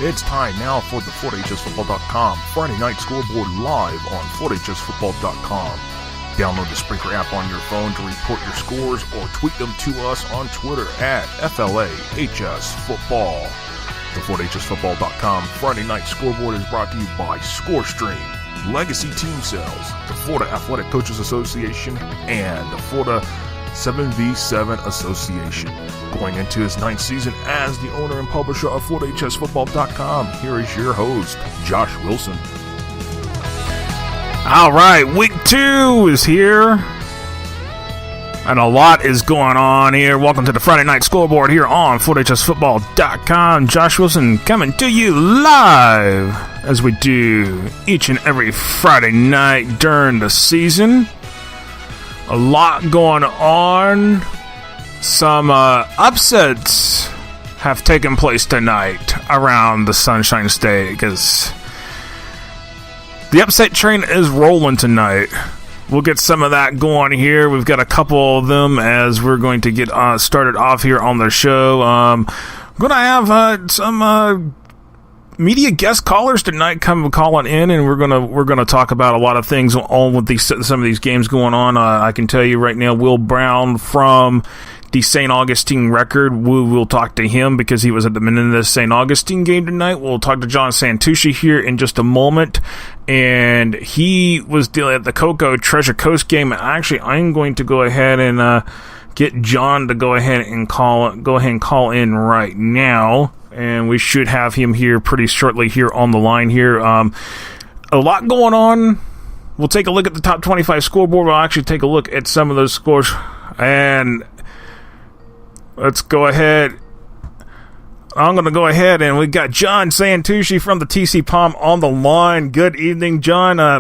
It's time now for the FortHSFootball.com Friday Night Scoreboard live on FortHSFootball.com. Download the Spreaker app on your phone to report your scores or tweet them to us on Twitter at FLAHSFootball. The FortHSFootball.com Friday Night Scoreboard is brought to you by ScoreStream, Legacy Team Sales, the Florida Athletic Coaches Association, and the Florida 7v7 Association. Going into his 9th season as the owner and publisher of FortHSFootball.com, here is your host, Josh Wilson. All right, week 2 is here, and a lot is going on here. Welcome to the Friday Night Scoreboard here on FortHSFootball.com. Josh Wilson coming to you live, as we do each and every Friday night during the season. A lot going on. Some upsets have taken place tonight around the Sunshine State because the upset train is rolling tonight. We'll get some of that going here. We've got a couple of them as we're going to get started off here on the show. Going to have some media guest callers tonight come calling in, and we're gonna talk about a lot of things on with some of these games going on. I can tell you right now, Will Brown from the St. Augustine Record, we'll talk to him because he was at the Menendez St. Augustine game tonight. We'll talk to John Santucci here in just a moment, and he was dealing at the Cocoa Treasure Coast game. Actually, I'm going to go ahead and get John to go ahead and call in right now. And we should have him here pretty shortly here on the line here. A lot going on. We'll take a look at the top 25 scoreboard. We'll actually take a look at some of those scores. And let's go ahead. I'm going to go ahead, and we got John Santucci from the TC Palm on the line. Good evening, John. A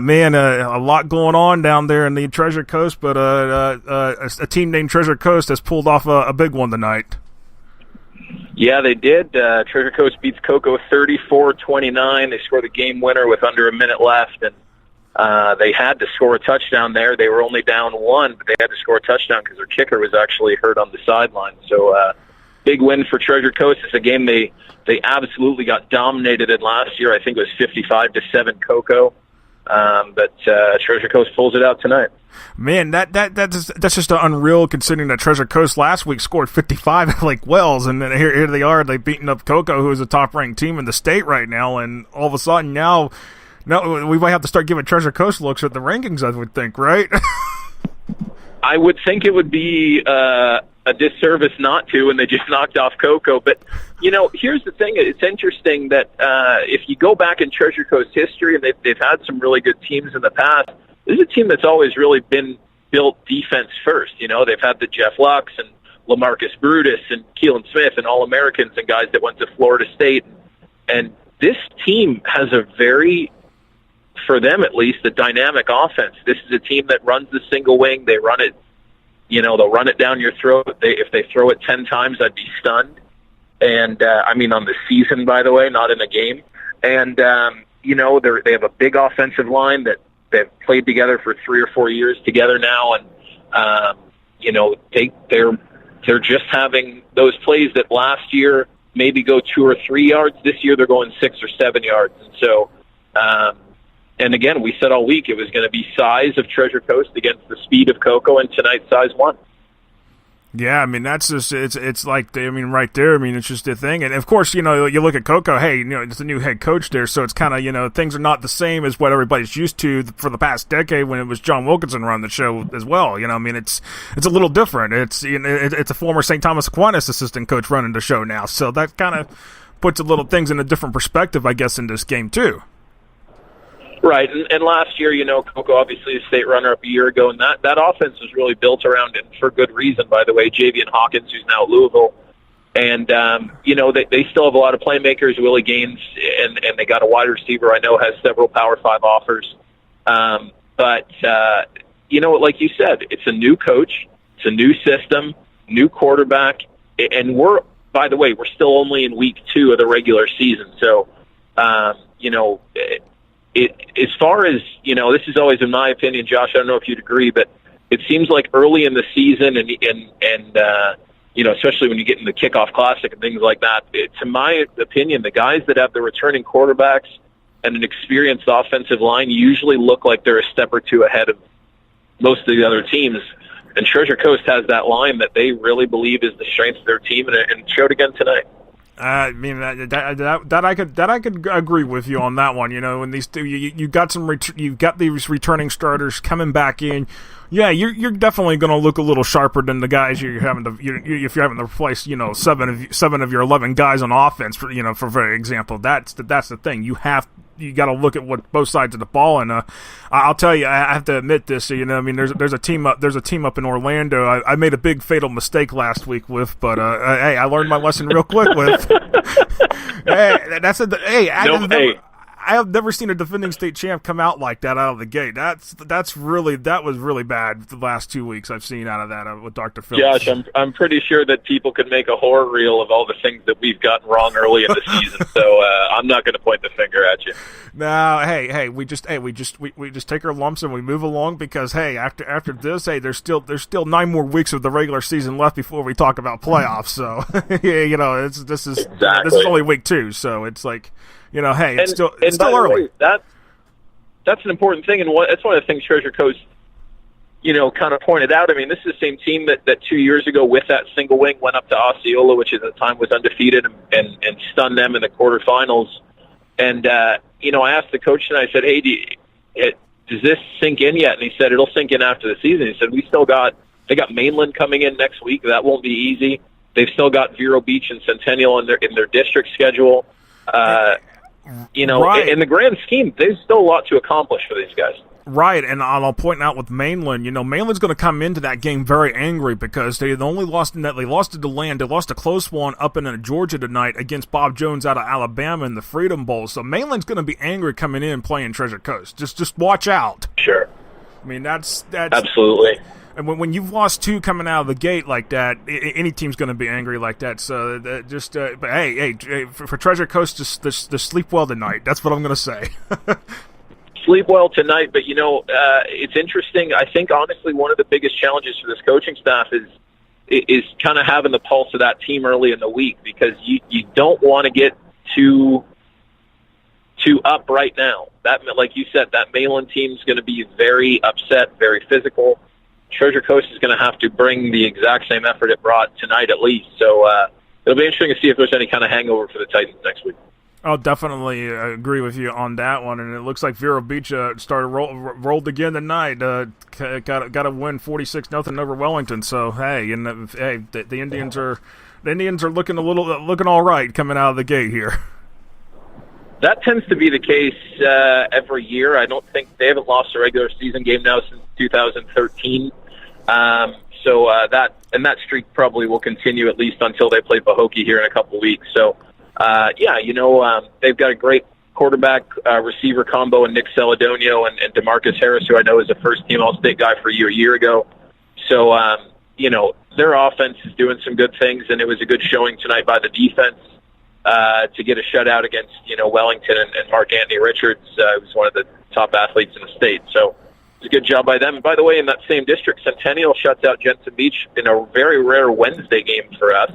lot going on down there in the Treasure Coast, but a team named Treasure Coast has pulled off a big one tonight. Yeah, they did. Treasure Coast beats Cocoa 34-29. They scored the game winner with under a minute left, and they had to score a touchdown there. They were only down 1, but they had to score a touchdown because their kicker was actually hurt on the sideline. So big win for Treasure Coast. It's a game they absolutely got dominated in last year. I think it was 55-7 Cocoa. But Treasure Coast pulls it out tonight. Man, that's just unreal considering that Treasure Coast last week scored 55 at Lake Wells, and then here they are, they've beaten up Cocoa, who is a top-ranked team in the state right now, and all of a sudden now we might have to start giving Treasure Coast looks at the rankings, I would think, right? I would think it would be a disservice not to, and they just knocked off Cocoa. But, here's the thing. It's interesting that if you go back in Treasure Coast history, and they've had some really good teams in the past, this is a team that's always really been built defense first. They've had the Jeff Lux and LaMarcus Brutus and Keelan Smith and All-Americans and guys that went to Florida State. And this team has a very, for them at least, a dynamic offense. This is a team that runs the single wing. They run it, they'll run it down your throat. If they throw it 10 times, I'd be stunned. And, on the season, by the way, not in a game. And, they have a big offensive line that they've played together for 3 or 4 years together now. And, they're just having those plays that last year maybe go 2 or 3 yards. This year they're going 6 or 7 yards. And so, and again, we said all week it was going to be size of Treasure Coast against the speed of Cocoa, and tonight size won. Yeah, that's just, it's like, right there, it's just a thing. And, of course, you look at Cocoa, hey, it's a new head coach there, so it's kind of, things are not the same as what everybody's used to for the past decade when it was John Wilkinson running the show as well. It's a little different. It's it's a former St. Thomas Aquinas assistant coach running the show now, so that kind of puts a little things in a different perspective, I guess, in this game, too. Right, and last year, Cocoa obviously a state runner-up a year ago, and that offense was really built around it for good reason, by the way. Javian Hawkins, who's now at Louisville, and, they still have a lot of playmakers, Willie Gaines, and they got a wide receiver I know has several Power 5 offers. But like you said, it's a new coach, it's a new system, new quarterback, and we're still only in week 2 of the regular season, so, as far as, this is always in my opinion, Josh, I don't know if you'd agree, but it seems like early in the season and especially when you get in the kickoff classic and things like that. To my opinion, the guys that have the returning quarterbacks and an experienced offensive line usually look like they're a step or two ahead of most of the other teams. And Treasure Coast has that line that they really believe is the strength of their team, and it showed again tonight. I mean that I could agree with you on that one. When these two, you got you've got these returning starters coming back in. Yeah, you're definitely going to look a little sharper than the guys if you're having to replace 7 of your 11 guys on offense. For example, that's the thing. You got to look at what both sides of the ball, and I'll tell you, I have to admit this. There's a team up in Orlando. I made a big fatal mistake last week with, but hey, I learned my lesson real quick with. I have never seen a defending state champ come out like that out of the gate. That was really bad the last 2 weeks I've seen out of that with Dr. Phillips. Josh, I'm pretty sure that people could make a horror reel of all the things that we've gotten wrong early in the season. So I'm not going to point the finger at you. No, hey, we just take our lumps and we move along because hey, after this, hey, there's still 9 more weeks of the regular season left before we talk about playoffs. So this is only week 2, so it's like. Hey, it's still early. Way, that's an important thing, and that's one of the things Treasure Coast, kind of pointed out. I mean, this is the same team that 2 years ago with that single wing went up to Osceola, which at the time was undefeated, and stunned them in the quarterfinals. And I asked the coach tonight, I said, hey, does this sink in yet? And he said, it'll sink in after the season. He said, they got Mainland coming in next week. That won't be easy. They've still got Vero Beach and Centennial in their district schedule. Right. In the grand scheme, there's still a lot to accomplish for these guys. Right, and I'll point out with Mainland, Mainland's going to come into that game very angry because they only lost in that they lost to DeLand. They lost a close one up in Georgia tonight against Bob Jones out of Alabama in the Freedom Bowl. So Mainland's going to be angry coming in playing Treasure Coast. Just watch out. Sure. I mean, that's absolutely. And when you've lost 2 coming out of the gate like that, any team's going to be angry like that. So but hey, for Treasure Coast, just sleep well tonight. That's what I'm going to say. Sleep well tonight, but it's interesting. I think honestly, one of the biggest challenges for this coaching staff is kind of having the pulse of that team early in the week because you don't want to get too up right now. That, like you said, that Mainland team's going to be very upset, very physical. Treasure Coast is going to have to bring the exact same effort it brought tonight at least. So it'll be interesting to see if there's any kind of hangover for the Titans next week. I'll definitely agree with you on that one. And it looks like Vero Beach rolled again tonight. Got to win 46-0 over Wellington. So hey, the Indians are looking looking all right coming out of the gate here. That tends to be the case every year. I don't think they haven't lost a regular season game now since 2013. So that streak probably will continue at least until they play Pahokee here in a couple of weeks. So, they've got a great quarterback receiver combo in Nick Celedonio and DeMarcus Harris, who I know is a first-team All-State guy for you a year ago. So, their offense is doing some good things, and it was a good showing tonight by the defense to get a shutout against, Wellington and Mark Anthony Richards, who's one of the top athletes in the state. So, a good job by them. And by the way, in that same district, Centennial shuts out Jensen Beach in a very rare Wednesday game for us.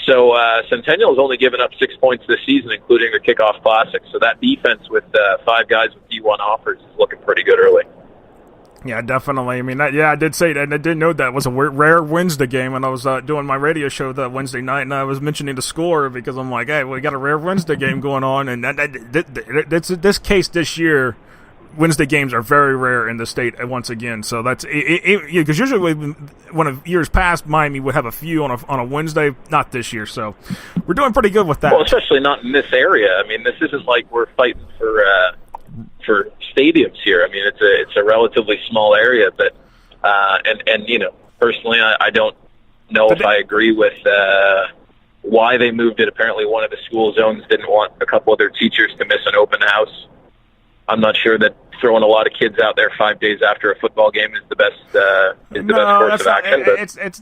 So Centennial has only given up 6 points this season, including the kickoff classic. So that defense with 5 guys with D1 offers is looking pretty good early. Yeah, definitely. I mean, I did say that, and I did know that was a rare Wednesday game when I was doing my radio show that Wednesday night, and I was mentioning the score because I'm like, hey, we got a rare Wednesday game going on, and this case this year, Wednesday games are very rare in the state once again. So that's because usually when years past, Miami would have a few on a Wednesday. Not this year, so we're doing pretty good with that. Well, especially not in this area. I mean, this isn't like we're fighting for stadiums here. I mean, it's a relatively small area, but personally, I don't know if I agree with why they moved it. Apparently, one of the school zones didn't want a couple of their teachers to miss an open house. I'm not sure that throwing a lot of kids out there 5 days after a football game is the best course of action.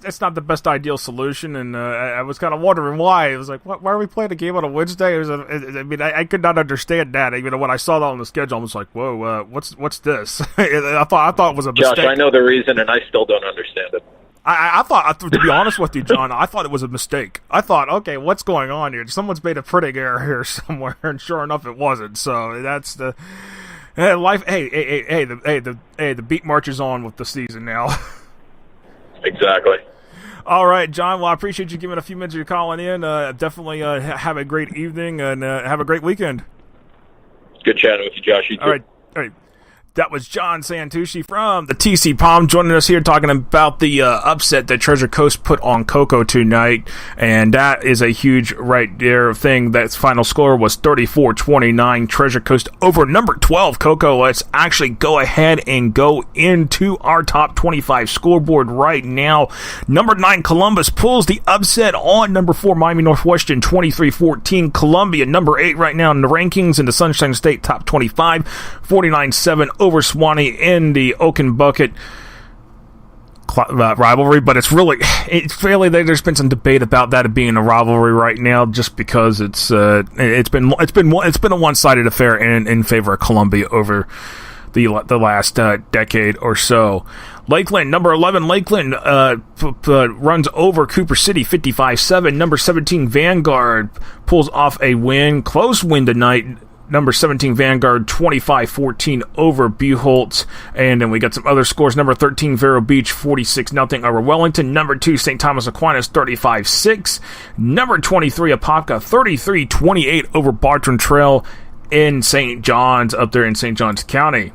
It's not the best ideal solution, and I was kind of wondering why. It was like, why are we playing a game on a Wednesday? I could not understand that. When I saw that on the schedule, I was like, whoa, what's this? I thought it was a mistake. Josh, I know the reason, and I still don't understand it. I thought, to be honest with you, John, I thought it was a mistake. I thought, okay, what's going on here? Someone's made a printing error here somewhere, and sure enough, it wasn't. So that's the life. Hey, the beat marches on with the season now. Exactly. All right, John. Well, I appreciate you giving a few minutes of your calling in. Definitely have a great evening and have a great weekend. Good chatting with you, Josh. You too. All right. That was John Santucci from the TC Palm joining us here talking about the upset that Treasure Coast put on Cocoa tonight. And that is a huge right there thing. That final score was 34-29. Treasure Coast over number 12 Cocoa. Let's actually go ahead and go into our top 25 scoreboard right now. Number 9 Columbus pulls the upset on number 4 Miami Northwestern 23-14. Columbia number 8 right now in the rankings in the Sunshine State top 25. 49-7 over Swanee in the Oaken Bucket rivalry, but it's really there's been some debate about that being a rivalry right now, just because it's been a one-sided affair in favor of Columbia over the last decade or so. Lakeland, number 11, Lakeland runs over Cooper City 55-7. Number 17, Vanguard pulls off a win, close win tonight. Number 17, Vanguard, 25-14 over Buchholz. And then we got some other scores. Number 13, Vero Beach, 46-0 over Wellington. Number 2, St. Thomas Aquinas, 35-6. Number 23, Apopka, 33-28 over Bartram Trail in St. John's, up there in St. John's County.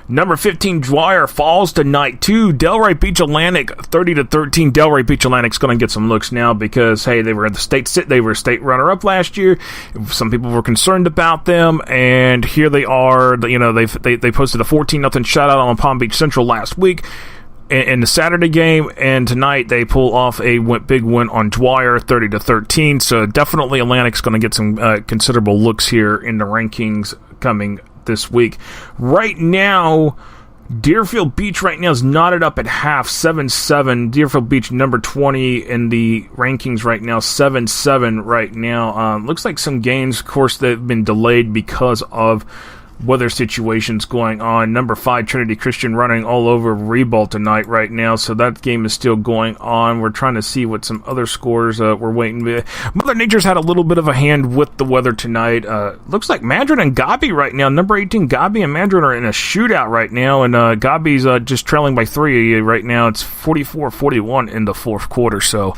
Number 15, Dwyer falls tonight to Delray Beach Atlantic, 30-13. Delray Beach Atlantic's going to get some looks now because, hey, they were state runner-up last year. Some people were concerned about them, and here they are. You know, they posted a 14-0 shutout on Palm Beach Central last week in the Saturday game, and tonight they pull off a big win on Dwyer, 30-13. So definitely Atlantic's going to get some considerable looks here in the rankings coming this week. Right now, Deerfield Beach right now is knotted up at half, 7-7. Deerfield Beach number 20 in the rankings right now, 7-7 right now. Looks like some games, of course, that have been delayed because of weather situations going on. Number 5, Trinity Christian running all over Ribault tonight right now, so that game is still going on. We're trying to see what some other scores we're waiting. Mother Nature's had a little bit of a hand with the weather tonight. Looks like Madrid and Gabi right now. Number 18, Gabi and Madrid are in a shootout right now, and Gabi's just trailing by 3 right now. It's 44-41 in the fourth quarter, so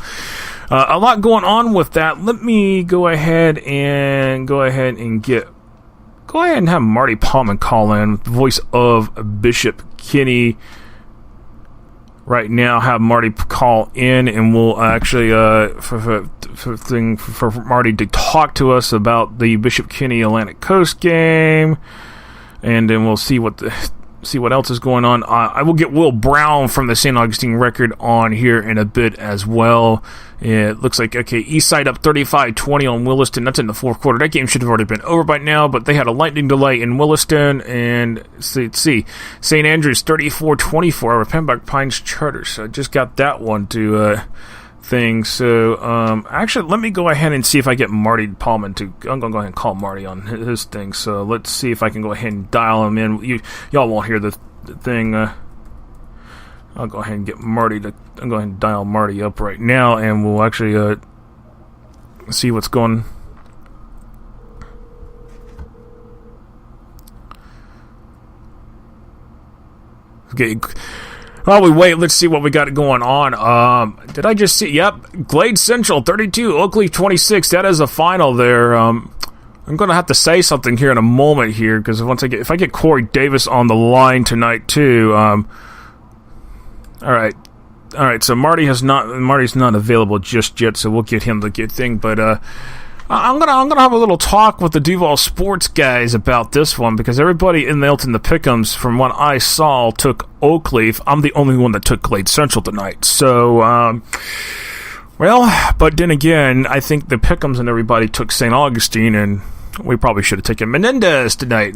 a lot going on with that. Let me go ahead and have Marty Palman call in, voice of Bishop Kinney. Right now, have Marty call in, and we'll actually for Marty to talk to us about the Bishop Kinney Atlantic Coast game, and then we'll see what else is going on. I will get Will Brown from the St. Augustine Record on here in a bit as well. It looks like, okay, Eastside up 35-20 on Williston. That's in the fourth quarter. That game should have already been over by now, but they had a lightning delay in Williston. And let's see, St. Andrews 34-24 over Pembroke Pines Charter. So I just got that one to thing. So actually, let me go ahead and see if I get Marty Palman to. I'm going to go ahead and call Marty on his thing. So let's see if I can go ahead and dial him in. Y'all won't hear the thing. I'll go ahead and get Marty to. I'm going to dial Marty up right now, and we'll actually see what's going. Okay. While we wait, let's see what we got going on. Did I just see? Yep, Glade Central 32, Oakleaf 26. That is the final there. I'm going to have to say something here in a moment here, because if I get Corey Davis on the line tonight too. All right. So Marty's not available just yet, so we'll get him the good thing. But I'm gonna have a little talk with the Duval Sports guys about this one, because everybody in the Pick'ems, from what I saw, took Oakleaf. I'm the only one that took Glade Central tonight. So, but then again, I think the Pick'ems and everybody took St. Augustine, and we probably should have taken Menendez tonight.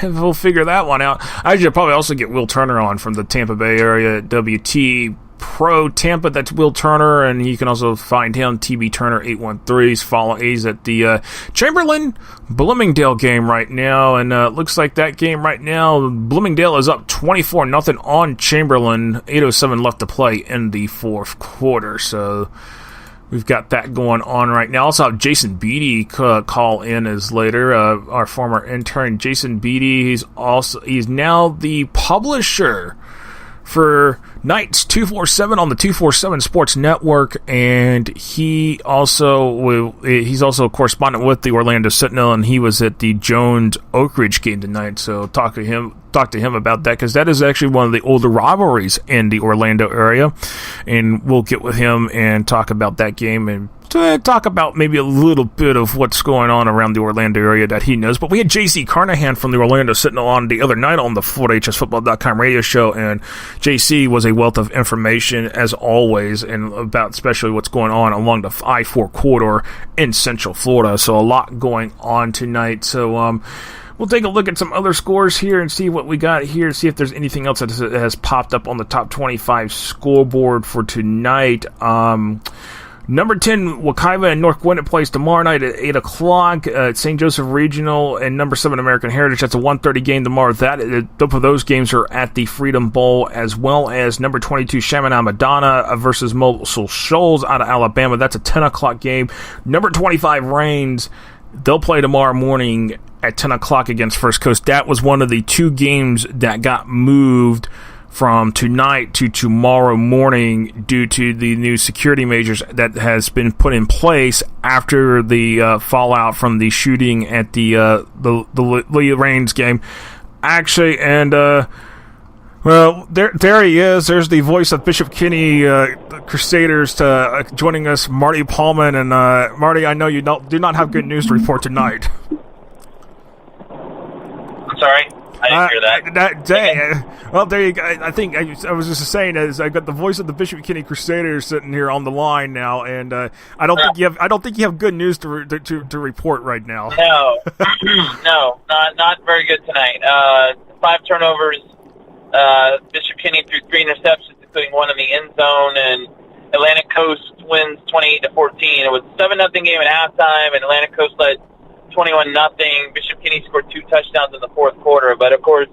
We'll figure that one out. I should probably also get Will Turner on from the Tampa Bay area, WT Pro Tampa. That's Will Turner, and you can also find him, TB Turner 813. He's at the Chamberlain Bloomingdale game right now, and looks like that game right now, Bloomingdale is up 24-0 on Chamberlain. 8:07 left to play in the fourth quarter, so we've got that going on right now. Also have Jason Beatty call in as later, our former intern Jason Beatty. He's now the publisher for Nights 247 on the 247 Sports Network, and he's also a correspondent with the Orlando Sentinel, and he was at the Jones Oak Ridge game tonight. So talk to him about that, because that is actually one of the older rivalries in the Orlando area, and we'll get with him and talk about that game and talk about maybe a little bit of what's going on around the Orlando area that he knows. But we had JC Carnahan from the Orlando Sentinel on the other night on the FloridaHSFootball.com radio show, and JC was a wealth of information as always, and about especially what's going on along the I-4 corridor in Central Florida. So a lot going on tonight. So we'll take a look at some other scores here and see what we got here, see if there's anything else that has popped up on the top 25 scoreboard for tonight. Number 10, Wekiva and North Gwinnett plays tomorrow night at 8 o'clock at St. Joseph Regional, and number 7, American Heritage. That's a 1:30 game tomorrow. Both of those games are at the Freedom Bowl, as well as number 22, Chaminade Madonna versus Mosul Shoals out of Alabama. That's a 10 o'clock game. Number 25, Reigns, they'll play tomorrow morning at 10 o'clock against First Coast. That was one of the two games that got moved from tonight to tomorrow morning due to the new security measures that has been put in place after the fallout from the shooting at the Lee Reigns game. Actually, and well, there he is. There's the voice of Bishop Kenny Crusaders joining us, Marty Paulman. And Marty, I know you do not have good news to report tonight. I'm sorry. I didn't hear that. Well, there you go. I think I was just saying, as I got the voice of the Bishop Kenny Crusaders sitting here on the line now, and I don't think you have good news to report right now. No, no, not very good tonight. 5 turnovers. Bishop Kenny threw 3 interceptions, including one in the end zone, and Atlantic Coast wins 28-14. It was a 7-0 game at halftime, and Atlantic Coast led 21-0. Bishop Kenny scored 2 touchdowns in the fourth quarter. But, of course,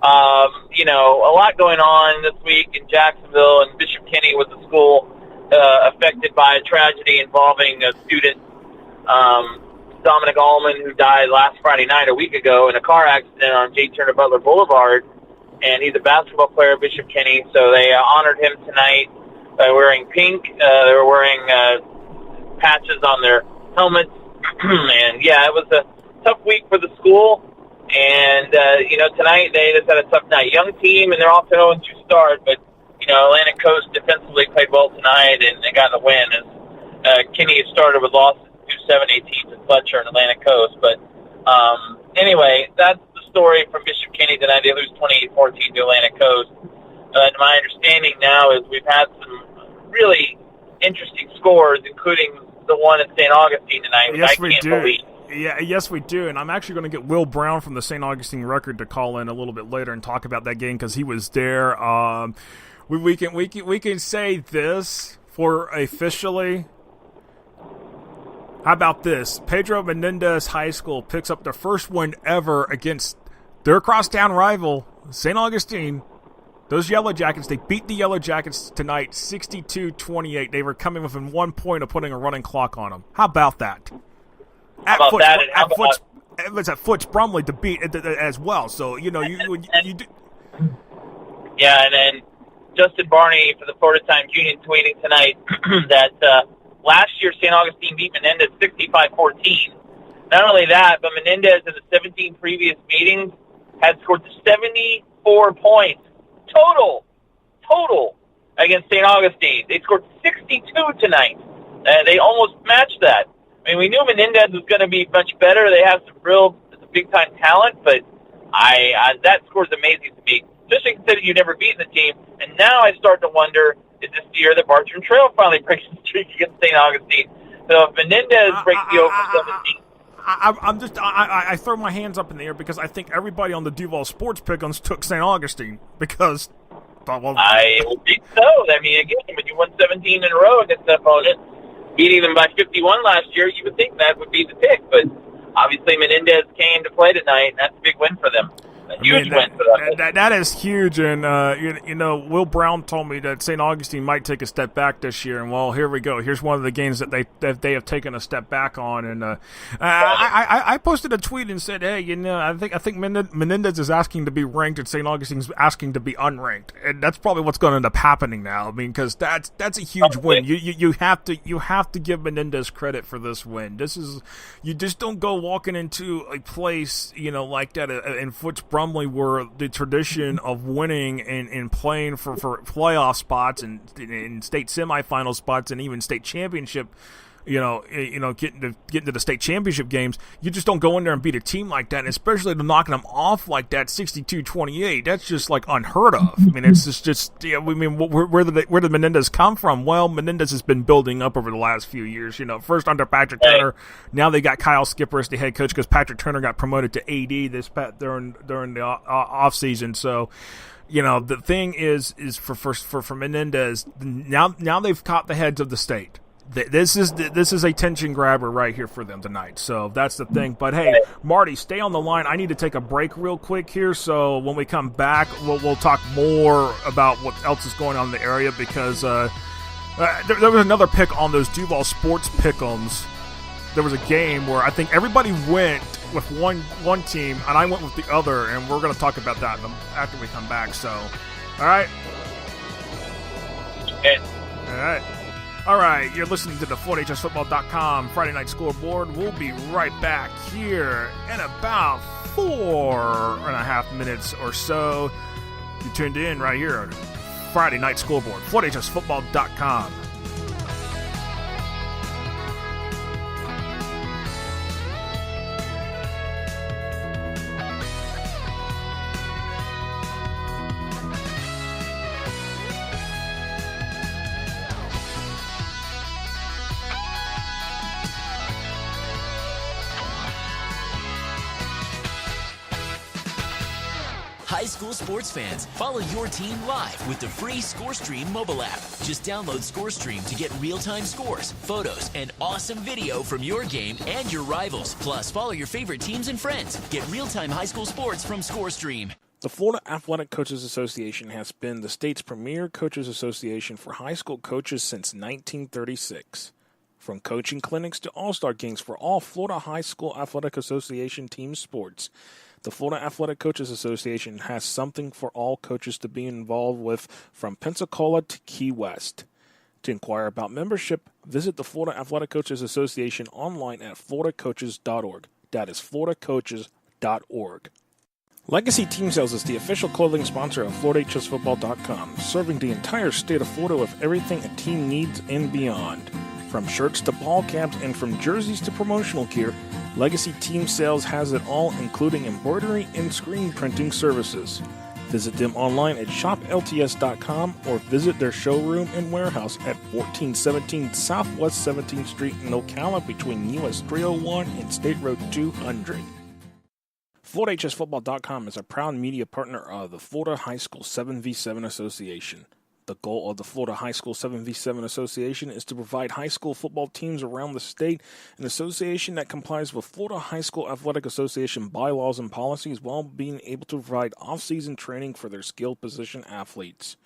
a lot going on this week in Jacksonville, and Bishop Kenny was a school affected by a tragedy involving a student, Dominic Allman, who died last Friday night, a week ago, in a car accident on J. Turner Butler Boulevard. And he's a basketball player, Bishop Kenny, so they honored him tonight by wearing pink. They were wearing patches on their helmets. And, yeah, it was a tough week for the school. And, tonight they just had a tough night. Young team, and they're off to 0-2 start. But, Atlantic Coast defensively played well tonight, and they got the win. As Kenny started with losses 2-7-18 to Fletcher and Atlantic Coast. But, anyway, that's the story from Bishop Kenny tonight. They lose 28-14 to Atlantic Coast. And my understanding now is we've had some really interesting scores, including the one at St. Augustine tonight, which I can't believe. Yeah, yes, we do, and I'm actually going to get Will Brown from the St. Augustine Record to call in a little bit later and talk about that game because he was there. We can say this for officially. How about this? Pedro Menendez High School picks up their first win ever against their crosstown rival, St. Augustine. Those Yellow Jackets, they beat the Yellow Jackets tonight 62-28. They were coming within 1 point of putting a running clock on them. How about that? It's at Foots Brumley to beat as well. So, you do. Yeah, and then Justin Barney for the Florida Times-Union tweeting tonight that last year St. Augustine beat Menendez 65-14. Not only that, but Menendez in the 17 previous meetings had scored 74 points total against St. Augustine. They scored 62 tonight. They almost matched that. I mean, we knew Menendez was going to be much better. They have some real big-time talent, but that score is amazing to me, especially considering you've never beaten the team. And now I start to wonder, is this the year that Bartram Trail finally breaks the streak against St. Augustine? So if Menendez breaks the over 17... I throw my hands up in the air because I think everybody on the Duval Sports Pick'ems took St. Augustine because I would think so. I mean, again, when you won 17 in a row against the opponent, beating them by 51 last year, you would think that would be the pick. But obviously Menendez came to play tonight, and that's a big win for them. Huge win for them. That is huge, and Will Brown told me that St. Augustine might take a step back this year, and well, here we go. Here's one of the games that they have taken a step back on, and I posted a tweet and said, hey, I think Menendez is asking to be ranked, and St. Augustine's asking to be unranked, and that's probably what's going to end up happening now. I mean, because that's a huge win. You have to give Menendez credit for this win. You just don't go walking into a place like that in Foots Brumley, where the tradition of winning and playing for playoff spots and state semifinal spots and even state championship, getting to the state championship games, you just don't go in there and beat a team like that, and especially to knocking them off like that, 62-28. That's just like unheard of. I mean, it's just where did Menendez come from? Well, Menendez has been building up over the last few years. First under Patrick Turner, now they got Kyle Skipper as the head coach because Patrick Turner got promoted to AD during the off season. So, the thing is for Menendez, now they've caught the heads of the state. This is a tension grabber right here for them tonight. So that's the thing. But hey, Marty, stay on the line. I need to take a break real quick here. So when we come back, we'll talk more about what else is going on in the area, because there was another pick on those Duval Sports Pick'ems. There was a game where I think everybody went with one team, and I went with the other, and we're going to talk about that after we come back. So, all right. Okay. All right. All right, you're listening to the FloydHSFootball.com Friday Night Scoreboard. We'll be right back here in about 4.5 minutes or so. You tuned in right here on Friday Night Scoreboard, FloydHSFootball.com. High school sports fans, follow your team live with the free ScoreStream mobile app. Just download ScoreStream to get real-time scores, photos, and awesome video from your game and your rivals. Plus, follow your favorite teams and friends. Get real-time high school sports from ScoreStream. The Florida Athletic Coaches Association has been the state's premier coaches association for high school coaches since 1936. From coaching clinics to all-star games for all Florida High School Athletic Association team sports, the Florida Athletic Coaches Association has something for all coaches to be involved with, from Pensacola to Key West. To inquire about membership, visit the Florida Athletic Coaches Association online at floridacoaches.org. That is floridacoaches.org. Legacy Team Sales is the official clothing sponsor of FloydHSFootball.com, serving the entire state of Florida with everything a team needs and beyond. From shirts to ball caps and from jerseys to promotional gear, Legacy Team Sales has it all, including embroidery and screen printing services. Visit them online at shoplts.com or visit their showroom and warehouse at 1417 Southwest 17th Street in Ocala between US 301 and State Road 200. FloydHSFootball.com is a proud media partner of the Florida High School 7v7 Association. The goal of the Florida High School 7v7 Association is to provide high school football teams around the state an association that complies with Florida High School Athletic Association bylaws and policies while being able to provide off-season training for their skilled position athletes.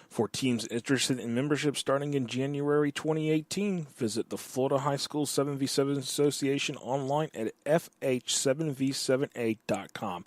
For teams interested in membership starting in January 2018, visit the Florida High School 7v7 Association online at fh7v7a.com.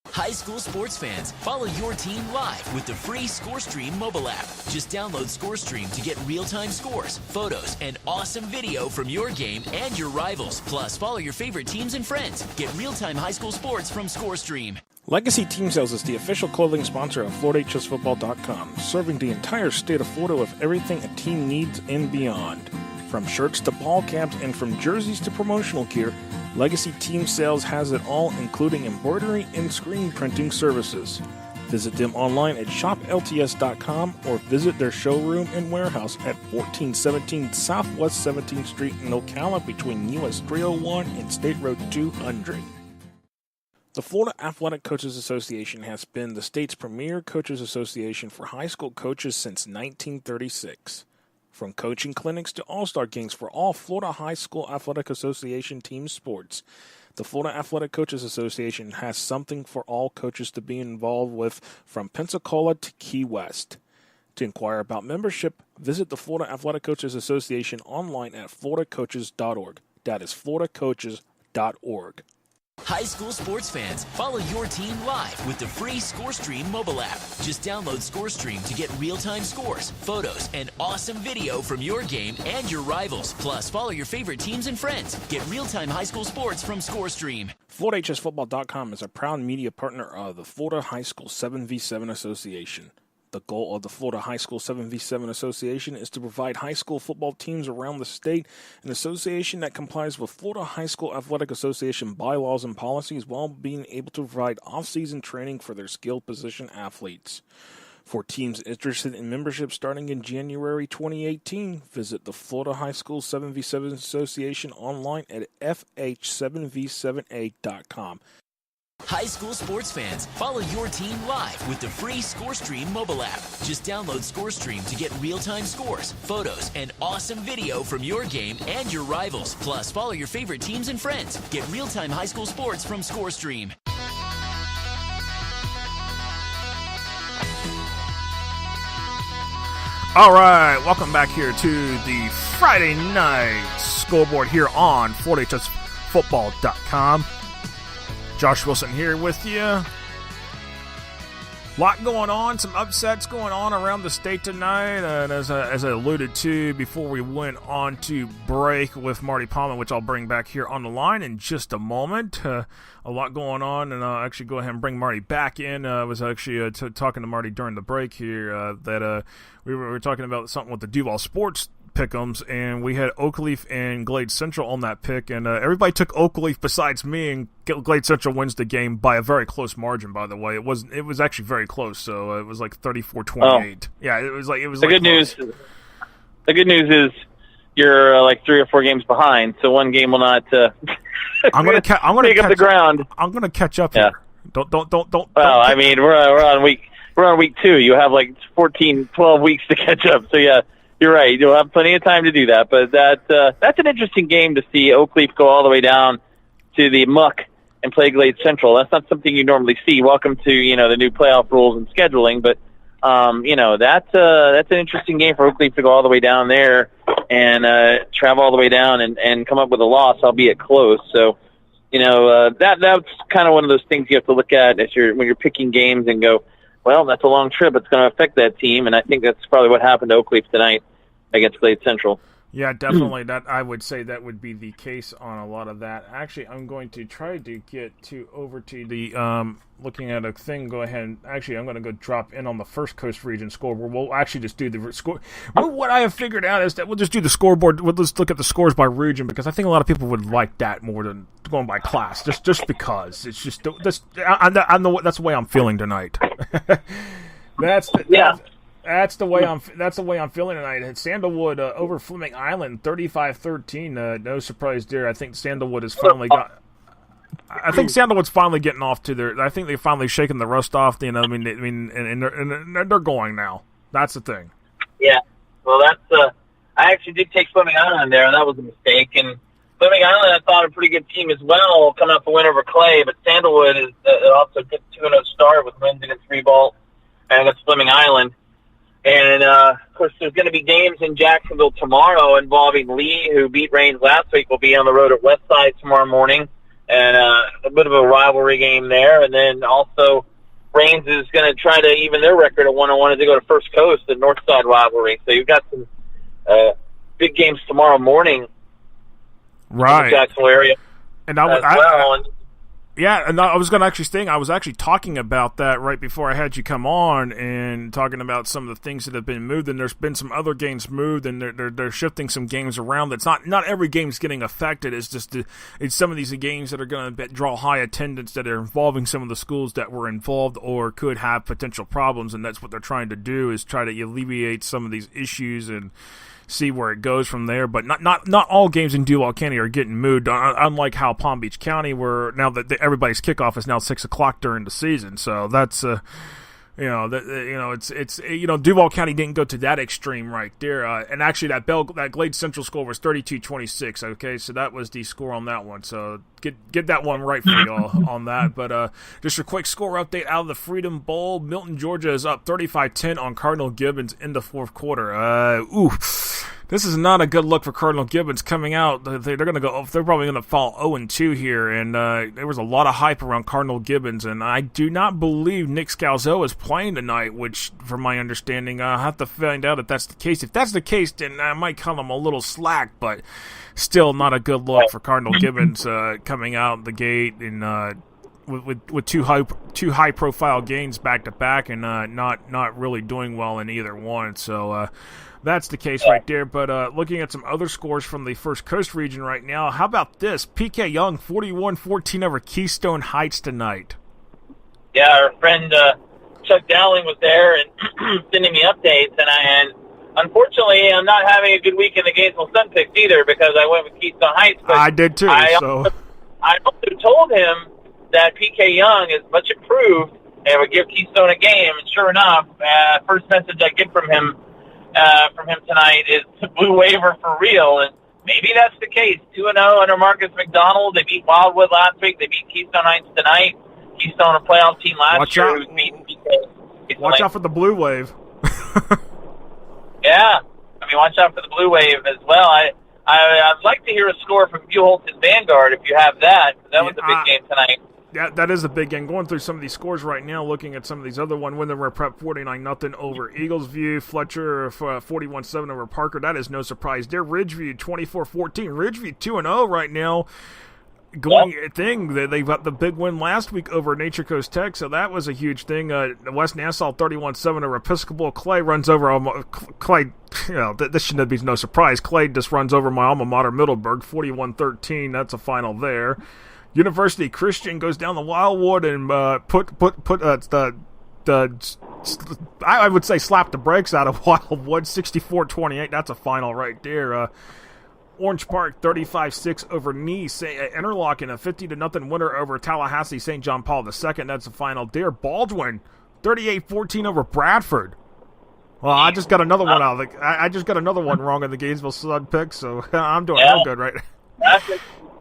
High school sports fans, follow your team live with the free ScoreStream mobile app. Just download ScoreStream to get real-time scores, photos, and awesome video from your game and your rivals. Plus, follow your favorite teams and friends. Get real-time high school sports from ScoreStream. Legacy Team Sales is the official clothing sponsor of FloydHSFootball.com, serving the entire state of Florida with everything a team needs and beyond. From shirts to ball caps and from jerseys to promotional gear, Legacy Team Sales has it all, including embroidery and screen printing services. Visit them online at shoplts.com or visit their showroom and warehouse at 1417 Southwest 17th Street in Ocala between US 301 and State Road 200. The Florida Athletic Coaches Association has been the state's premier coaches association for high school coaches since 1936. From coaching clinics to all-star games for all Florida High School Athletic Association team sports, the Florida Athletic Coaches Association has something for all coaches to be involved with from Pensacola to Key West. To inquire about membership, visit the Florida Athletic Coaches Association online at floridacoaches.org. That is floridacoaches.org. High school sports fans, follow your team live with the free ScoreStream mobile app. Just download ScoreStream to get real-time scores, photos, and awesome video from your game and your rivals. Plus, follow your favorite teams and friends. Get real-time high school sports from ScoreStream. FloridaHSFootball.com is a proud media partner of the Florida High School 7v7 Association. The goal of the Florida High School 7v7 Association is to provide high school football teams around the state an association that complies with Florida High School Athletic Association bylaws and policies while being able to provide off-season training for their skilled position athletes. For teams interested in membership starting in January 2018, visit the Florida High School 7v7 Association online at fh7v7a.com. High school sports fans, follow your team live with the free ScoreStream mobile app. Just download ScoreStream to get real-time scores, photos, and awesome video from your game and your rivals. Plus, follow your favorite teams and friends. Get real-time high school sports from ScoreStream. All right, welcome back here to the Friday Night Scoreboard here on FloridaHSFootball.com. Josh Wilson here with you. A lot going on, some upsets going on around the state tonight. And as I alluded to before we went on to break with Marty Palmer, which I'll bring back here on the line in just a moment. A lot going on, and I'll actually go ahead and bring Marty back in. I was actually talking to Marty during the break here that we were talking about something with the Duval Sports pick'ems, and we had Oakleaf and Glade Central on that pick, and everybody took Oakleaf besides me, and Glade Central wins the game by a very close margin. By the way, it was actually very close, so it was like 34-28. Oh. Yeah, it was the like good close. news. The good news is you're like 3 or 4 games behind, so one game will not. I'm gonna take up the ground. I'm gonna catch up yeah. here. Don't. Well, I mean, we're on week 2. You have like 12 weeks to catch up. So yeah. You're right. You'll have plenty of time to do that. But that's an interesting game to see Oakleaf go all the way down to the muck and play Glade Central. That's not something you normally see. Welcome to the new playoff rules and scheduling. But that's an interesting game for Oakleaf to go all the way down there and travel all the way down and come up with a loss, albeit close. So that's kind of one of those things you have to look at when you're picking games and go, well, that's a long trip. It's going to affect that team, and I think that's probably what happened to Oakleaf tonight against Glade Central. Yeah, definitely. That I would say that would be the case on a lot of that. Actually, I'm going to try to get over to the looking at a thing. Go ahead and actually, I'm going to go drop in on the First Coast Region scoreboard. We'll actually just do the score. What I have figured out is that we'll just do the scoreboard. We'll just look at the scores by region because I think a lot of people would like that more than going by class. Just because it's just that's the way I'm feeling tonight. That's the way I'm feeling tonight. Sandalwood over Fleming Island, 35-13. No surprise there. I think Sandalwood's finally getting off to their. I think they've finally shaken the rust off. And they're going now. That's the thing. Yeah. Well, that's. I actually did take Fleming Island there, and that was a mistake. And Fleming Island, I thought, a pretty good team as well, coming up the win over Clay. But Sandalwood is also a good 2-0 start with wins against Revolt and against Fleming Island. And, of course, there's going to be games in Jacksonville tomorrow involving Lee, who beat Rains last week, will be on the road at Westside tomorrow morning. And a bit of a rivalry game there. And then also Rains is going to try to even their record at 1-1 as they go to First Coast, the Northside rivalry. So you've got some big games tomorrow morning right. in the Jacksonville area and I was going to actually think, I was actually talking about that right before I had you come on and talking about some of the things that have been moved, and there's been some other games moved, and they're shifting some games around. That's not every game's getting affected. It's just it's some of these games that are going to draw high attendance that are involving some of the schools that were involved or could have potential problems, and that's what they're trying to do is try to alleviate some of these issues and see where it goes from there. But not all games in Duval County are getting moved, unlike how Palm Beach County, where now that everybody's kickoff is now 6 o'clock during the season. So that's it's Duval County didn't go to that extreme right there. And actually, that Glade Central score was 32-26. Okay, so that was the score on that one. So get that one right for y'all on that. But just a quick score update out of the Freedom Bowl. Milton, Georgia is up 35-10 on Cardinal Gibbons in the fourth quarter. This is not a good look for Cardinal Gibbons coming out. They're going to go. They're probably going to fall 0-2 here, and there was a lot of hype around Cardinal Gibbons, and I do not believe Nick Scalzo is playing tonight, which, from my understanding, I'll have to find out if that's the case. If that's the case, then I might cut him a little slack, but still not a good look for Cardinal Gibbons coming out the gate and with two high profile gains back to back, and not really doing well in either one. So. That's the case right there, but looking at some other scores from the First Coast region right now, how about this? PK Young, 41-14 over Keystone Heights tonight. Yeah, our friend Chuck Dowling was there and sending me updates, and unfortunately, I'm not having a good week in the Gainesville Sun picks either because I went with Keystone Heights. But I did too. I also told him that PK Young is much improved and would give Keystone a game, and sure enough, first message I get from him tonight is Blue Waiver for real, and maybe that's the case. 2-0 under Marcus McDonald. They beat Wildwood last week. They beat Keystone Heights tonight. Keystone, a playoff team last year. Who's beaten Watch out for the Blue Wave. Yeah, watch out for the Blue Wave as well. I'd like to hear a score from Buholtz and Vanguard if you have that. That was a big game tonight. Yeah, that is a big game. Going through some of these scores right now, looking at some of these other ones, Windermere Prep 49-0 over Eaglesview, Fletcher 41-7 over Parker. That is no surprise there. Ridgeview 24-14. Ridgeview 2-0 right now. They got the big win last week over Nature Coast Tech, so that was a huge thing. West Nassau 31-7 over Episcopal. Clay runs over Clay. This shouldn't be no surprise. Clay just runs over my alma mater, Middleburg, 41-13. That's a final there. University Christian goes down the Wildwood and I would say slap the brakes out of Wildwood, 64-28. That's a final right there. Orange Park 35-6 over Nice. Interlochen a 50-0 winner over Tallahassee St. John Paul II. That's a final there. Baldwin 38-14 over Bradford. Well, I just got another one out. I just got another one wrong in the Gainesville Sun pick, so I'm doing real good right now.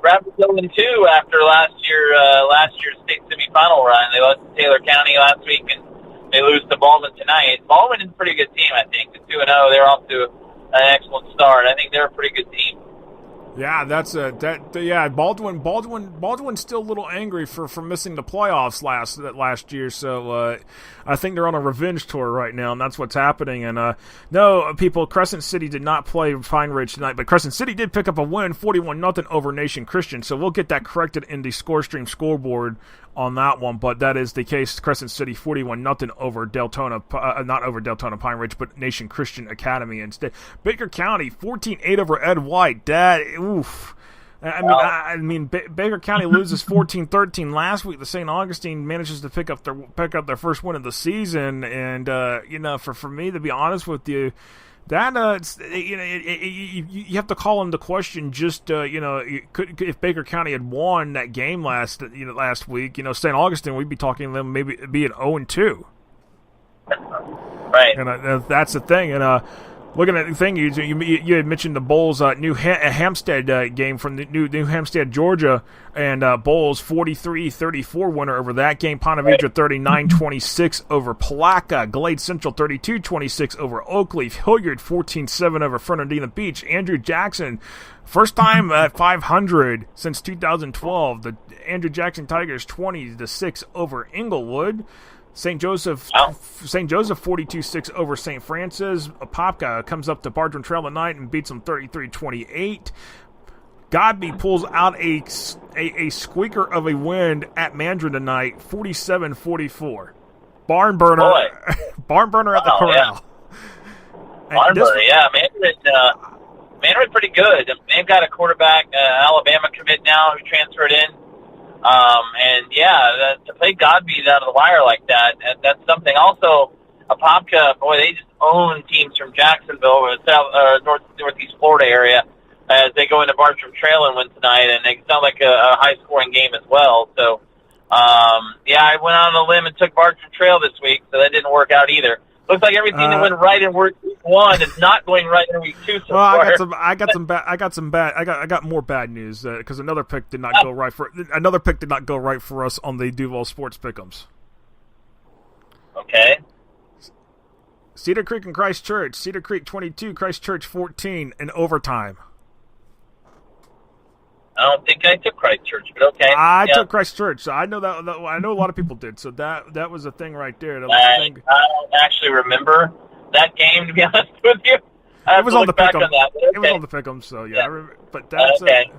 Bradford 0-2 after last year's state semifinal run. They lost to Taylor County last week, and they lose to Baldwin tonight. Baldwin is a pretty good team, I think. At 2-0, they're off to an excellent start. I think they're a pretty good team. Yeah, Baldwin's still a little angry for missing the playoffs last year, so I think they're on a revenge tour right now, and that's what's happening. And no, people, Crescent City did not play Pine Ridge tonight, but Crescent City did pick up a win, 41-0 over Nation Christian, so we'll get that corrected in the ScoreStream scoreboard on that one, but that is the case. Crescent City 41-0 over Deltona, not over Deltona Pine Ridge, but Nation Christian Academy instead. Baker County 14-8 over Ed White. Oof. Baker County loses 14-13 last week. The St. Augustine manages to pick up their first win of the season, and for me, to be honest with you, that you have to call into question just if Baker County had won that game last week, St. Augustine, we'd be talking to them maybe be an 0-2. Right. And that's the thing. And looking at the thing, you had mentioned the Bulls New Hampstead game from the New Hampstead, Georgia, and Bulls 43-34 winner over that game. Ponte Vedra 39-26 over Palaca. Glade Central 32-26 over Oakleaf. Hilliard 14-7 over Fernandina Beach. Andrew Jackson, first time at 500 since 2012. The Andrew Jackson Tigers 20-6 over Inglewood. St. Joseph 42-6 over St. Francis. Apopka comes up to Bartram Trail tonight and beats them 33-28. Godby pulls out a squeaker of a win at Mandarin tonight, 47-44. Barn burner at the corral. Yeah. Barn burner, yeah. Mandarin's pretty good. They've got a quarterback, Alabama commit now, who transferred in. To play Godby out of the wire like that, that's something. Also, a Apopka, boy, they just own teams from Jacksonville or northeast Florida area as they go into Bartram Trail and win tonight, and it sounds like a high-scoring game as well. So, I went out on a limb and took Bartram Trail this week, so that didn't work out either. Looks like everything that went right in week 1 is not going right in week 2 so far. I got more bad news because another pick did not go right for us on the Duval Sports Pick'ems. Okay. Cedar Creek and Christchurch. Cedar Creek 22, Christchurch 14 in overtime. I don't think I took Christchurch, but okay. I took Christchurch. So I know that. I know a lot of people did. So that was a thing right there. That was I don't actually remember that game, to be honest with you. It was on the pick'em. Okay. It was on the pick'em. So yeah. But that's okay.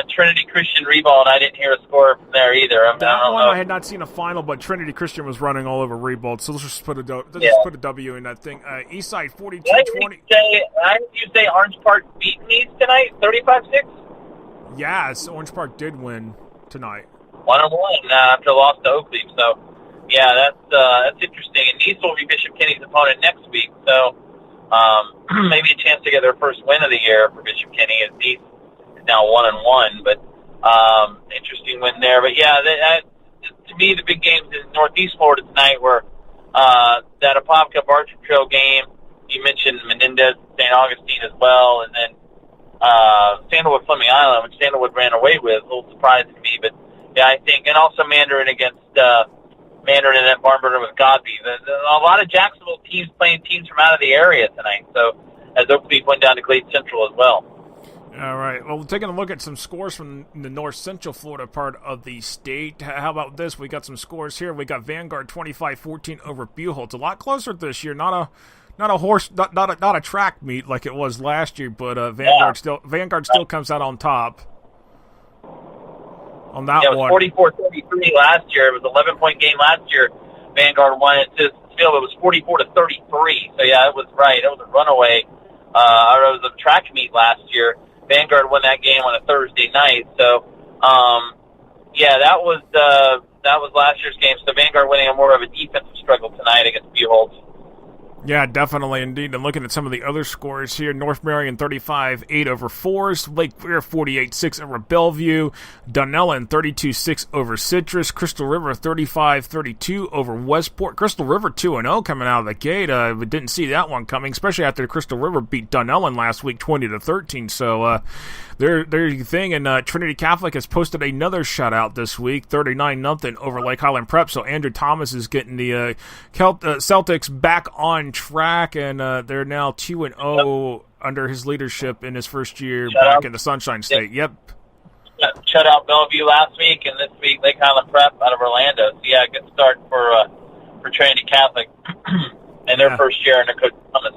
Trinity Christian Rebold, I didn't hear a score from there either. I had not seen a final, but Trinity Christian was running all over Rebold, so let's just put a W in that thing. Eastside 42-20. I heard you say Orange Park beat East tonight, 35-6? Yes, Orange Park did win tonight. 1-1 after a loss to Oakley. So, yeah, that's interesting. And East will be Bishop Kenny's opponent next week, so maybe a chance to get their first win of the year for Bishop Kenny, as East is now 1-1. But interesting win there. But yeah, to me, the big games in Northeast Florida tonight were that Apopka Bartram Trail game. You mentioned Menendez, St. Augustine as well, and then Sandalwood Fleming Island, which Sandalwood ran away with. A little surprising to me, but yeah, I think, and also Mandarin against Mandarin and Barnburner with Godby. A lot of Jacksonville teams playing teams from out of the area tonight. So as Oakleaf went down to Glade Central as well. All right. Well, taking a look at some scores from the North Central Florida part of the state. How about this? We got some scores here. We got Vanguard 25-14 over Buchholz. A lot closer this year. Not a track meet like it was last year, but Vanguard still comes out on top. On that one. It was 44-33 last year. It was an 11-point game last year. Vanguard won it to Field. It was 44-33. So yeah, it was right. It was a runaway. Or it was a track meet last year. Vanguard won that game on a Thursday night. So yeah, that was last year's game. So Vanguard winning a more of a defensive struggle tonight against Buchholz. Yeah, definitely, indeed. And looking at some of the other scores here, North Marion 35-8 over Forest, Lake Weir 48-6 over Bellevue, Dunellen 32-6 over Citrus, Crystal River 35-32 over Westport. Crystal River 2-0 coming out of the gate. We didn't see that one coming, especially after Crystal River beat Dunellen last week 20-13. So there's your thing. And Trinity Catholic has posted another shutout this week, 39-0 over Lake Highland Prep. So Andrew Thomas is getting the Celtics back on track, and they're now 2-0 under his leadership in his first year back in the Sunshine State. Yep. Shut out Bellevue last week, and this week Lake Highland Prep out of Orlando. So yeah, good start for Trinity Catholic and their first year under Coach Thomas.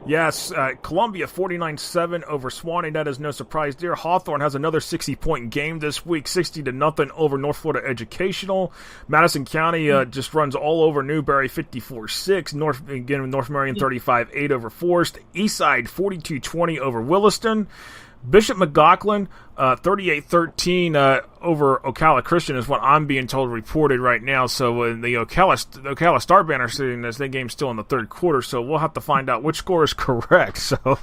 Yes, Columbia 49-7 over Swanee. That is no surprise there. Hawthorne has another 60-point game this week, 60-0 over North Florida Educational. Madison County just runs all over Newberry, 54-6. North Marion 35-8 over Forest. Eastside 42-20 over Williston. Bishop McLaughlin 38-13 over Ocala Christian is what I'm being told reported right now. So the Ocala Star Banner sitting this game's still in the third quarter, so we'll have to find out which score is correct. So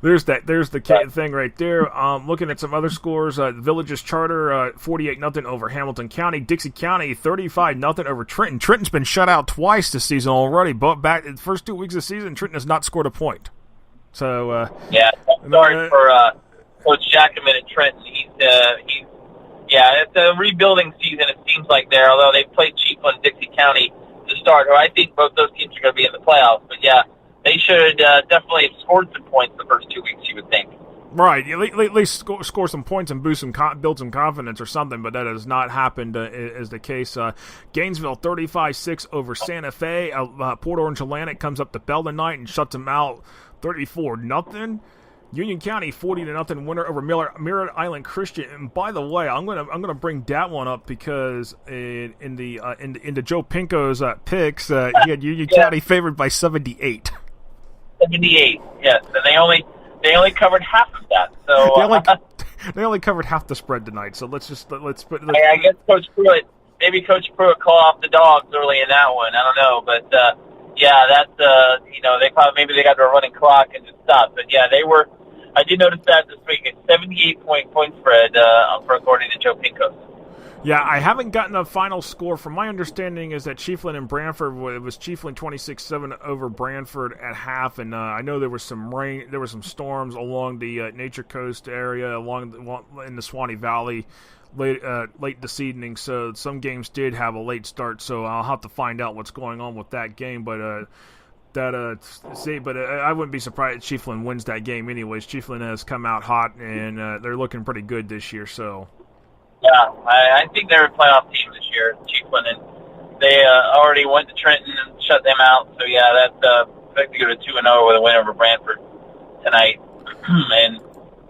there's the thing right there. Looking at some other scores, Villages Charter 48-0 over Hamilton County. Dixie County 35-0 over Trenton. Trenton's been shut out twice this season already, but back in the first 2 weeks of the season, Trenton has not scored a point. So sorry for Coach Jackman and Trenton. It's a rebuilding season, it seems like there, although they played cheap on Dixie County to start, or I think both those teams are going to be in the playoffs. But yeah, they should definitely have scored some points the first 2 weeks, you would think. Right, at least score some points and build some confidence or something, but that has not happened is the case. Gainesville 35-6 over Santa Fe. Port Orange Atlantic comes up to Bell tonight and shuts them out 34-0. Union County 40-0 winner over Mirror Island Christian. And by the way, I'm gonna bring that one up because in the Joe Pinko's picks, he had Union County favored by 78. 78, yes, and they only covered half of that. So they only covered half the spread tonight. So let's put. I guess Coach Pruitt maybe Coach Pruitt call off the dogs early in that one. I don't know, but yeah, that's they probably maybe they got their running clock and just stopped. But yeah, they were. I did notice that this week. It's 78-point spread according to Joe Pinco's. Yeah, I haven't gotten a final score. From my understanding is that Chiefland and Brantford, it was Chiefland 26-7 over Brantford at half, and I know there was some rain, there were some storms along the Nature Coast area, in the Swanee Valley late this evening, so some games did have a late start, so I'll have to find out what's going on with that game, but I wouldn't be surprised if Chiefland wins that game anyways. Chiefland has come out hot, and they're looking pretty good this year, so... Yeah, I think they're a playoff team this year, Chiefland, and they already went to Trenton and shut them out. So yeah, that's expect to go to 2-0 with a win over Brantford tonight. And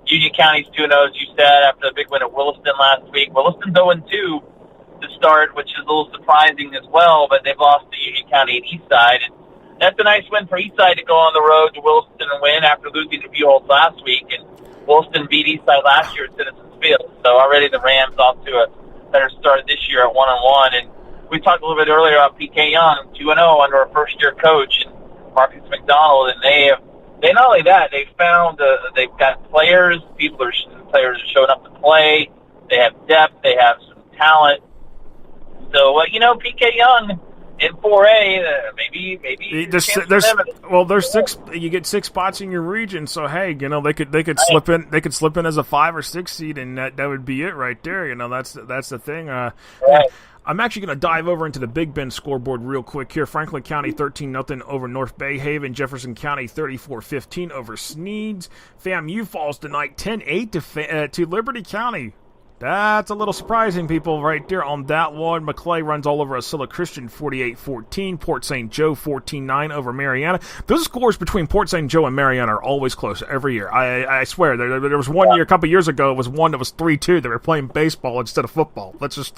Union County's 2-0, as you said, after the big win at Williston last week. Williston's 0-2 to start, which is a little surprising as well, but they've lost to Union County and Eastside. And that's a nice win for Eastside to go on the road to Williston and win after losing to Buchholz last week. And Williston beat Eastside last year at Citizens Field. So already the Rams off to a better start this year at 1-1. And we talked a little bit earlier about P.K. Young, 2-0 under a first-year coach, and Marcus McDonald. And they not only that, they found they've got players. Players are showing up to play. They have depth. They have some talent. So P.K. Young in 4A, maybe there's six. You get 6 spots in your region, so hey, they could slip in. They could slip in as a 5 or 6 seed, and that would be it right there. That's the thing. Right. I'm actually going to dive over into the Big Bend scoreboard real quick here. Franklin County 13-0 over North Bay Haven. Jefferson County 34-15 over Sneeds. FAMU falls tonight 10-8 to Liberty County. That's a little surprising, people, right there on that one. McClay runs all over Acilla Christian 48-14. Port St. Joe 14-9 over Mariana. Those scores between Port St. Joe and Mariana are always close every year. I swear. There was one year, a couple years ago, it was one that was 3-2. They were playing baseball instead of football. Let's just...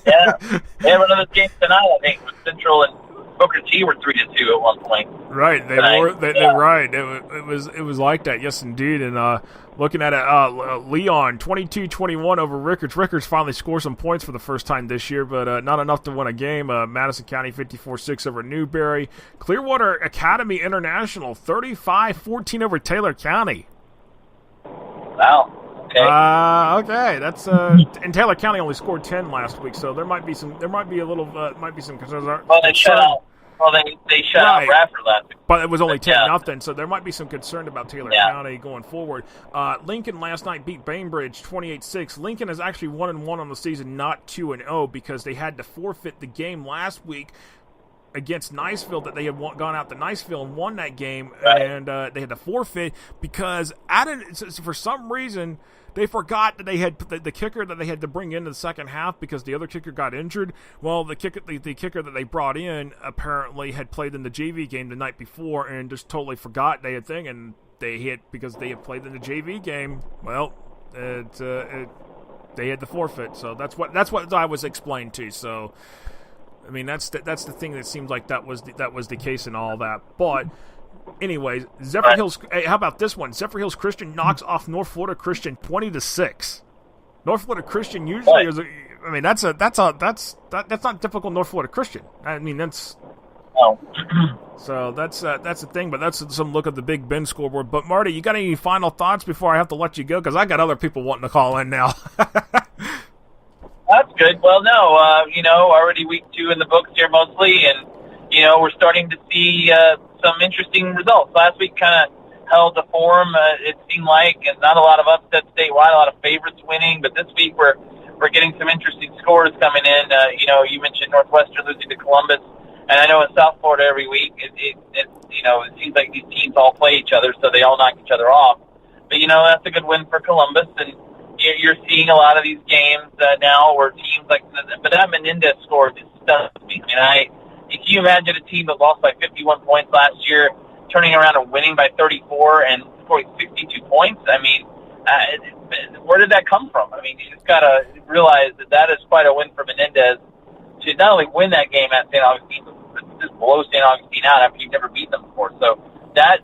Yeah. They have another game tonight, I think, with Central and Booker T were 3-2 at one point. Right, they were. They're right. It was like that. Yes, indeed. And looking at it, Leon 22-21 over Rickards. Rickards finally scored some points for the first time this year, but not enough to win a game. Madison County 54-6 over Newberry. Clearwater Academy International 35-14 over Taylor County. Wow. Okay. Okay. That's and Taylor County only scored 10 last week, so there might be some concerns. Well, they shut out. Well, they shut out Bradford last week. But it was only 10-0, so there might be some concern about Taylor County going forward. Lincoln last night beat Bainbridge 28-6. Lincoln is actually 1-1 on the season, not 2-0, because they had to forfeit the game last week against Niceville, that they had gone out to Niceville and won that game, and they had to forfeit because for some reason they forgot that they had the kicker that they had to bring into the second half because the other kicker got injured. Well, the kicker that they brought in apparently had played in the JV game the night before and just totally forgot they had thing, and they hit because they had played in the JV game. Well, they had to forfeit, so that's what I was explained to. So, I mean, that's the thing that seems like that was the case and all that, but. Anyways, Zephyr Hills. Hey, how about this one? Zephyr Hills Christian knocks off North Florida Christian 20-6. North Florida Christian usually is. I mean, that's not typical North Florida Christian. I mean, that's. Oh. So that's the thing, but that's some look at the Big Ben scoreboard. But Marty, you got any final thoughts before I have to let you go? Because I got other people wanting to call in now. That's good. Well, no, already week 2 in the books here mostly, and we're starting to see some interesting results. Last week kind of held the form, it seemed like, and not a lot of upsets statewide, a lot of favorites winning, but this week we're getting some interesting scores coming in. You mentioned Northwestern losing to Columbus, and I know in South Florida every week it seems like these teams all play each other, so they all knock each other off. But, that's a good win for Columbus, and you're seeing a lot of these games now where teams like – but that Menendez score just stuns me. I mean, can you imagine a team that lost by 51 points last year turning around and winning by 34 and scoring 62 points? I mean, where did that come from? I mean, you just got to realize that is quite a win for Menendez to not only win that game at St. Augustine, but just blow St. Augustine out after you've never beaten them before. So that's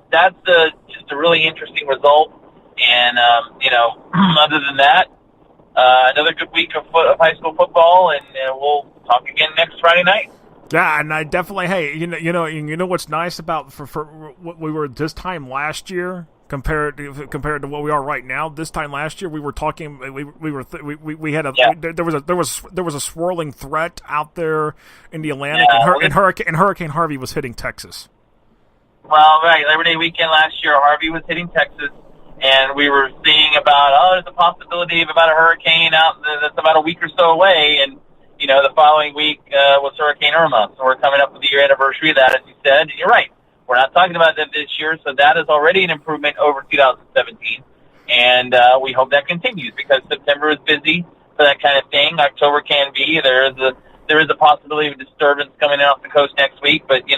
just a really interesting result. And, other than that, another good week of high school football, and we'll talk again next Friday night. Yeah, and I definitely, hey, you know what's nice about for what we were this time last year compared to what we are right now. This time last year, we were talking, we had there was a swirling threat out there in the Atlantic, and Hurricane Harvey was hitting Texas. Well, right, Labor Day weekend last year, Harvey was hitting Texas, and we were seeing about there's a possibility of about a hurricane out that's about a week or so away, and the following week was Hurricane Irma. So we're coming up with the year anniversary of that, as you said. And you're right. We're not talking about that this year, so that is already an improvement over 2017. And we hope that continues because September is busy for that kind of thing. October can be. There is a possibility of a disturbance coming in off the coast next week. But,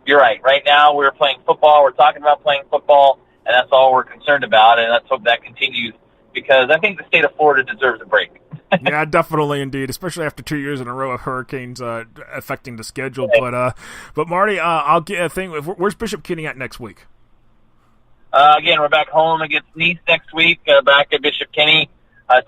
you're right. Right now we're playing football. We're talking about playing football, and that's all we're concerned about. And let's hope that continues because I think the state of Florida deserves a break. Yeah, definitely, indeed, especially after 2 years in a row of hurricanes affecting the schedule. But Marty, I'll get a thing. Where's Bishop Kenny at next week? Again, we're back home against Nice next week. Back at Bishop Kenny.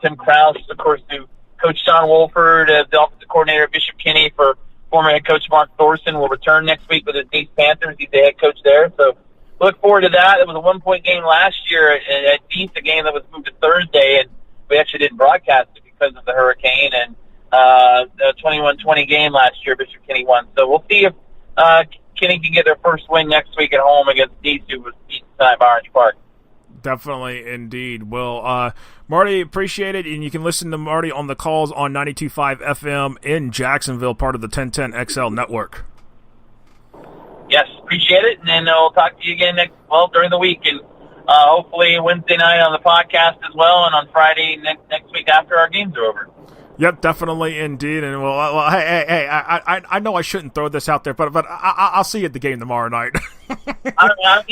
Tim Krause, of course, who Coach John Wolford, the offensive coordinator at Bishop Kenny for former head coach Mark Thorson, will return next week with his Nice Panthers. He's the head coach there, so look forward to that. It was a 1-point game last year at Nice, a game that was moved to Thursday, and we actually didn't broadcast it because of the hurricane, and the 21-20 game last year, Bishop Kenny won. So we'll see if Kenny can get their first win next week at home against Nice, who was beaten tonight by Orange Park. Definitely, indeed. Well, Marty, appreciate it, and you can listen to Marty on the calls on 92.5 FM in Jacksonville, part of the 1010 XL network. Yes, appreciate it, and then we'll talk to you again during the week, and hopefully Wednesday night on the podcast as well, and on Friday next week after our games are over. Yep, definitely, indeed. And well, hey, I know I shouldn't throw this out there, but I'll see you at the game tomorrow night. You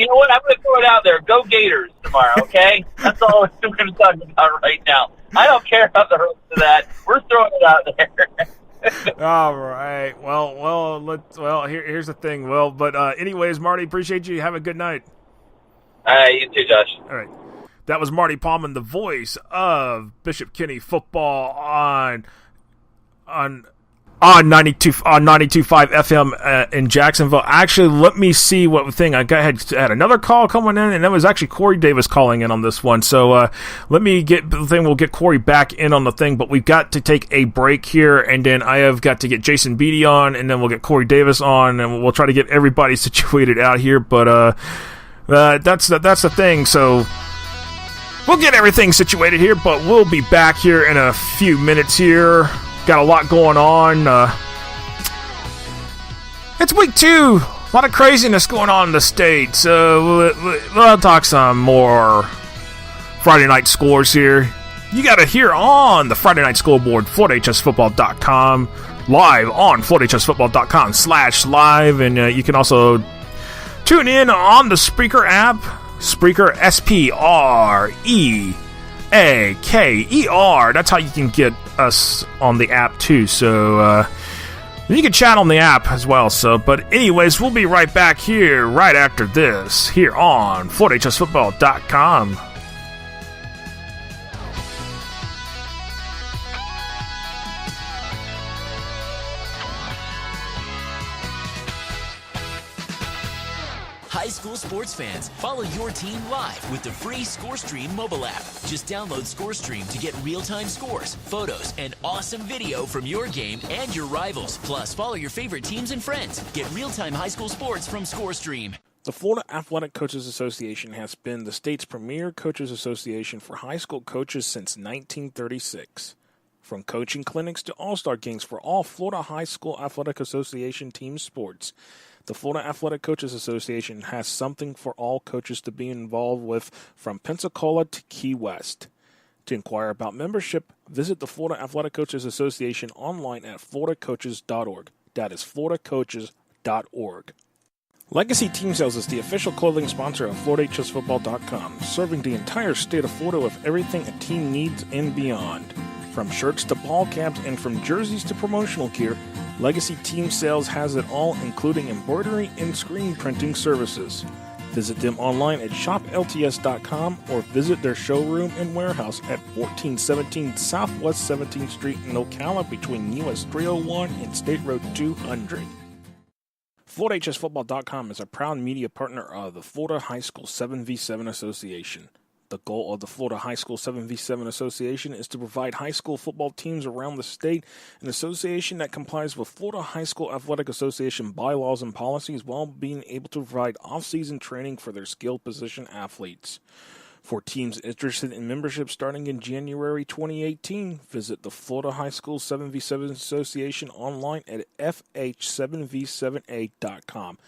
know what? I'm going to throw it out there. Go Gators tomorrow, okay? That's all we're going to talk about right now. I don't care about the rest of that. We're throwing it out there. All right. Well, here's the thing. Well, but anyways, Marty, appreciate you. Have a good night. You too, Josh. All right. That was Marty Palman, the voice of Bishop Kenny football on 92.5 FM in Jacksonville. Actually, let me see what thing I had another call coming in, and that was actually Corey Davis calling in on this one. So let me get the thing. We'll get Corey back in on the thing, but we've got to take a break here, and then I have got to get Jason Beatty on, and then we'll get Corey Davis on, and we'll try to get everybody situated out here. But that's the thing. So we'll get everything situated here, but we'll be back here in a few minutes here. Got a lot going on. It's week 2. A lot of craziness going on in the state. So we'll talk some more Friday night scores here. You got to hear on the Friday Night Scoreboard, FloorHSFootball.com, live on FloorHSFootball.com/live. And you can also tune in on the Spreaker app. Spreaker, SPREAKER. That's how you can get us on the app too. So you can chat on the app as well. So, but anyways, we'll be right back here right after this here on FloorHSFootball.com. High school sports fans, follow your team live with the free ScoreStream mobile app. Just download ScoreStream to get real-time scores, photos, and awesome video from your game and your rivals. Plus, follow your favorite teams and friends. Get real-time high school sports from ScoreStream. The Florida Athletic Coaches Association has been the state's premier coaches association for high school coaches since 1936. From coaching clinics to all-star games for all Florida High School Athletic Association team sports, the Florida Athletic Coaches Association has something for all coaches to be involved with from Pensacola to Key West. To inquire about membership, visit the Florida Athletic Coaches Association online at floridacoaches.org. That is floridacoaches.org. Legacy Team Sales is the official clothing sponsor of FloorHSFootball.com, serving the entire state of Florida with everything a team needs and beyond. From shirts to ball caps and from jerseys to promotional gear, Legacy Team Sales has it all, including embroidery and screen printing services. Visit them online at shoplts.com or visit their showroom and warehouse at 1417 Southwest 17th Street in Ocala between US 301 and State Road 200. FloridaHSFootball.com is a proud media partner of the Florida High School 7v7 Association. The goal of the Florida High School 7v7 Association is to provide high school football teams around the state an association that complies with Florida High School Athletic Association bylaws and policies while being able to provide off-season training for their skilled position athletes. For teams interested in membership starting in January 2018, visit the Florida High School 7v7 Association online at fh7v7a.com.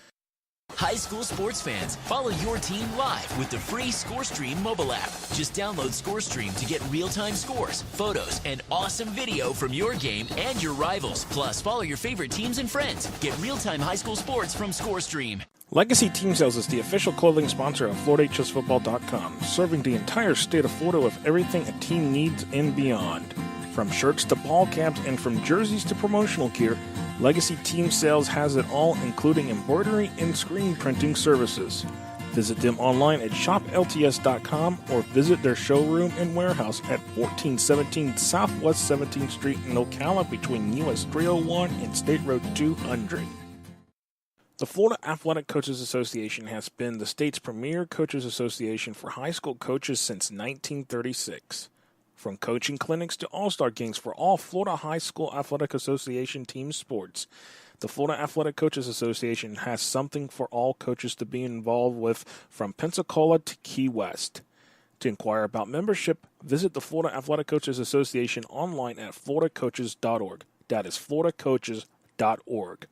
High school sports fans, follow your team live with the free ScoreStream mobile app. Just download ScoreStream to get real-time scores, photos, and awesome video from your game and your rivals. Plus, follow your favorite teams and friends. Get real-time high school sports from ScoreStream. Legacy Team Sales is the official clothing sponsor of FloridaHSFootball.com, serving the entire state of Florida with everything a team needs and beyond. From shirts to ball caps and from jerseys to promotional gear, Legacy Team Sales has it all, including embroidery and screen printing services. Visit them online at shoplts.com or visit their showroom and warehouse at 1417 Southwest 17th Street in Ocala between US 301 and State Road 200. The Florida Athletic Coaches Association has been the state's premier coaches association for high school coaches since 1936. From coaching clinics to all-star games for all Florida High School Athletic Association team sports, the Florida Athletic Coaches Association has something for all coaches to be involved with from Pensacola to Key West. To inquire about membership, visit the Florida Athletic Coaches Association online at floridacoaches.org. That is floridacoaches.org.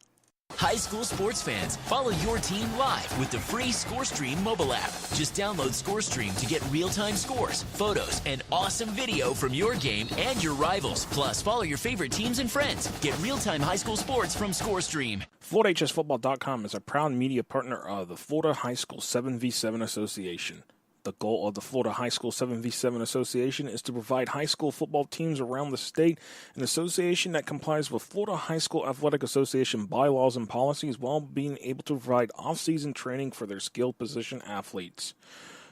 High school sports fans, follow your team live with the free ScoreStream mobile app. Just download ScoreStream to get real-time scores, photos, and awesome video from your game and your rivals. Plus, follow your favorite teams and friends. Get real-time high school sports from ScoreStream. FloridaHSFootball.com is a proud media partner of the Florida High School 7v7 Association. The goal of the Florida High School 7v7 Association is to provide high school football teams around the state an association that complies with Florida High School Athletic Association bylaws and policies while being able to provide off-season training for their skilled position athletes.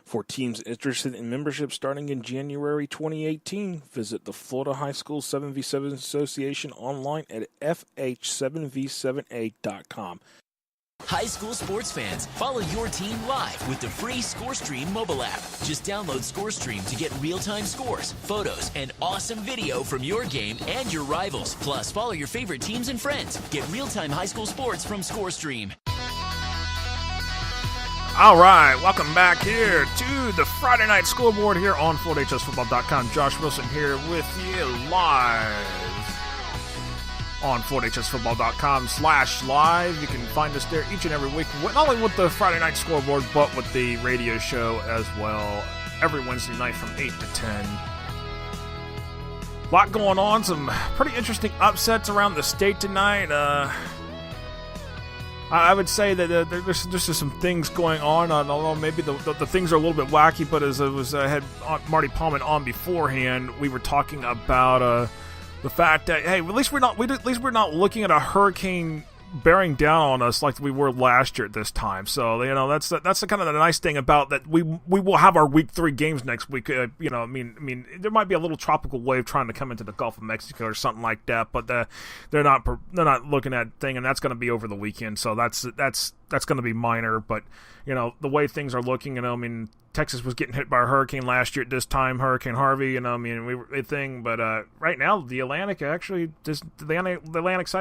For teams interested in membership starting in January 2018, visit the Florida High School 7v7 Association online at fh7v7a.com. High school sports fans, follow your team live with the free ScoreStream mobile app. Just download ScoreStream to get real-time scores, photos, and awesome video from your game and your rivals. Plus, follow your favorite teams and friends. Get real-time high school sports from ScoreStream. All right, welcome back here to the Friday Night Scoreboard here on FloridaHSFootball.com. Josh Wilson here with you live on FloridaHSFootball.com/live. You can find us there each and every week, not only with the Friday Night Scoreboard, but with the radio show as well, every Wednesday night from 8 to 10. A lot going on, some pretty interesting upsets around the state tonight. I would say that there's just some things going on. Although maybe the things are a little bit wacky, but as I had Marty Palman on beforehand, we were talking about the fact that, hey, at least we're not looking at a hurricane bearing down on us like we were last year at this time. So, that's the kind of the nice thing about that. We will have our week 3 games next week. I mean, there might be a little tropical wave trying to come into the Gulf of Mexico or something like that, but they're not looking at thing, and that's going to be over the weekend. So that's going to be minor. But the way things are looking, Texas was getting hit by a hurricane last year at this time, Hurricane Harvey, we were a thing. But right now, the Atlantic side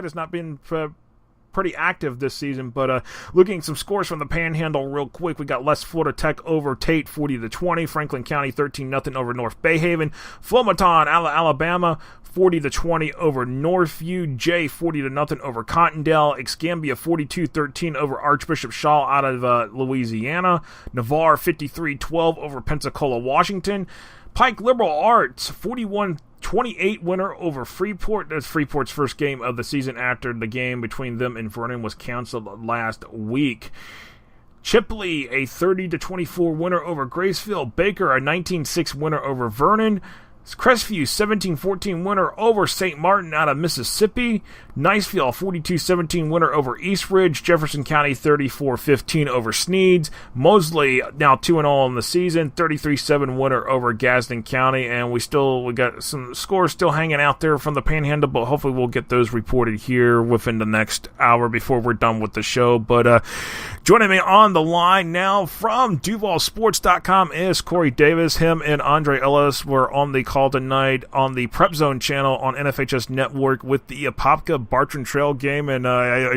has not been pretty active this season. But looking at some scores from the Panhandle real quick, we got West Florida Tech over Tate 40-20, Franklin County 13-0 over North Bayhaven, Flomaton, Alabama 40-20 over Northview, Jay 40-0 over Cottondale, Escambia 42-13 over Archbishop Shaw out of Louisiana, Navarre 53-12 over Pensacola, Washington, Pike Liberal Arts 41-28 winner over Freeport. That's Freeport's first game of the season after the game between them and Vernon was canceled last week. Chipley, a 30-24 winner over Graceville. Baker, a 19-6 winner over Vernon. Crestview 17-14 winner over St. Martin out of Mississippi. Niceville 42-17 winner over East Ridge. Jefferson County 34-15 over Sneeds. Mosley now 2-0 in the season. 33-7 winner over Gadsden County. And we got some scores still hanging out there from the Panhandle, but hopefully we'll get those reported here within the next hour before we're done with the show. But joining me on the line now from DuvalSports.com is Corey Davis. Him and Andre Ellis were on the call tonight on the Prep Zone channel on NFHS Network with the Apopka Bartram Trail game, and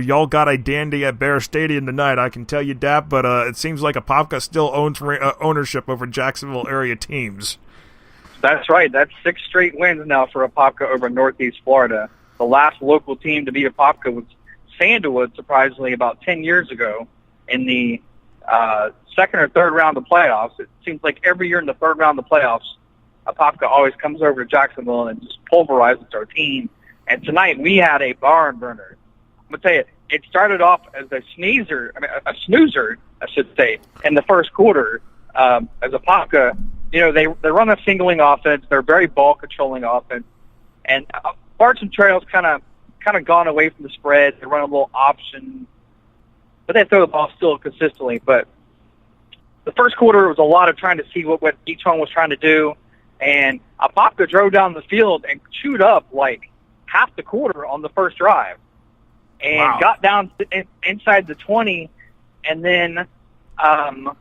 y'all got a dandy at Bear Stadium tonight, I can tell you that, but it seems like Apopka still owns ownership over Jacksonville area teams. That's right. That's 6 straight wins now for Apopka over Northeast Florida. The last local team to beat Apopka was Sandalwood, surprisingly, about 10 years ago in the second or third round of the playoffs. It seems like every year in the third round of the playoffs, Apopka always comes over to Jacksonville and just pulverizes our team. And tonight we had a barn burner. I'm going to tell you, it started off as a snoozer, I should say, in the first quarter. As Apopka, they run a singling offense. They're very ball-controlling offense. And Bartram Trail's kind of gone away from the spread. They run a little option, but they throw the ball still consistently. But the first quarter was a lot of trying to see what each one was trying to do. And Apopka drove down the field and chewed up like half the quarter on the first drive and got down inside the 20. And then I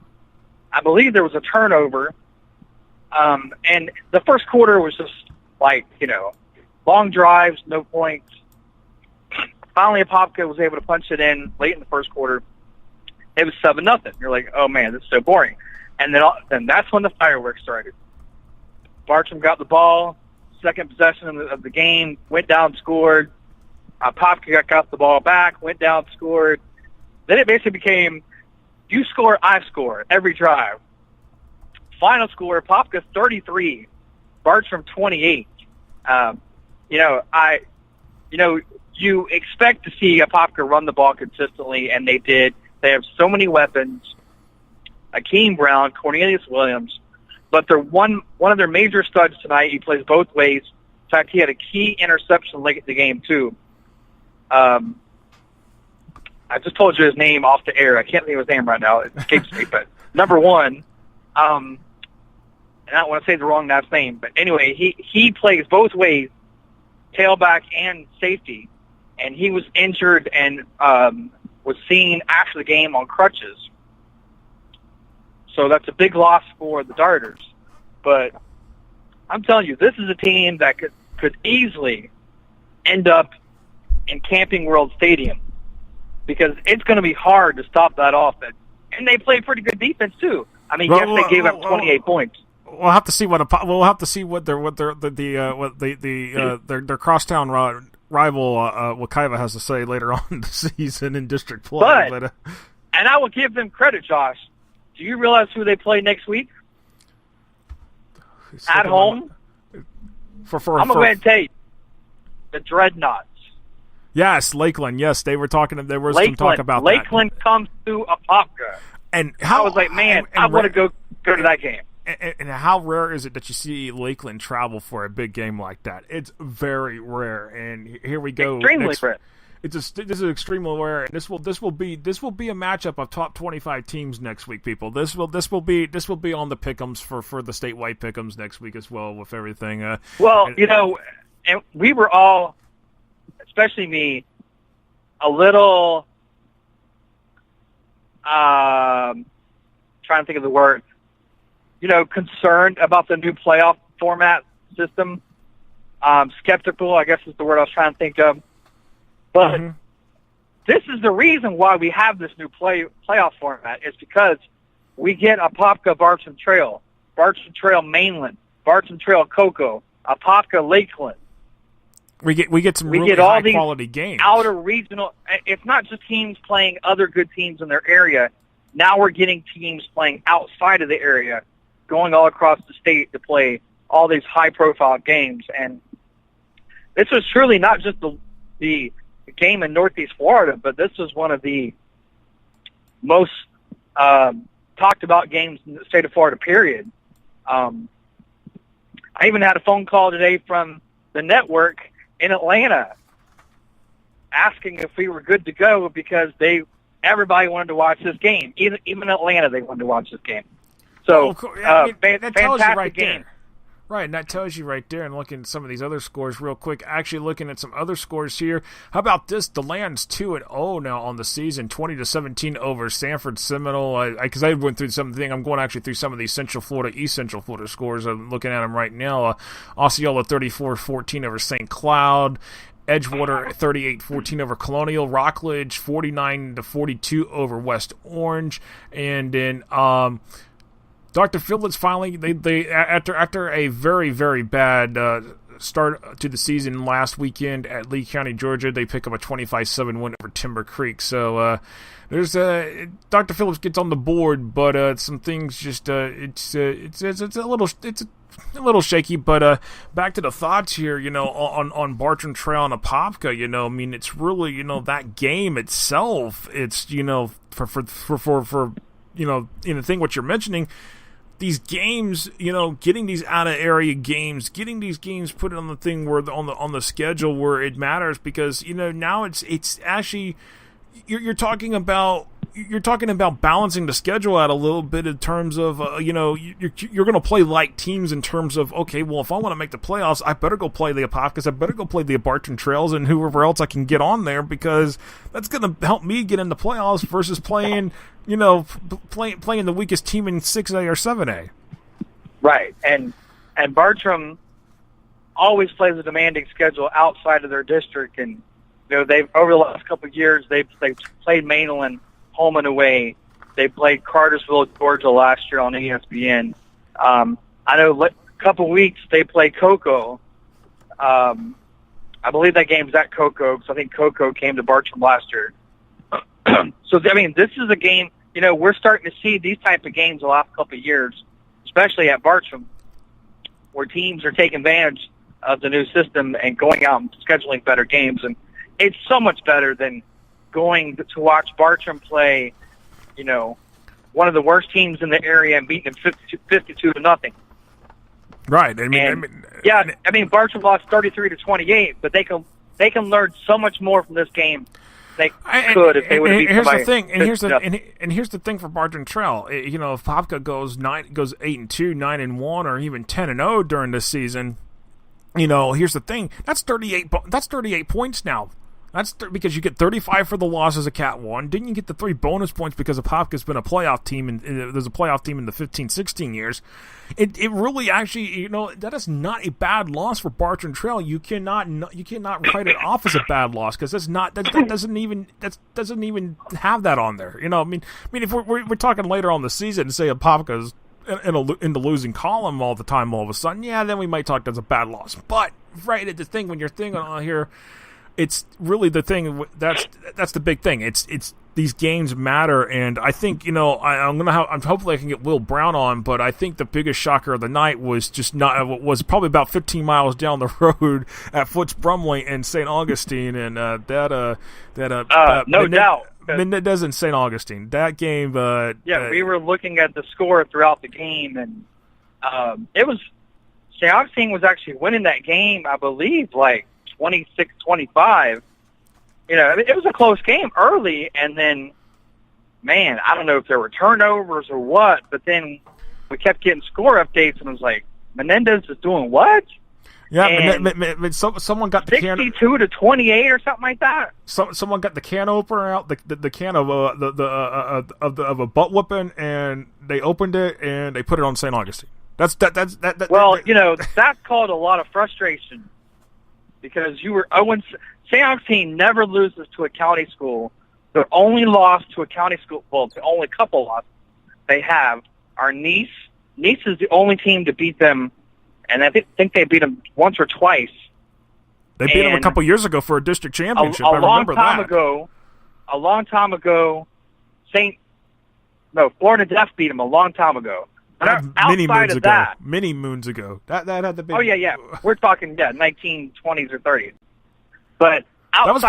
believe there was a turnover. And the first quarter was just like, long drives, no points. Finally, Apopka was able to punch it in late in the first quarter. It was 7-0. You're like, oh, man, this is so boring. And then that's when the fireworks started. Bartram got the ball, second possession of the game, went down, scored. Apopka got the ball back, went down, scored. Then it basically became, you score, I score, every drive. Final score, Apopka 33, Bartram 28. You expect to see Apopka run the ball consistently, and they did. They have so many weapons. Akeem Brown, Cornelius Williams. But they're one of their major studs tonight. He plays both ways. In fact, he had a key interception late in the game, too. I just told you his name off the air. I can't think of his name right now. It escapes me. But number one, and I don't want to say the wrong last name, but anyway, he plays both ways, tailback and safety. And he was injured and was seen after the game on crutches. So that's a big loss for the Darters. But I'm telling you, this is a team that could easily end up in Camping World Stadium because it's going to be hard to stop that offense. And they play pretty good defense too. I mean, yes, they gave up 28 points. We'll have to see what their crosstown rival Wakaiva has to say later on in the season in district play. But and I will give them credit, Josh. Do you realize who they play next week? At home? I'm going to go ahead and tell you. The Dreadnoughts. Yes, Lakeland. Yes, there was some talk about Lakeland comes to Apopka. And I was like, man, I want to go to that game. And how rare is it that you see Lakeland travel for a big game like that? It's very rare. And here we go. Extremely rare. This is extremely rare, and this will be a matchup of top 25 teams next week, people. This will be on the pick'ems for the statewide pick'ems next week as well with everything. And we were all, especially me, a little trying to think of the word, concerned about the new playoff format system. Skeptical, I guess is the word I was trying to think of. But this is the reason why we have this new playoff format is because we get Apopka Bartram Trail Mainland, Bartram Trail Cocoa, Apopka Lakeland. We get some really high quality games. Outer regional. It's not just teams playing other good teams in their area. Now we're getting teams playing outside of the area, going all across the state to play all these high profile games. And this was truly not just the game in Northeast Florida, but this was one of the most talked about games in the state of Florida, period. I even had a phone call today from the network in Atlanta asking if we were good to go because everybody wanted to watch this game. Even in Atlanta, they wanted to watch this game. So, that tells you right game. there. Right, and that tells you right there, and looking at some of these other scores real quick, actually looking at some other scores here. How about this? The Lions 2-0 now on the season, 20-17 over Sanford Seminole. Because I went through something, I'm going actually through some of these Central Florida, East Central Florida scores. I'm looking at them right now. Osceola 34-14 over St. Cloud. Edgewater 38-14 over Colonial. Rockledge 49-42 over West Orange. And then Dr. Phillips finally, they after a very, very bad start to the season last weekend at Lee County, Georgia, they pick up a 25-7 win over Timber Creek. So there's Dr. Phillips gets on the board, but some things just it's a little shaky. But back to the thoughts here, on Bartram Trail and Apopka, I mean, it's really, that game itself. It's for the thing what you're mentioning. These games, getting these out of area games, getting these games put on the thing where on the schedule where it matters, because now it's actually you're talking about balancing the schedule out a little bit in terms of you're going to play light teams in terms of, okay, well, if I want to make the playoffs, I better go play the Apopkas, I better go play the Bartram Trails and whoever else I can get on there, because that's going to help me get in the playoffs versus playing playing the weakest team in 6A or 7A. Right, and Bartram always plays a demanding schedule outside of their district, and they've over the last couple of years they've played Mainland home and away. They played Cartersville, Georgia last year on ESPN. I know a couple of weeks they played Cocoa. I believe that game's at Cocoa because I think Cocoa came to Bartram last year. So, I mean, this is a game, we're starting to see these type of games the last couple of years, especially at Bartram, where teams are taking advantage of the new system and going out and scheduling better games. And it's so much better than going to watch Bartram play, one of the worst teams in the area and beating them 52-0. Right. I mean, Bartram lost 33-28, but they can learn so much more from this game. They could if they would have beat somebody. Here's the thing for Bartram Trail. If Popka goes 8-2, 9-1, or even 10-0 during this season, here's the thing. That's 38 points now. That's because you get 35 for the loss as a Cat 1. Didn't you get the 3 bonus points because Apopka's been a playoff team, and there's a playoff team in the 15-16 years. It really actually, that is not a bad loss for Bartram Trail. You cannot write it off as a bad loss, because that doesn't even have that on there. I mean if we're talking later on the season and say Apopka's in the losing column all the time, all of a sudden, then we might talk that's a bad loss. But right at the thing when you're thinking on here. It's really the thing that's the big thing. It's these games matter, and I think hopefully I can get Will Brown on, but I think the biggest shocker of the night was probably about 15 miles down the road at Foots Brumley and St. Augustine, and no doubt. Menendez and St. Augustine. That game. We were looking at the score throughout the game, and it was St. Augustine was actually winning that game, I believe, like 26-25. It was a close game early, and then, man, I don't know if there were turnovers or what, but then we kept getting score updates, and it was like, Menendez is doing what? Yeah, someone got the 62-28 or something like that. Someone got the can opener out, the can of a butt whooping, and they opened it and they put it on St. Augustine. That's called a lot of frustration. Because you were St. Augustine never loses to a county school. Their only loss to a county school, well, the only couple losses they have are Nice. Nice is the only team to beat them, and I think they beat them once or twice. They beat them a couple years ago for a district championship. A long time ago, Florida Def beat them a long time ago. Many moons ago. That had the big. Oh yeah. We're talking 1920s or 30s. But that was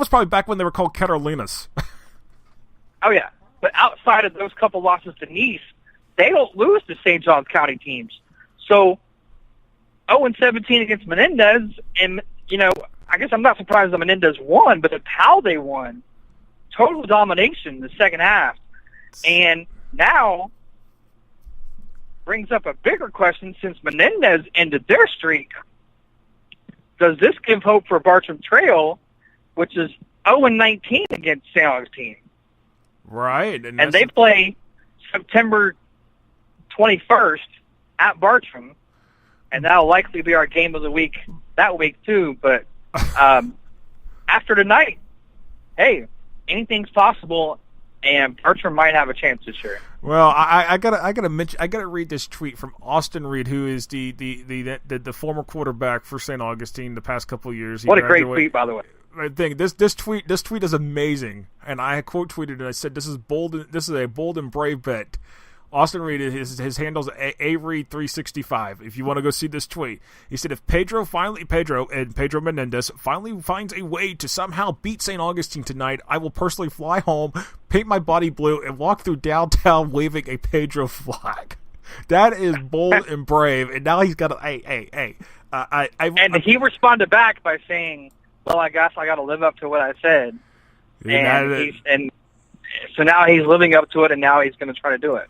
probably back when they were called Carolinas. Oh yeah, but outside of those couple losses to Nice, they don't lose to St. Johns County teams. So 0-17 against Menendez, and, I guess I'm not surprised that Menendez won, but it's how they won. Total domination in the second half. And now brings up a bigger question since Menendez ended their streak. Does this give hope for Bartram Trail, which is 0-19 against St. Augustine? Right. And they play September 21st at Bartram, and that'll likely be our game of the week that week too. But after tonight, hey, anything's possible, and Bartram might have a chance this year. Well, I gotta read this tweet from Austin Reed, who is the former quarterback for St. Augustine the past couple of years. What a great tweet, by the way. I think this tweet is amazing, and I quote tweeted and I said, "This is bold. This is a bold and brave bet." Austin Reed, his handle's Avery365. If you want to go see this tweet, he said, "If Pedro Menendez finally finds a way to somehow beat St. Augustine tonight, I will personally fly home, paint my body blue, and walk through downtown waving a Pedro flag." That is bold and brave. And now he's got to, hey. And he responded back by saying, "Well, I guess I got to live up to what I said." And so now he's living up to it, and now he's going to try to do it.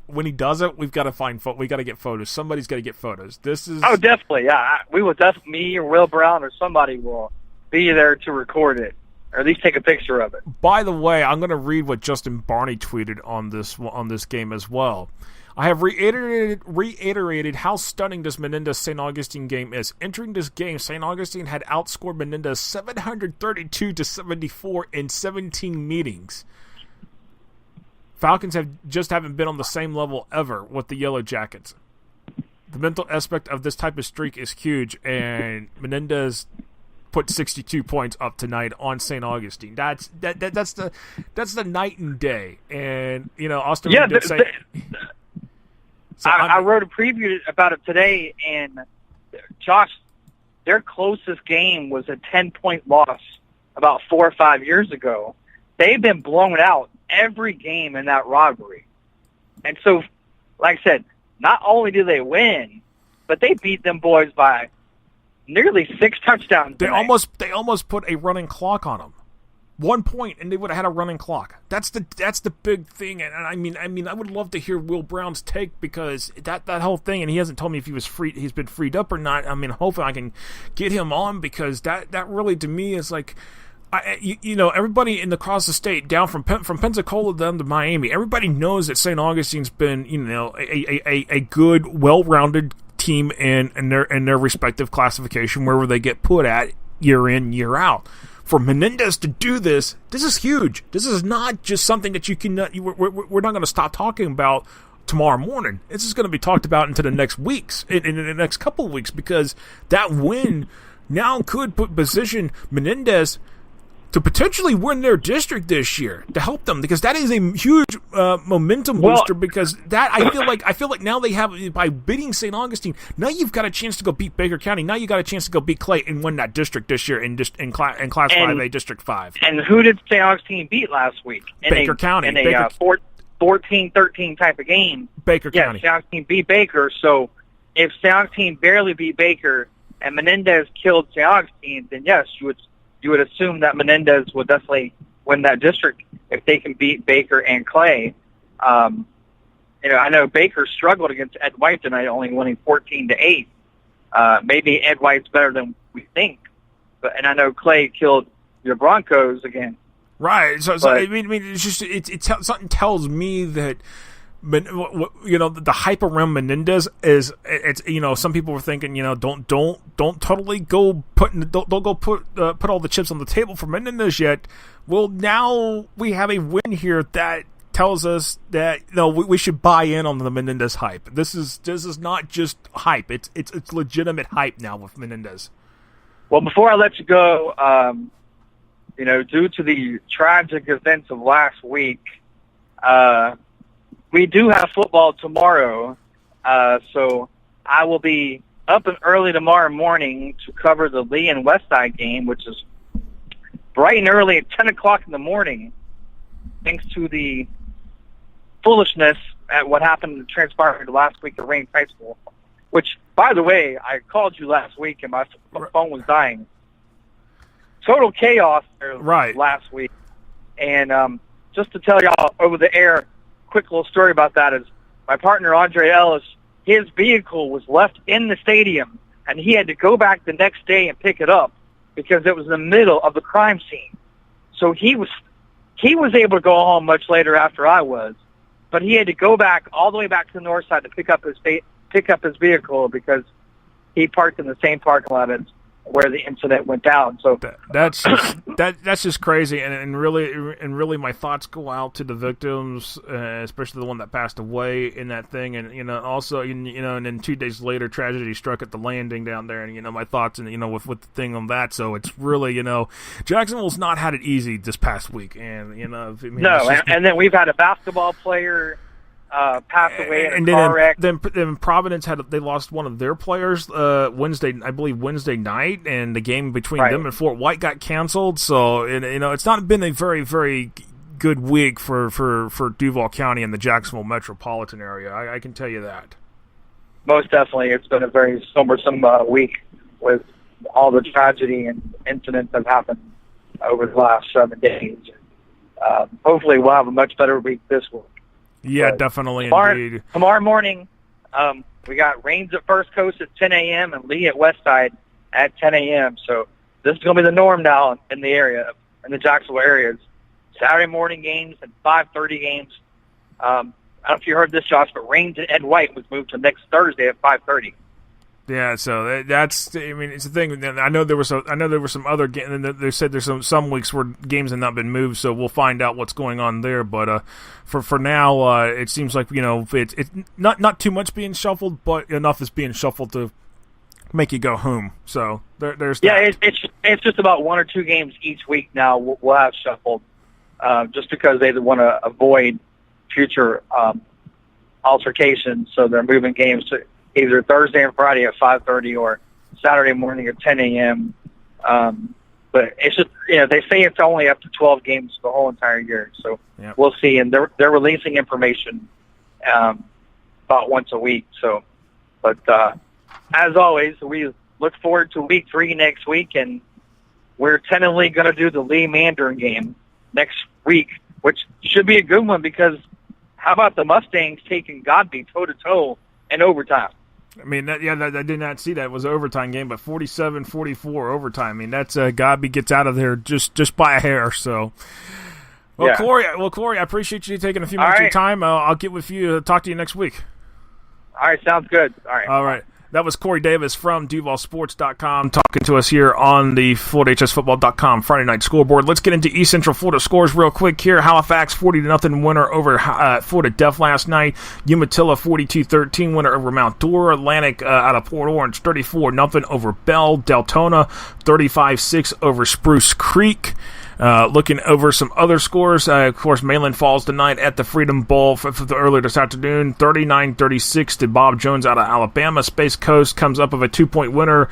When he does it, we've got to we got to get photos. Somebody's got to get photos. This is definitely, yeah. We will definitely, me or Will Brown or somebody will be there to record it, or at least take a picture of it. By the way, I'm going to read what Justin Barney tweeted on this game as well. I have reiterated how stunning this Menendez-St. Augustine game is. Entering this game, St. Augustine had outscored Menendez 732-74 in 17 meetings. Falcons haven't been on the same level ever with the Yellow Jackets. The mental aspect of this type of streak is huge, and Menendez put 62 points up tonight on St. Augustine. That's the night and day. And Austin did say. I wrote a preview about it today, and Josh, their closest game was a 10-point loss about 4 or 5 years ago. They've been blown out every game in that rivalry. And so, like I said, not only do they win, but they beat them boys by nearly 6 touchdowns. They almost put a running clock on them. 1 point, and they would have had a running clock. That's the big thing, and I mean, I would love to hear Will Brown's take, because that whole thing, and he hasn't told me if he's been freed up or not. I mean, hopefully I can get him on, because that really to me is like, everybody across the state, down from Pensacola down to Miami, everybody knows that St. Augustine's been a good, well-rounded team in their respective classification, wherever they get put at year in, year out. For Menendez to do this is huge. This is not just something that you can. We're not going to stop talking about tomorrow morning. This is going to be talked about into the next weeks, in the next couple of weeks, because that win now could position Menendez to potentially win their district this year, to help them, because that is a huge momentum booster. Because that I feel like now they have, by beating St. Augustine, now you've got a chance to go beat Baker County. Now you got a chance to go beat Clay and win that district this year in Class 5A District 5. And who did St. Augustine beat last week? Baker County. In a 14-13 type of game. Baker County. St. Augustine beat Baker. So if St. Augustine barely beat Baker and Menendez killed St. Augustine, then yes, you would assume that Menendez will definitely win that district if they can beat Baker and Clay. I know Baker struggled against Ed White tonight, only winning 14-8. Maybe Ed White's better than we think, and I know Clay killed the Broncos again. Right. So I mean, it's just something tells me that. The hype around Menendez is, some people were thinking, don't totally go put all the chips on the table for Menendez yet. Well, now we have a win here that tells us that we should buy in on the Menendez hype. This is not just hype; it's legitimate hype now with Menendez. Well, before I let you go, due to the tragic events of last week, we do have football tomorrow, so I will be up and early tomorrow morning to cover the Lee and Westside game, which is bright and early at 10 o'clock in the morning, thanks to the foolishness at what transpired last week at Rains High School. which, by the way, I called you last week and my phone was dying. Total chaos there last week. And just to tell y'all over the air, quick little story about that is my partner, Andre Ellis, his vehicle was left in the stadium, and he had to go back the next day and pick it up because it was in the middle of the crime scene. So he was able to go home much later after I was, but he had to go back all the way back to the north side to pick up his vehicle because he parked in the same parking lot as where the incident went down. So that's just crazy, and really, my thoughts go out to the victims, especially the one that passed away in that thing, and also and then 2 days later, tragedy struck at the landing down there, and my thoughts and with the thing on that. So it's really Jacksonville's not had it easy this past week, and and then we've had a basketball player passed away in a car wreck. Then Providence they lost one of their players Wednesday night, and the game between them and Fort White got canceled. So it's not been a very, very good week for Duval County and the Jacksonville metropolitan area. I can tell you that. Most definitely, it's been a very somber week with all the tragedy and incidents that have happened over the last 7 days. Hopefully, we'll have a much better week this week. Yeah, definitely, indeed. Tomorrow morning, we got Rains at First Coast at 10 a.m. and Lee at Westside at 10 a.m. So this is going to be the norm now in the area, in the Jacksonville areas. Saturday morning games and 5:30 games. I don't know if you heard this, Josh, but Rains at Ed White was moved to next Thursday at 5:30. Yeah, so that's. I mean, it's the thing. I know there were some other games, and they said there's some weeks where games have not been moved. So we'll find out what's going on there. But for now, it seems like it's not too much being shuffled, but enough is being shuffled to make you go home. So there's that. Yeah, it's just about 1 or 2 games each week now. We'll have shuffled, just because they want to avoid future altercations. So they're moving games to either Thursday and Friday at 5:30 or Saturday morning at 10 a.m. But it's just, they say it's only up to 12 games the whole entire year. So We'll see. And they're releasing information about once a week. So, but as always, we look forward to week 3 next week, and we're tentatively going to do the Lee Mandarin game next week, which should be a good one because how about the Mustangs taking Godby toe-to-toe in overtime? I mean, I did not see that. It was an overtime game, but 47-44 overtime. I mean, that's Godby gets out of there just by a hair. So, Corey, I appreciate you taking a few minutes of your time. I'll get with you. Talk to you next week. All right, sounds good. All right. That was Corey Davis from DuvalSports.com talking to us here on the FloridaHSFootball.com Friday Night Scoreboard. Let's get into East Central Florida scores real quick here. Halifax 40-0 winner over Florida Def last night. Umatilla 42-13 winner over Mount Dora. Atlantic out of Port Orange 34-0 over Bell. Deltona 35-6 over Spruce Creek. Looking over some other scores, of course, Mainland Falls tonight at the Freedom Bowl earlier this afternoon, 39-36 to Bob Jones out of Alabama. Space Coast comes up of a 2-point winner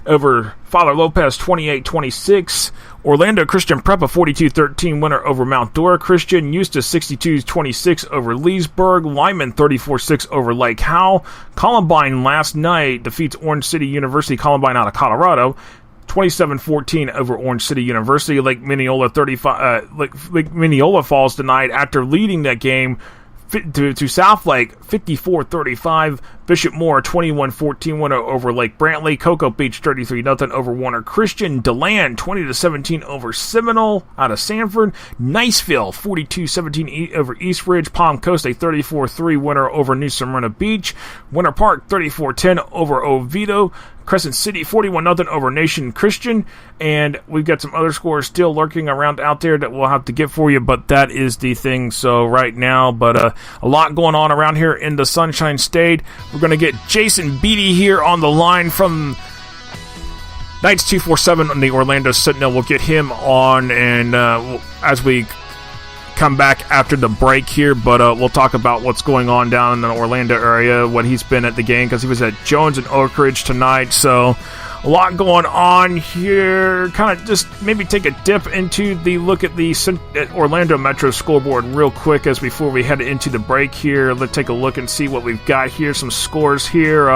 over Father Lopez, 28-26. Orlando Christian Prep, a 42-13 winner over Mount Dora Christian. Eustis, 62-26 over Leesburg. Lyman, 34-6 over Lake Howell. Columbine last night defeats Orange City University, Columbine out of Colorado, 27-14 over Orange City University. Lake Mineola Lake Mineola falls tonight after leading that game to South Lake 54-35. Bishop Moore 21-14 winner over Lake Brantley. Cocoa Beach 33-0 over Warner Christian. DeLand 20-17 over Seminole out of Sanford. Niceville 42-17 over East Ridge. Palm Coast a 34-3 winner over New Smyrna Beach. Winter Park 34-10 over Oviedo. Crescent City 41-0 over Nation Christian, and we've got some other scores still lurking around out there that we'll have to get for you, but that is the thing. So right now, but a lot going on around here in the Sunshine State. We're going to get Jason Beatty here on the line from Knights 247 on the Orlando Sentinel. We'll get him on, and as we come back after the break here, but we'll talk about what's going on down in the Orlando area, what he's been at the game, because he was at Jones and Oak Ridge tonight. So A lot going on here. Kind of just maybe take a dip into the look at the Orlando Metro scoreboard real quick as before we head into the break here. Let's take a look and see what we've got here. Some scores here.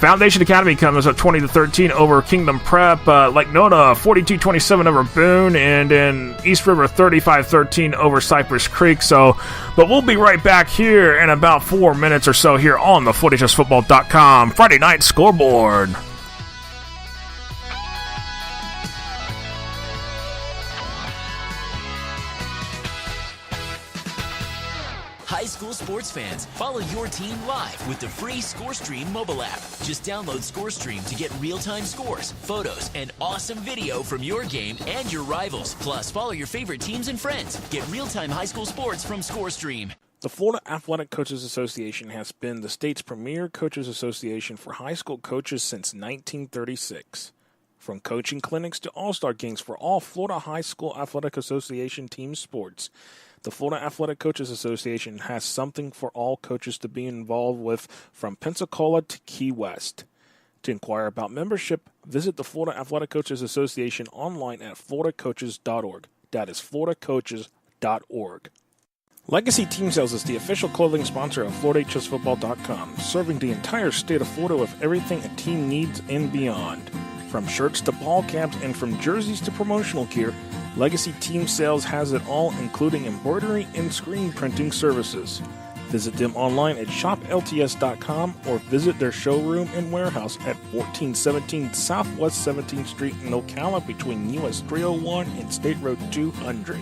Foundation Academy comes up 20-13 over Kingdom Prep. Lake Nona 42-27 over Boone, and then East River 35-13 over Cypress Creek. But we'll be right back here in about 4 minutes or so here on the FootHSFootball.com Friday Night Scoreboard. High school sports fans, follow your team live with the free ScoreStream mobile app. Just download ScoreStream to get real-time scores, photos, and awesome video from your game and your rivals. Plus, follow your favorite teams and friends. Get real-time high school sports from ScoreStream. The Florida Athletic Coaches Association has been the state's premier coaches association for high school coaches since 1936. From coaching clinics to all-star games for all Florida High School Athletic Association team sports, the Florida Athletic Coaches Association has something for all coaches to be involved with from Pensacola to Key West. To inquire about membership, visit the Florida Athletic Coaches Association online at floridacoaches.org. That is floridacoaches.org. Legacy Team Sales is the official clothing sponsor of FloridaHSFootball.com, serving the entire state of Florida with everything a team needs and beyond. From shirts to ball caps and from jerseys to promotional gear, Legacy Team Sales has it all, including embroidery and screen printing services. Visit them online at shoplts.com or visit their showroom and warehouse at 1417 Southwest 17th Street in Ocala between US 301 and State Road 200.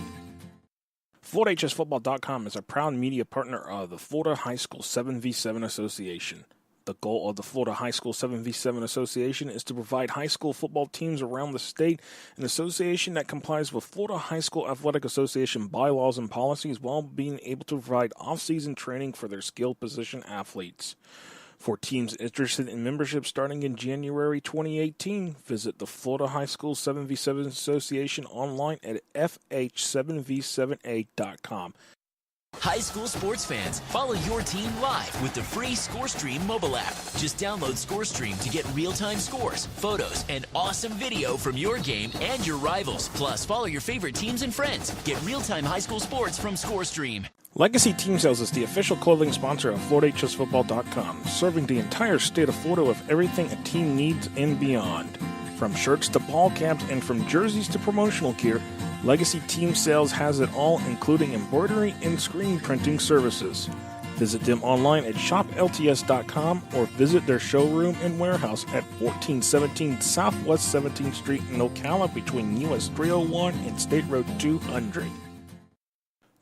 FloridaHSFootball.com is a proud media partner of the Florida High School 7v7 Association. The goal of the Florida High School 7v7 Association is to provide high school football teams around the state an association that complies with Florida High School Athletic Association bylaws and policies while being able to provide off-season training for their skilled position athletes. For teams interested in membership starting in January 2018, visit the Florida High School 7v7 Association online at fh7v7a.com. High school sports fans, follow your team live with the free ScoreStream mobile app. Just download ScoreStream to get real-time scores, photos, and awesome video from your game and your rivals. Plus, follow your favorite teams and friends. Get real-time high school sports from ScoreStream. Legacy Team Sales is the official clothing sponsor of FloridaHSFootball.com, serving the entire state of Florida with everything a team needs and beyond. From shirts to ball caps and from jerseys to promotional gear, Legacy Team Sales has it all, including embroidery and screen printing services. Visit them online at shoplts.com or visit their showroom and warehouse at 1417 Southwest 17th Street in Ocala between US 301 and State Road 200.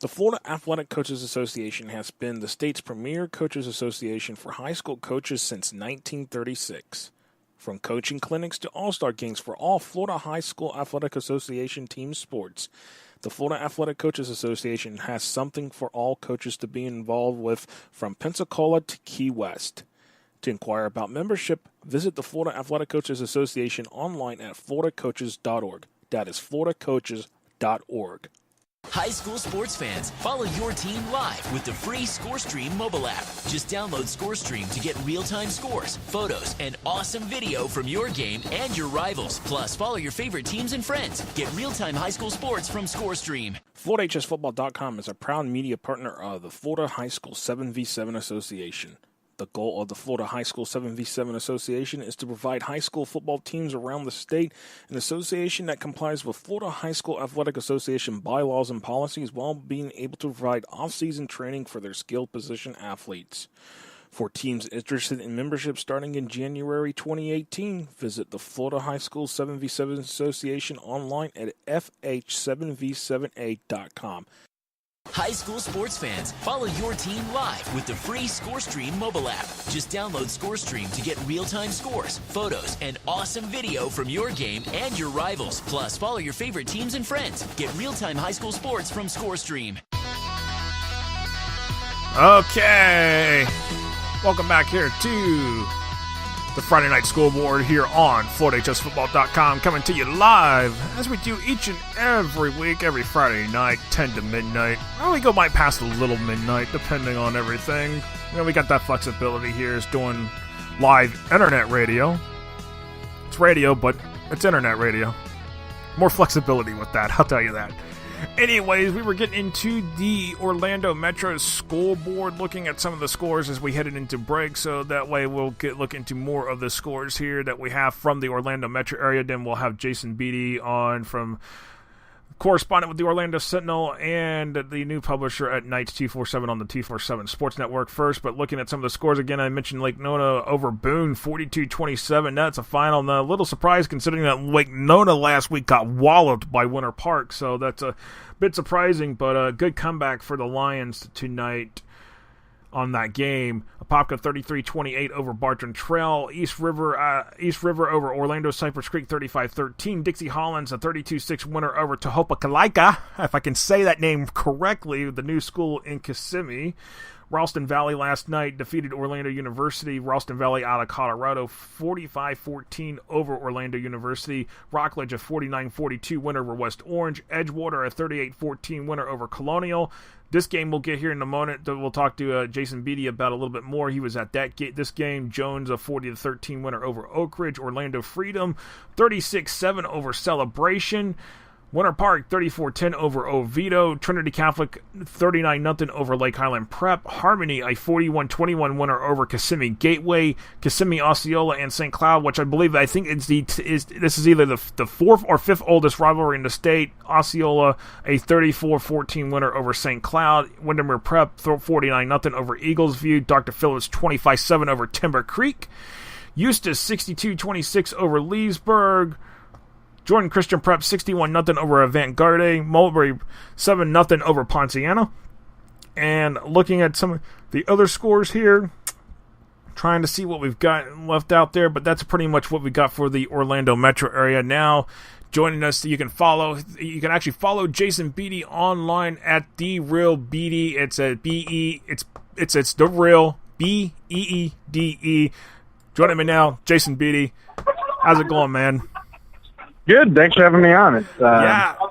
The Florida Athletic Coaches Association has been the state's premier coaches association for high school coaches since 1936. From coaching clinics to all-star games for all Florida High School Athletic Association team sports, the Florida Athletic Coaches Association has something for all coaches to be involved with from Pensacola to Key West. To inquire about membership, visit the Florida Athletic Coaches Association online at floridacoaches.org. That is floridacoaches.org. High school sports fans, follow your team live with the free ScoreStream mobile app. Just download ScoreStream to get real-time scores, photos, and awesome video from your game and your rivals. Plus, follow your favorite teams and friends. Get real-time high school sports from ScoreStream. FloridaHSFootball.com is a proud media partner of the Florida High School 7v7 Association. The goal of the Florida High School 7v7 Association is to provide high school football teams around the state an association that complies with Florida High School Athletic Association bylaws and policies while being able to provide off-season training for their skilled position athletes. For teams interested in membership starting in January 2018, visit the Florida High School 7v7 Association online at fh7v7a.com. High school sports fans, follow your team live with the free ScoreStream mobile app. Just download ScoreStream to get real-time scores, photos, and awesome video from your game and your rivals. Plus, follow your favorite teams and friends. Get real-time high school sports from ScoreStream. Okay, welcome back here to the Friday Night Scoreboard here on FloydHSFootball.com, coming to you live as we do each and every week, every Friday night, 10 to midnight. Well, we might past a little midnight, depending on everything. You know, we got that flexibility here, is doing live internet radio. It's radio, but it's internet radio. More flexibility with that, I'll tell you that. Anyways, we were getting into the Orlando Metro scoreboard, looking at some of the scores as we headed into break, so that way we'll look into more of the scores here that we have from the Orlando Metro area. Then we'll have Jason Beatty on from correspondent with the Orlando Sentinel and the new publisher at Knights 247 on the 247 Sports Network first. But looking at some of the scores again, I mentioned Lake Nona over Boone 42-27. That's a final. And a little surprise considering that Lake Nona last week got walloped by Winter Park, so that's a bit surprising, but a good comeback for the Lions tonight on that game. Apopka 33-28 over Bartram Trail. East River over Orlando Cypress Creek 35-13. Dixie Hollins a 32-6 winner over Tohopekalaika, if I can say that name correctly, the new school in Kissimmee. Ralston Valley last night defeated Orlando University. Ralston Valley out of Colorado 45-14 over Orlando University. Rockledge a 49-42 winner over West Orange. Edgewater a 38-14 winner over Colonial. This game we'll get here in a moment. We'll talk to Jason Beatty about a little bit more. He was at this game. Jones a 40-13 winner over Oak Ridge. Orlando Freedom 36-7 over Celebration. Winter Park 34-10 over Oviedo. Trinity Catholic 39-0 over Lake Highland Prep. Harmony a 41-21 winner over Kissimmee Gateway. Kissimmee, Osceola, and St. Cloud, which I believe this is either the fourth or fifth oldest rivalry in the state. Osceola a 34-14 winner over St. Cloud. Windermere Prep 49-0 over Eaglesview. Dr. Phillips 25-7 over Timber Creek. Eustis 62-26 over Leesburg. Jordan Christian Prep 61-0 over Avant-Garde. Mulberry 7-0 over Ponciano. And looking at some of the other scores here, trying to see what we've got left out there, but that's pretty much what we got for the Orlando metro area. Now, joining us, you can actually follow Jason Beatty online at The Real Beatty. It's a B-E, it's The Real B-E-E-D-E. Joining me now, Jason Beatty. How's it going, man? Good. Thanks for having me on. It's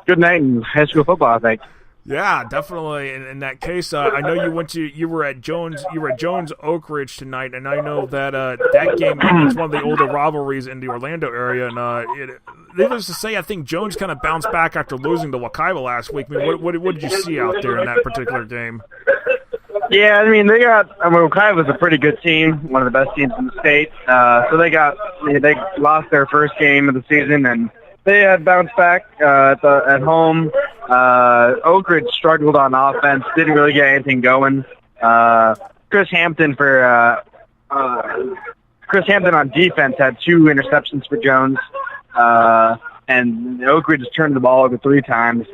good night in high school football, I think. Yeah, definitely. In that case, I know you were at Jones Oak Ridge tonight, and I know that that game is one of the older rivalries in the Orlando area. And needless to say, I think Jones kind of bounced back after losing to Wakaiba last week. I mean, what did you see out there in that particular game? Yeah, I mean, Wakaiba was a pretty good team, one of the best teams in the state. So they lost their first game of the season, and they had bounced back at home. Oak Ridge struggled on offense, didn't really get anything going. Chris Hampton on defense had 2 interceptions for Jones, and Oak Ridge turned the ball over 3 times,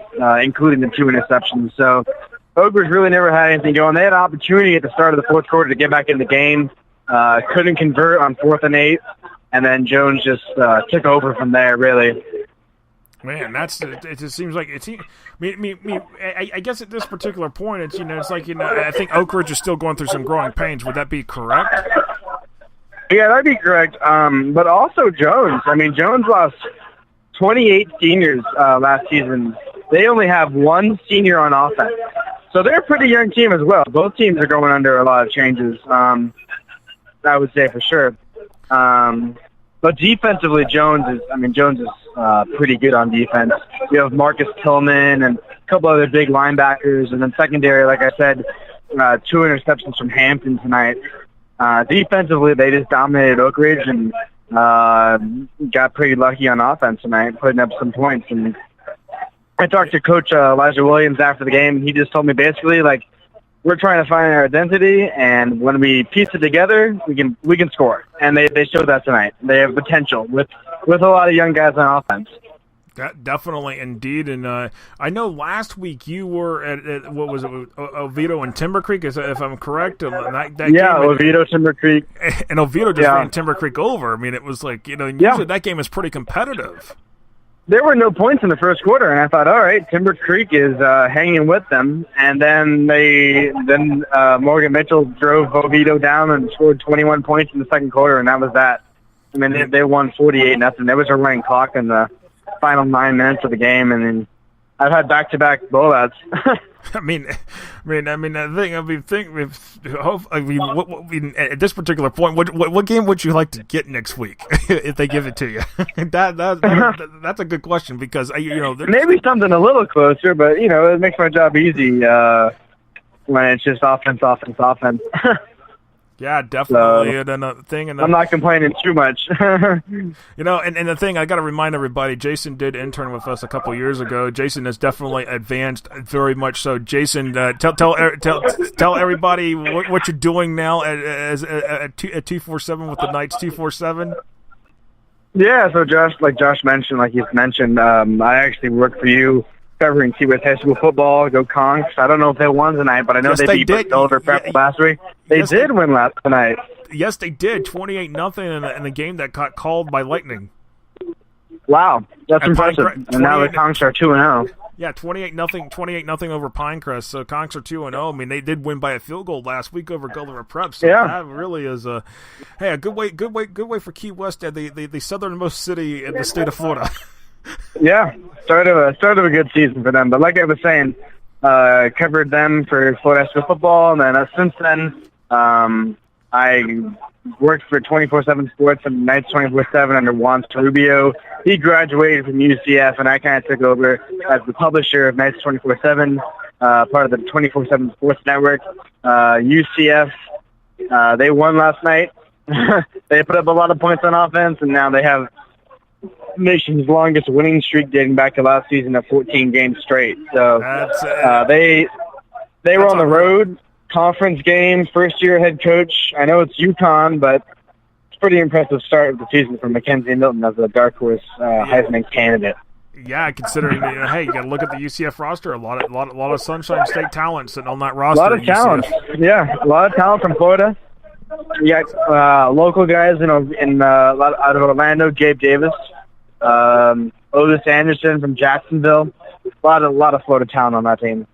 including the 2 interceptions. So Oak Ridge really never had anything going. They had an opportunity at the start of the fourth quarter to get back in the game, couldn't convert on 4th and 8, and then Jones just took over from there, really. Man, it just seems like it's. I guess at this particular point, it's like I think Oak Ridge is still going through some growing pains. Would that be correct? Yeah, that'd be correct. But also Jones. I mean, Jones lost 28 seniors last season. They only have 1 senior on offense, so they're a pretty young team as well. Both teams are going under a lot of changes. I would say for sure. But defensively, Jones is pretty good on defense. You have Marcus Tillman and a couple other big linebackers, and then secondary, like I said, 2 interceptions from Hampton tonight. Defensively, they just dominated Oak Ridge and got pretty lucky on offense tonight, putting up some points. And I talked to Coach Elijah Williams after the game, and he just told me basically, like, we're trying to find our identity, and when we piece it together, we can score. And they showed that tonight. They have potential with a lot of young guys on offense. That definitely, indeed. And I know last week you were at what was it, Oviedo and Timber Creek, if I'm correct? That game, Oviedo, Timber Creek. And Oviedo just ran Timber Creek over. I mean, it was like, usually that game is pretty competitive. There were no points in the first quarter, and I thought, all right, Timber Creek is hanging with them. And then Morgan Mitchell drove Oviedo down and scored 21 points in the second quarter, and that was that. I mean, they won 48-0. There was a running clock in the final 9 minutes of the game, and then I've had back-to-back blowouts. I mean, at this particular point, what game would you like to get next week if they give it to you? That's a good question because maybe something a little closer, but it makes my job easy when it's just offense. Yeah, definitely. So, and then I'm not complaining too much. And the thing, I got to remind everybody, Jason did intern with us a couple years ago. Jason has definitely advanced very much so. Jason, tell everybody what you're doing now at 247 with the Knights 247. Yeah, so Josh mentioned, I actually work for you covering Key West High School football. Go Conks. I don't know if they won tonight, but I know they beat Gulliver Prep last week. They did win last night. Yes, they did. 28-0 in a game that got called by lightning. Wow, that's impressive. And now the Conks are 2-0. Yeah, 28-0 over Pinecrest. So Conks are 2-0. I mean, they did win by a field goal last week over Gulliver Prep. So that really is a good way for Key West, the southernmost city in the state of Florida. Yeah, start of a good season for them. But like I was saying, covered them for Florida School football, and then since then, I worked for 24/7 Sports and Knights 24/7 under Juan Rubio. He graduated from UCF, and I kind of took over as the publisher of Knights 24/7, part of the 24/7 Sports Network. UCF, they won last night. They put up a lot of points on offense, and now they have nation's longest winning streak dating back to last season of 14 games straight. So they were on the road, conference game, first-year head coach. I know it's UConn, but it's a pretty impressive start of the season for Mackenzie Milton as a dark horse Heisman candidate. Yeah, considering you got to look at the UCF roster. A lot of Sunshine State talent sitting on that roster. A lot of talent. Yeah, a lot of talent from Florida. You got local guys, out of Orlando, Gabe Davis, Otis Anderson from Jacksonville. A lot of Florida talent on that team.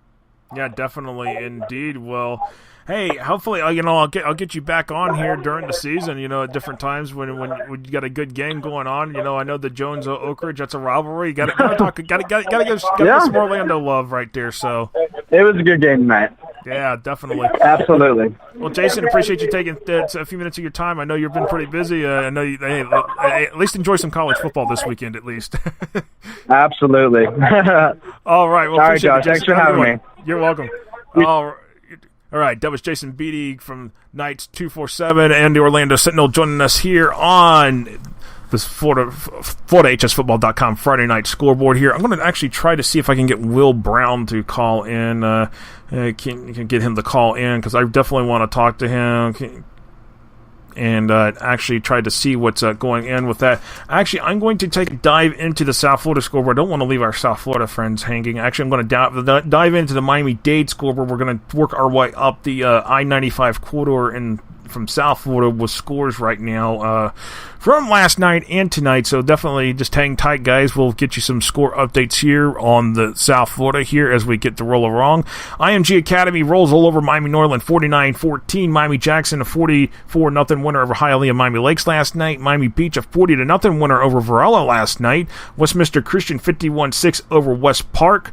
Yeah, definitely, indeed. Well, hey, hopefully, I'll get you back on here during the season. At different times when you got a good game going on. I know the Jones Oak Ridge, that's a rivalry. You got to give some Orlando love right there. So it was a good game tonight. Yeah, definitely. Absolutely. Well, Jason, appreciate you taking a few minutes of your time. I know you've been pretty busy. I know you at least enjoy some college football this weekend, at least. Absolutely. All right. Well, sorry, Josh. Thanks for having me. You're welcome. All right. That was Jason Beatty from Knights 247 and the Orlando Sentinel joining us here on this FloridaHSFootball.com Friday Night Scoreboard here. I'm going to actually try to see if I can get Will Brown to call in. Can get him to call in because I definitely want to talk to him and actually try to see what's going in with that. Actually, I'm going to take a dive into the South Florida scoreboard. I don't want to leave our South Florida friends hanging. Actually, I'm going to dive into the Miami-Dade scoreboard. We're going to work our way up the I-95 corridor from South Florida with scores right now from last night and tonight. So definitely just hang tight, guys. We'll get you some score updates here on the South Florida here as we get to roll along. IMG Academy rolls all over Miami Norland 49-14. Miami Jackson a 44-0 winner over Hialeah Miami Lakes last night. Miami Beach a 40-0 winner over Varela last night. Westminster Christian 51-6 over West Park.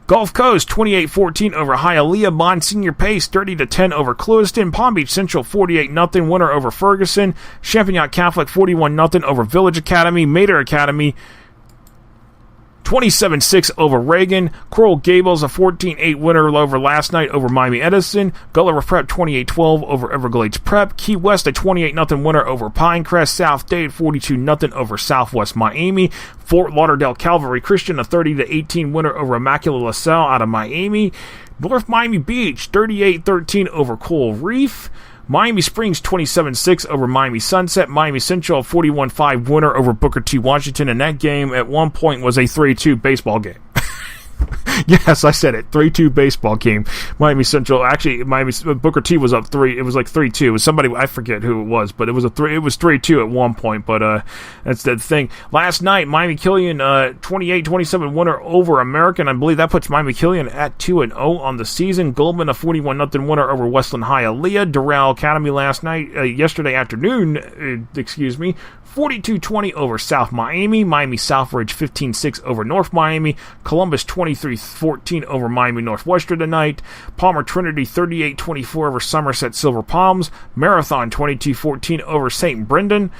Gulf Coast 28-14 over Hialeah. Monsignor Pace 30-10 over Clewiston. Palm Beach Central 48-0 winner over Ferguson. Champagnat Catholic 41-0 over Village Academy. Mater Academy 27-6 over Reagan. Coral Gables a 14-8 winner over last night over Miami Edison. Gulliver Prep 28-12 over Everglades Prep. Key West a 28-0 winner over Pinecrest. South Dade 42-0 over Southwest Miami. Fort Lauderdale Calvary Christian a 30-18 winner over Immaculate LaSalle out of Miami. North Miami Beach 38-13 over Coral Reef. Miami Springs 27-6 over Miami Sunset. Miami Central 41-5 winner over Booker T. Washington. And that game at one point was a 3-2 baseball game. Yes, I said it. 3-2 baseball game. Miami Central. Actually, Booker T was up 3. It was like 3-2. It was somebody, I forget who it was, but it was 3-2 at one point. But that's the thing. Last night, Miami Killian 28-27 winner over American. I believe that puts Miami Killian at 2-0 on the season. Goldman a 41-0 winner over Westland Hialeah. Doral Academy last night, yesterday afternoon, 42-20 over South Miami. Miami Southridge 15-6 over North Miami. Columbus 23-14 over Miami Northwestern tonight. Palmer Trinity 38-24 over Somerset Silver Palms. Marathon 22-14 over St. Brendan.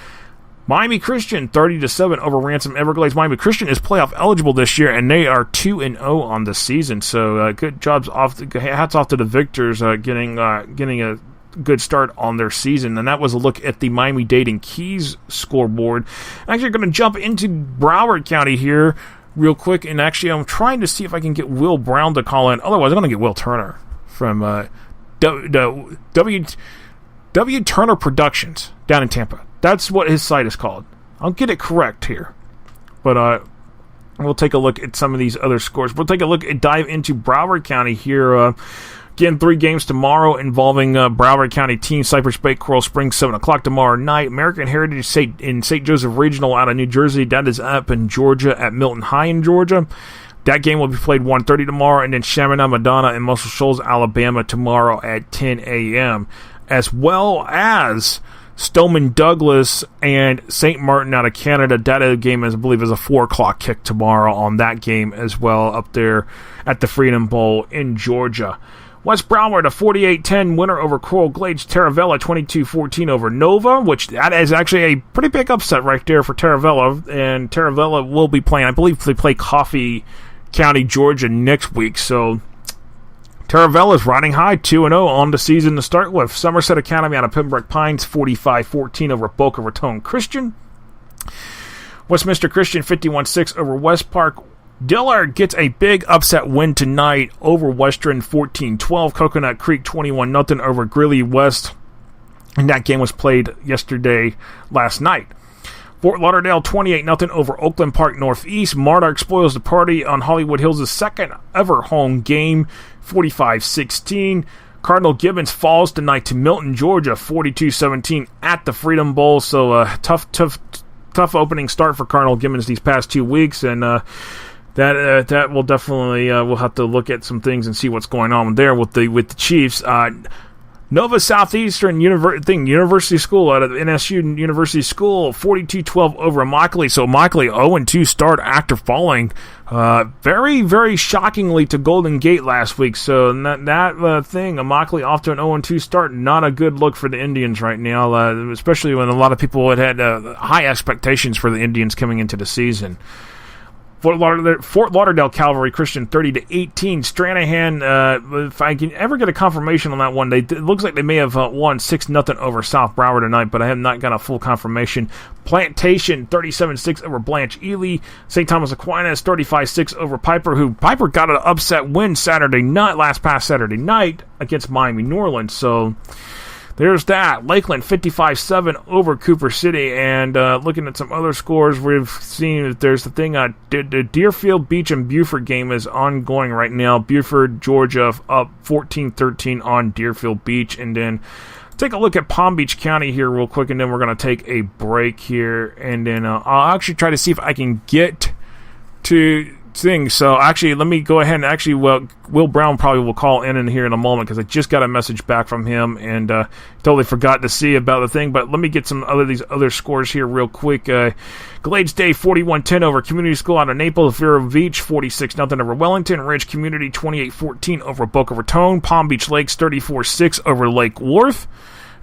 Miami Christian 30-7 over Ransom Everglades. Miami Christian is playoff eligible this year, and they are 2-0 on the season. So good jobs hats off to the victors, getting a good start on their season. And that was a look at the Miami-Dade and Keys scoreboard. I'm actually going to jump into Broward County here real quick, and actually I'm trying to see if I can get Will Brown to call in. Otherwise, I'm going to get Will Turner from W. Turner Productions down in Tampa. That's what his site is called. I'll get it correct here. But we'll take a look at some of these other scores. We'll take a look and dive into Broward County here. Again, 3 games tomorrow involving Broward County team. Cypress Bay, Coral Springs, 7 o'clock tomorrow night. American Heritage in St. Joseph Regional out of New Jersey. That is up in Georgia at Milton High in Georgia. That game will be played 1:30 tomorrow. And then Chaminade Madonna in Muscle Shoals, Alabama tomorrow at 10 a.m. As well as Stoneman Douglas and St. Martin out of Canada. That game, I believe, is a 4 o'clock kick tomorrow on that game as well up there at the Freedom Bowl in Georgia. West Broward, a 48-10 winner over Coral Glades. Taravella, 22-14 over Nova, which that is actually a pretty big upset right there for Taravella. And Taravella will be playing, I believe they play Coffee County, Georgia next week. So Taravella is riding high, 2-0 on the season to start with. Somerset Academy out of Pembroke Pines, 45-14 over Boca Raton Christian. Westminster Christian, 51-6 over West Park. Dillard gets a big upset win tonight over Western, 14-12. Coconut Creek, 21-0 over Greeley West. And that game was played last night. Fort Lauderdale, 28-0 over Oakland Park Northeast. Mardark spoils the party on Hollywood Hills' second ever home game, 45-16. Cardinal Gibbons falls tonight to Milton, Georgia, 42-17 at the Freedom Bowl. So tough opening start for Cardinal Gibbons these past 2 weeks, and that will definitely we'll have to look at some things and see what's going on there with the Chiefs. Nova Southeastern University School out of NSU University School, 42-12 over Immokalee. So Immokalee 0-2 start after falling very, very shockingly to Golden Gate last week. So that thing, Immokalee off to an 0-2 start, not a good look for the Indians right now, especially when a lot of people had high expectations for the Indians coming into the season. Fort Lauderdale Cavalry Christian 30-18. Stranahan, if I can ever get a confirmation on that one, it looks like they may have won 6-0 over South Broward tonight, but I have not got a full confirmation. Plantation 37-6 over Blanche Ely. St. Thomas Aquinas 35-6 over Piper, who Piper got an upset win past Saturday night against Miami New Orleans. So there's that. Lakeland 55-7 over Cooper City. And looking at some other scores, we've seen that there's the thing, the Deerfield Beach and Buford game is ongoing right now. Buford, Georgia up 14-13 on Deerfield Beach. And then take a look at Palm Beach County here real quick, and then we're going to take a break here. And then I'll actually try to see if I can get to things. So actually, let me go ahead and actually, Will Brown probably will call in here in a moment, because I just got a message back from him and totally forgot to see about the thing. But let me get some these other scores here real quick. Glades Day 41-10 over Community School out of Naples. Vero Beach 46-0 over Wellington. Ridge Community 28-14 over Boca Raton. Palm Beach Lakes 34-6 over Lake Worth.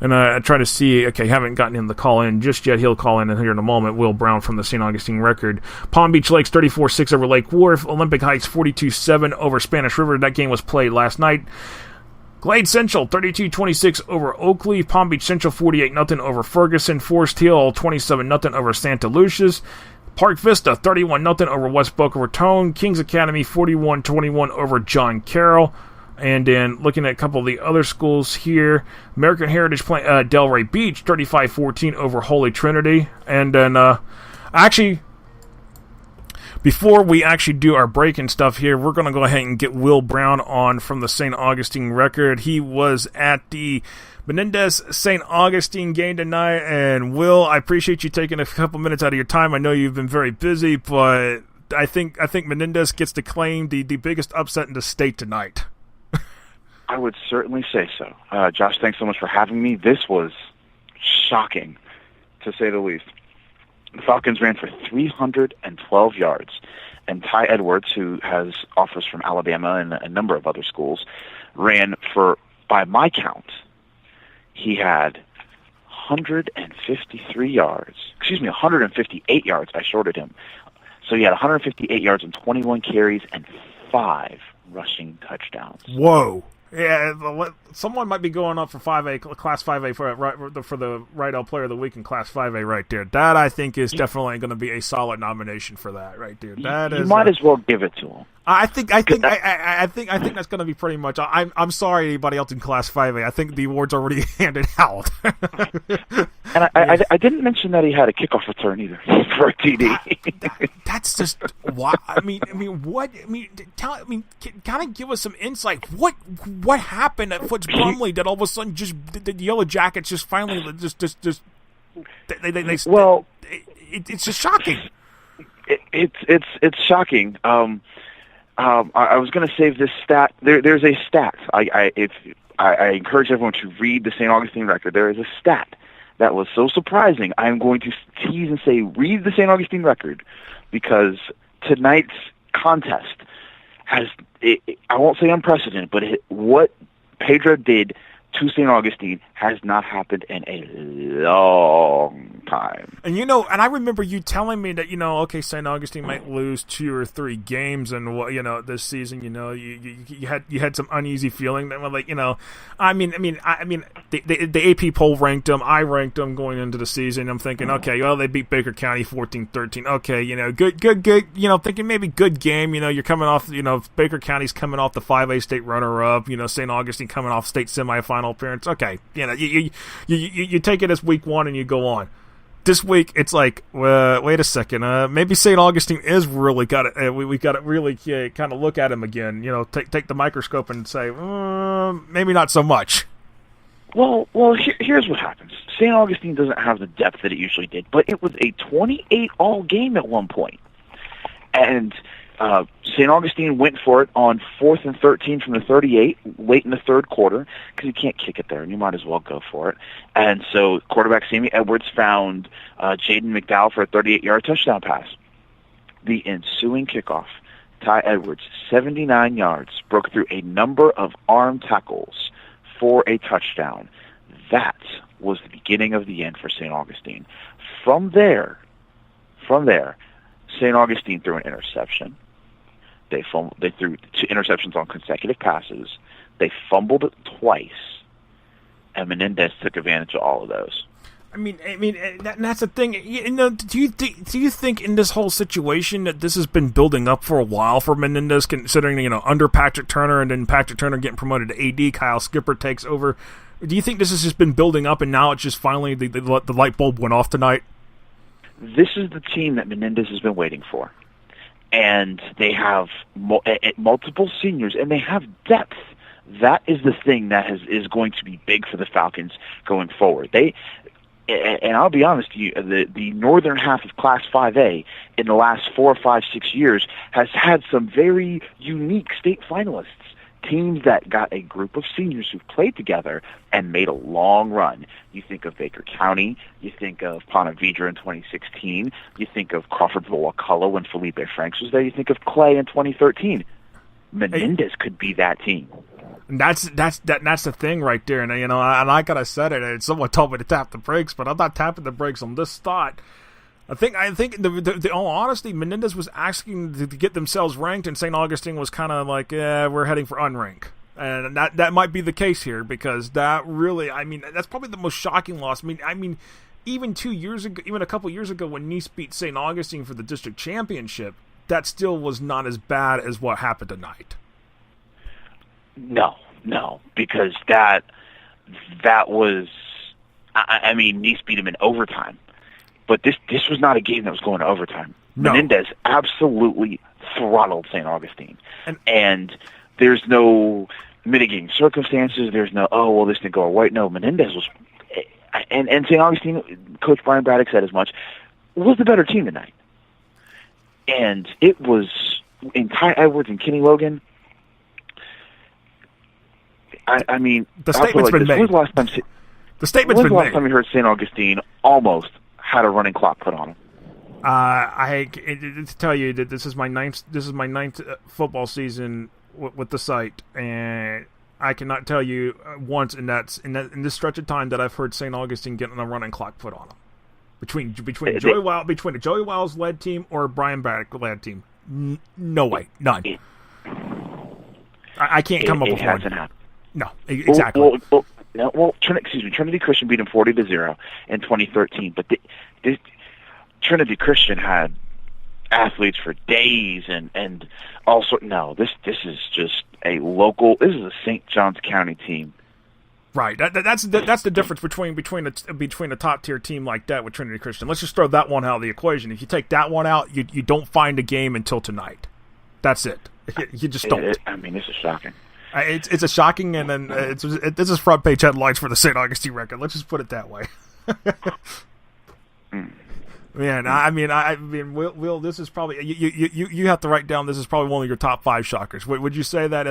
And I try to see, haven't gotten him to call in just yet. He'll call in here in a moment. Will Brown from the St. Augustine Record. Palm Beach Lakes 34-6 over Lake Worth. Olympic Heights 42-7 over Spanish River. That game was played last night. Glade Central 32-26 over Oakley. Palm Beach Central 48-0 over Ferguson. Forest Hill 27-0 over Santa Lucia's. Park Vista 31-0 over West Boca Raton. Kings Academy 41-21 over John Carroll. And then looking at a couple of the other schools here, American Heritage Delray Beach, 35-14 over Holy Trinity. And then actually, Before we actually do our break and stuff here, we're going to go ahead and get Will Brown on from the St. Augustine Record. He was at the Menendez-St. Augustine game tonight. And, Will, I appreciate you taking a couple minutes out of your time. I know you've been very busy, but I think Menendez gets to claim the biggest upset in the state tonight. I would certainly say so. Josh, thanks so much for having me. This was shocking, to say the least. The Falcons ran for 312 yards, and Ty Edwards, who has offers from Alabama and a number of other schools, ran for, by my count, he had 158 yards. I shorted him. So he had 158 yards and 21 carries and 5 rushing touchdowns. Whoa. Yeah, someone might be going up for Class 5A for the Rydell Player of the Week in Class 5A right there. That, I think, is definitely going to be a solid nomination for that right there. You might as well give it to him. I think that's going to be pretty much. I'm sorry, anybody else in Class 5A. I think the award's already handed out. And I didn't mention that he had a kickoff return either for a TD. That's just why. Kind of give us some insight. What happened at Foots Brumley that all of a sudden just the Yellow Jackets just finally just well, it's just shocking. It's shocking. I was going to save this stat. There's a stat. I encourage everyone to read the St. Augustine Record. There is a stat that was so surprising. I'm going to tease and say, read the St. Augustine Record, because tonight's contest has, I won't say unprecedented, but what Pedro did to St. Augustine has not happened in a long time. And and I remember you telling me that okay, St. Augustine might lose 2 or 3 games, and this season, you had some uneasy feeling that the AP poll ranked them. I ranked them going into the season. I'm thinking, okay, well, they beat Baker County 14-13. Okay, good. Thinking maybe good game. You're coming off. Baker County's coming off the 5A state runner-up. St. Augustine coming off state semifinal appearance. Okay, you take it as week 1 and you go on. This week it's like, wait a second, maybe St. Augustine is really got it. We got to really kind of look at him again. Take the microscope and say, maybe not so much. Well, here's what happens. St. Augustine doesn't have the depth that it usually did, but it was a 28-all game at one point, and St. Augustine went for it on 4th and 13 from the 38 late in the third quarter, because you can't kick it there, and you might as well go for it. And so quarterback Sammy Edwards found Jaden McDowell for a 38-yard touchdown pass. The ensuing kickoff, Ty Edwards, 79 yards, broke through a number of arm tackles for a touchdown. That was the beginning of the end for St. Augustine. From there, St. Augustine threw an interception. They threw 2 interceptions on consecutive passes. They fumbled it twice, and Menendez took advantage of all of those. That's the thing. Do you think in this whole situation that this has been building up for a while for Menendez, considering under Patrick Turner, and then Patrick Turner getting promoted to AD, Kyle Skipper takes over? Do you think this has just been building up, and now it's just finally the light bulb went off tonight? This is the team that Menendez has been waiting for. And they have multiple seniors, and they have depth. That is the thing that is going to be big for the Falcons going forward. And I'll be honest with you, the northern half of Class 5A in the last 4, 5, 6 years has had some very unique state finalists. Teams that got a group of seniors who played together and made a long run. You think of Baker County, you think of Ponte Vedra in 2016, you think of Crawfordville-Wakulla when Felipe Franks was there, you think of Clay in 2013. Menendez could be that team. That's the thing right there, and I gotta said it. And someone told me to tap the brakes, but I'm not tapping the brakes on this thought. I think the all honesty, Menendez was asking to get themselves ranked, and St. Augustine was kind of like, we're heading for unrank. And that might be the case here, because that really, that's probably the most shocking loss. Even 2 years ago, even a couple years ago, when Nice beat St. Augustine for the district championship, that still was not as bad as what happened tonight. No, because that was, Nice beat him in overtime. But this was not a game that was going to overtime. No. Menendez absolutely throttled St. Augustine. And there's no mitigating circumstances. There's no, this didn't go our way. No, Menendez was, and St. Augustine, Coach Brian Braddock said as much, was the better team tonight. And it was in Ty Edwards and Kenny Logan. I mean, the statement's been made. When's the last time? The statement's been made. When's the last time you heard St. Augustine almost had a running clock put on him? To tell you that this is my ninth football season with the site, and I cannot tell you once in this stretch of time that I've heard St. Augustine getting a running clock put on them between the Joey Wiles led team or Brian Braddock led team. No way, none. I can't come up with one. It hasn't happened. No, exactly. Trinity Christian beat him 40-0 in 2013, but Trinity Christian had athletes for days and also this is just a local. This is a St. Johns County team. Right. That's the difference between a top tier team like that with Trinity Christian. Let's just throw that one out of the equation. If you take that one out, you don't find a game until tonight. That's it. You just don't. This is shocking. It's a shocking, and then this is front page headlines for the St. Augustine Record. Let's just put it that way. Man, Will, this is probably you have to write down. This is probably one of your top 5 shockers. Would you say that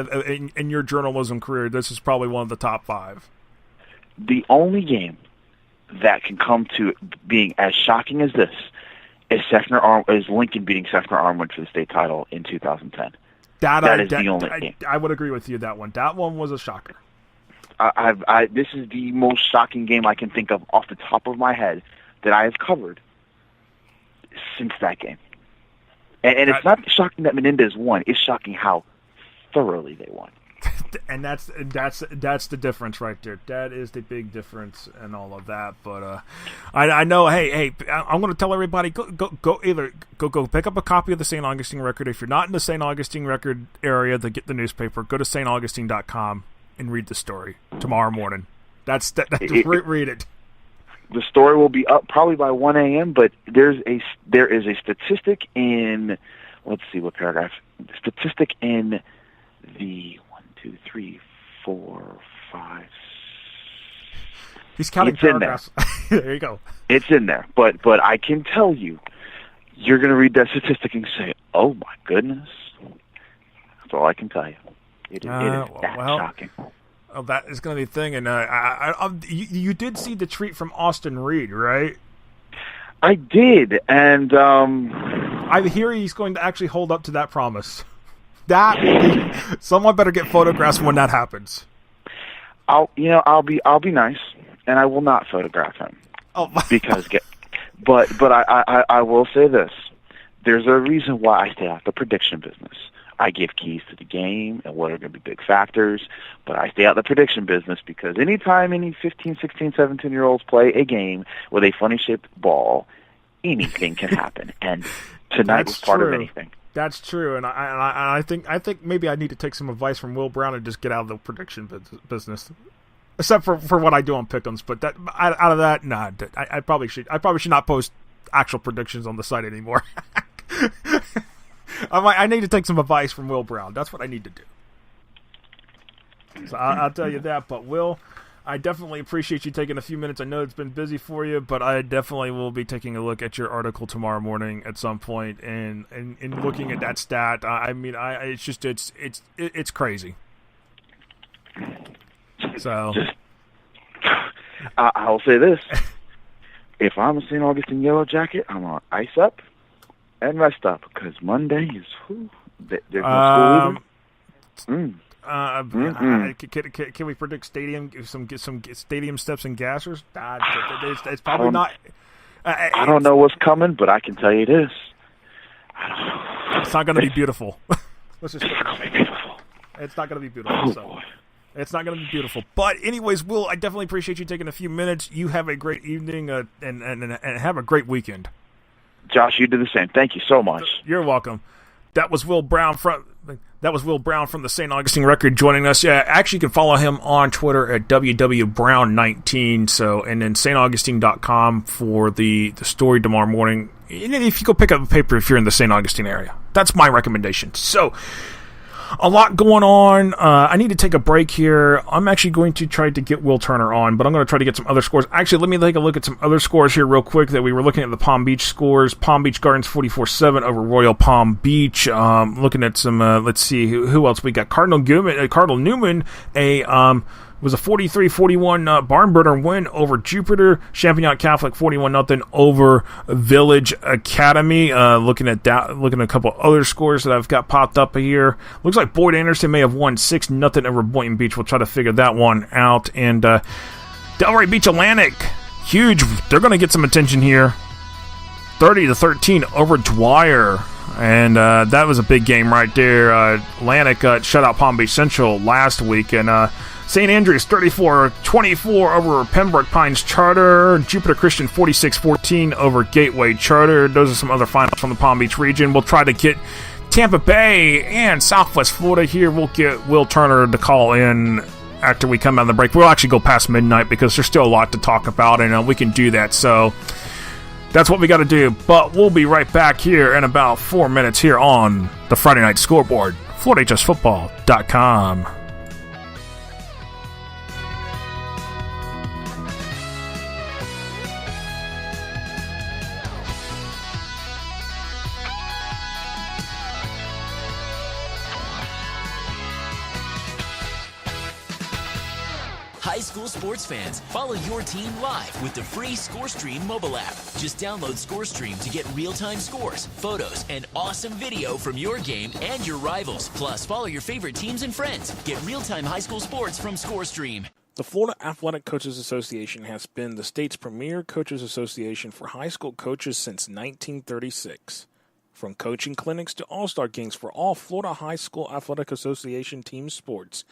in your journalism career, this is probably one of the top 5? The only game that can come to being as shocking as this is Lincoln beating Sefner Armwood for the state title in 2010. That is the only game. I would agree with you. That one was a shocker. This is the most shocking game I can think of off the top of my head that I have covered since that game. And it's not shocking that Menendez won. It's shocking how thoroughly they won. And that's the difference right there. That is the big difference and all of that. But I know. Hey, I'm going to tell everybody go pick up a copy of the St. Augustine Record. If you're not in the St. Augustine Record area to get the newspaper, go to staugustine.com and read the story tomorrow morning. Read it. The story will be up probably by 1 a.m. But there is a statistic in, let's see what paragraph. Statistic in the 1, 2, 3, 4, 5. He's counting paragraphs. There you go. It's in there, but I can tell you, you're going to read that statistic and say, "Oh my goodness!" That's all I can tell you. It is that shocking. Oh, that is going to be a thing. And you did see the tweet from Austin Reed, right? I did, and I hear he's going to actually hold up to that promise. Someone better get photographs when that happens. I'll be nice, and I will not photograph him. Oh, but I will say this: there's a reason why I stay out the prediction business. I give keys to the game and what are going to be big factors, but I stay out the prediction business because anytime any 15, 16, 17-year-olds play a game with a funny-shaped ball, anything can happen, and tonight was part of anything. That's true, and I think maybe I need to take some advice from Will Brown and just get out of the prediction business, except for what I do on Pick'ems. But out of that, nah, I probably should not post actual predictions on the site anymore. I need to take some advice from Will Brown. That's what I need to do. So I'll tell you that. But Will, I definitely appreciate you taking a few minutes. I know it's been busy for you, but I definitely will be taking a look at your article tomorrow morning at some point and looking at that stat. It's crazy. So I'll say this: if I'm a St. Augustine Yellow Jacket, I'm on ice up and rest up because Monday is there's no school either. Can we predict some stadium steps and gassers? It's probably not. I don't know what's coming, but I can tell you this: it's not going to be beautiful. It's going to be beautiful. It's not going to be beautiful. Boy. It's not going to be beautiful. But anyways, Will, I definitely appreciate you taking a few minutes. You have a great evening and have a great weekend. Josh, you do the same. Thank you so much. You're welcome. That was Will Brown from That was Will Brown from the St. Augustine Record joining us. Yeah, actually, you can follow him on Twitter at WWBrown19. So, and then staugustine.com for the story tomorrow morning. And if you go pick up a paper if you're in the St. Augustine area, that's my recommendation. So, a lot going on. I need to take a break here. I'm actually going to try to get Will Turner on, but I'm going to try to get some other scores. Actually, let me take a look at some other scores here real quick that we were looking at the Palm Beach scores. Palm Beach Gardens 44-7 over Royal Palm Beach. Looking at some, let's see, who else we got? Cardinal Newman, was a 43-41 barn burner win over Jupiter. Champagnat Catholic 41-0 over Village Academy. Looking at a couple other scores that I've got popped up here. Looks like Boyd Anderson may have won 6-0 over Boynton Beach. We'll try to figure that one out. And Delray Beach Atlantic, huge. They're going to get some attention here. 30-13 over Dwyer. And that was a big game right there. Atlantic shut out Palm Beach Central last week. And St. Andrews 34-24 over Pembroke Pines Charter. Jupiter Christian 46-14 over Gateway Charter. Those are some other finals from the Palm Beach region. We'll try to get Tampa Bay and Southwest Florida here. We'll get Will Turner to call in after we come out of the break. We'll actually go past midnight because there's still a lot to talk about, and we can do that. So that's what we got to do. But we'll be right back here in about 4 minutes here on the Friday Night Scoreboard. FloorHSFootball.com. High school sports fans, follow your team live with the free ScoreStream mobile app. Just download ScoreStream to get real-time scores, photos, and awesome video from your game and your rivals. Plus, follow your favorite teams and friends. Get real-time high school sports from ScoreStream. The Florida Athletic Coaches Association has been the state's premier coaches association for high school coaches since 1936. From coaching clinics to all-star games for all Florida High School Athletic Association team sports,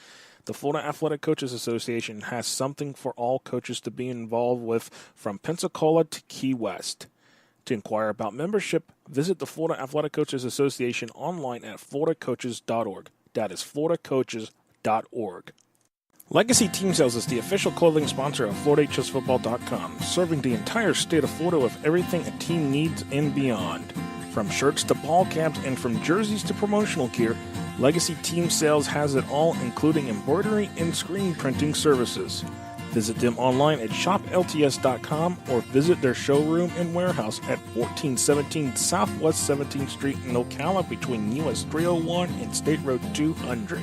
the Florida Athletic Coaches Association has something for all coaches to be involved with from Pensacola to Key West. To inquire about membership, visit the Florida Athletic Coaches Association online at floridacoaches.org. That is floridacoaches.org. Legacy Team Sales is the official clothing sponsor of FloridaHSFootball.com, serving the entire state of Florida with everything a team needs and beyond. From shirts to ball caps and from jerseys to promotional gear, Legacy Team Sales has it all, including embroidery and screen printing services. Visit them online at shoplts.com or visit their showroom and warehouse at 1417 Southwest 17th Street in Ocala between US 301 and State Road 200.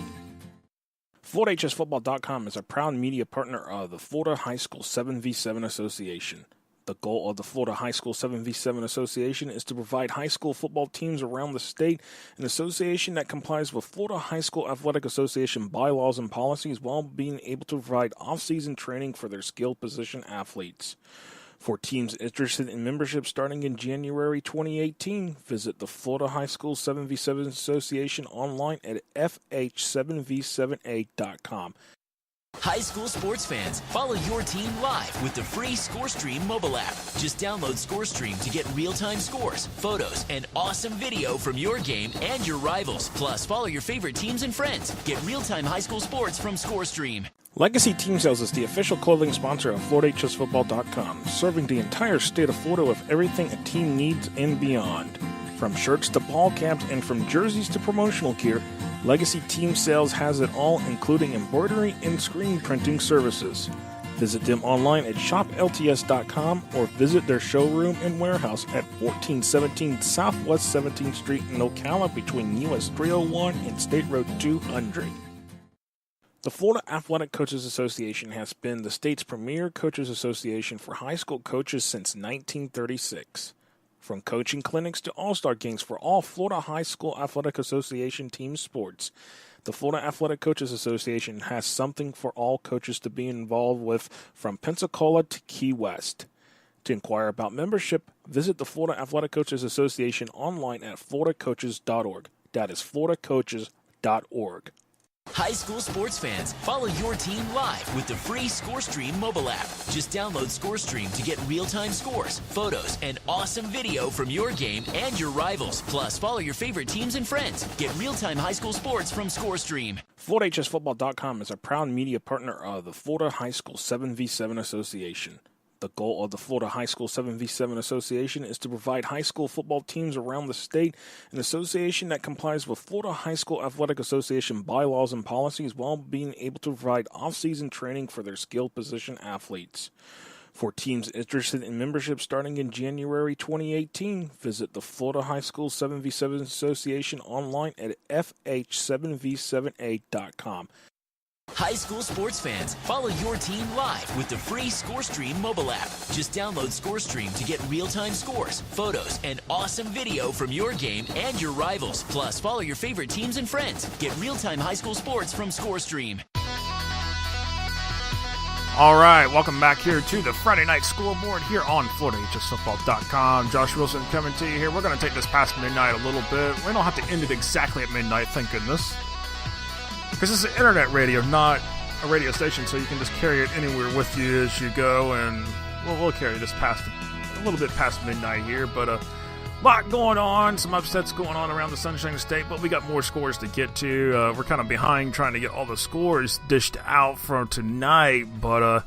FloridaHSFootball.com is a proud media partner of the Florida High School 7v7 Association. The goal of the Florida High School 7v7 Association is to provide high school football teams around the state an association that complies with Florida High School Athletic Association bylaws and policies while being able to provide off-season training for their skilled position athletes. For teams interested in membership starting in January 2018, visit the Florida High School 7v7 Association online at fh7v7a.com. High school sports fans, follow your team live with the free ScoreStream mobile app. Just download ScoreStream to get real-time scores, photos, and awesome video from your game and your rivals. Plus, follow your favorite teams and friends. Get real-time high school sports from ScoreStream. Legacy Team Sales is the official clothing sponsor of FloridaHSFootball.com, serving the entire state of Florida with everything a team needs and beyond. From shirts to ball caps and from jerseys to promotional gear, Legacy Team Sales has it all, including embroidery and screen printing services. Visit them online at shoplts.com or visit their showroom and warehouse at 1417 Southwest 17th Street in Ocala between US 301 and State Road 200. The Florida Athletic Coaches Association has been the state's premier coaches association for high school coaches since 1936. From coaching clinics to all-star games for all Florida High School Athletic Association team sports, the Florida Athletic Coaches Association has something for all coaches to be involved with from Pensacola to Key West. To inquire about membership, visit the Florida Athletic Coaches Association online at floridacoaches.org. That is floridacoaches.org. High school sports fans, follow your team live with the free ScoreStream mobile app. Just download ScoreStream to get real-time scores, photos, and awesome video from your game and your rivals. Plus, follow your favorite teams and friends. Get real-time high school sports from ScoreStream. FloridaHSFootball.com is a proud media partner of the Florida High School 7v7 Association. The goal of the Florida High School 7v7 Association is to provide high school football teams around the state an association that complies with Florida High School Athletic Association bylaws and policies while being able to provide off-season training for their skilled position athletes. For teams interested in membership starting in January 2018, visit the Florida High School 7v7 Association online at fh7v7a.com. High school sports fans, follow your team live with the free ScoreStream mobile app. Just download ScoreStream to get real-time scores, photos, and awesome video from your game and your rivals. Plus, follow your favorite teams and friends. Get real-time high school sports from ScoreStream. All right, welcome back here to the Friday Night Scoreboard here on FloridaHSFootball.com. Josh Wilson coming to you here. We're going to take this past midnight a little bit. We don't have to end it exactly at midnight, thank goodness. Because this is internet radio, not a radio station, so you can just carry it anywhere with you as you go, and we'll carry this past a little bit past midnight here, but a lot going on, some upsets going on around the Sunshine State, but we got more scores to get to. We're kind of behind trying to get all the scores dished out for tonight, but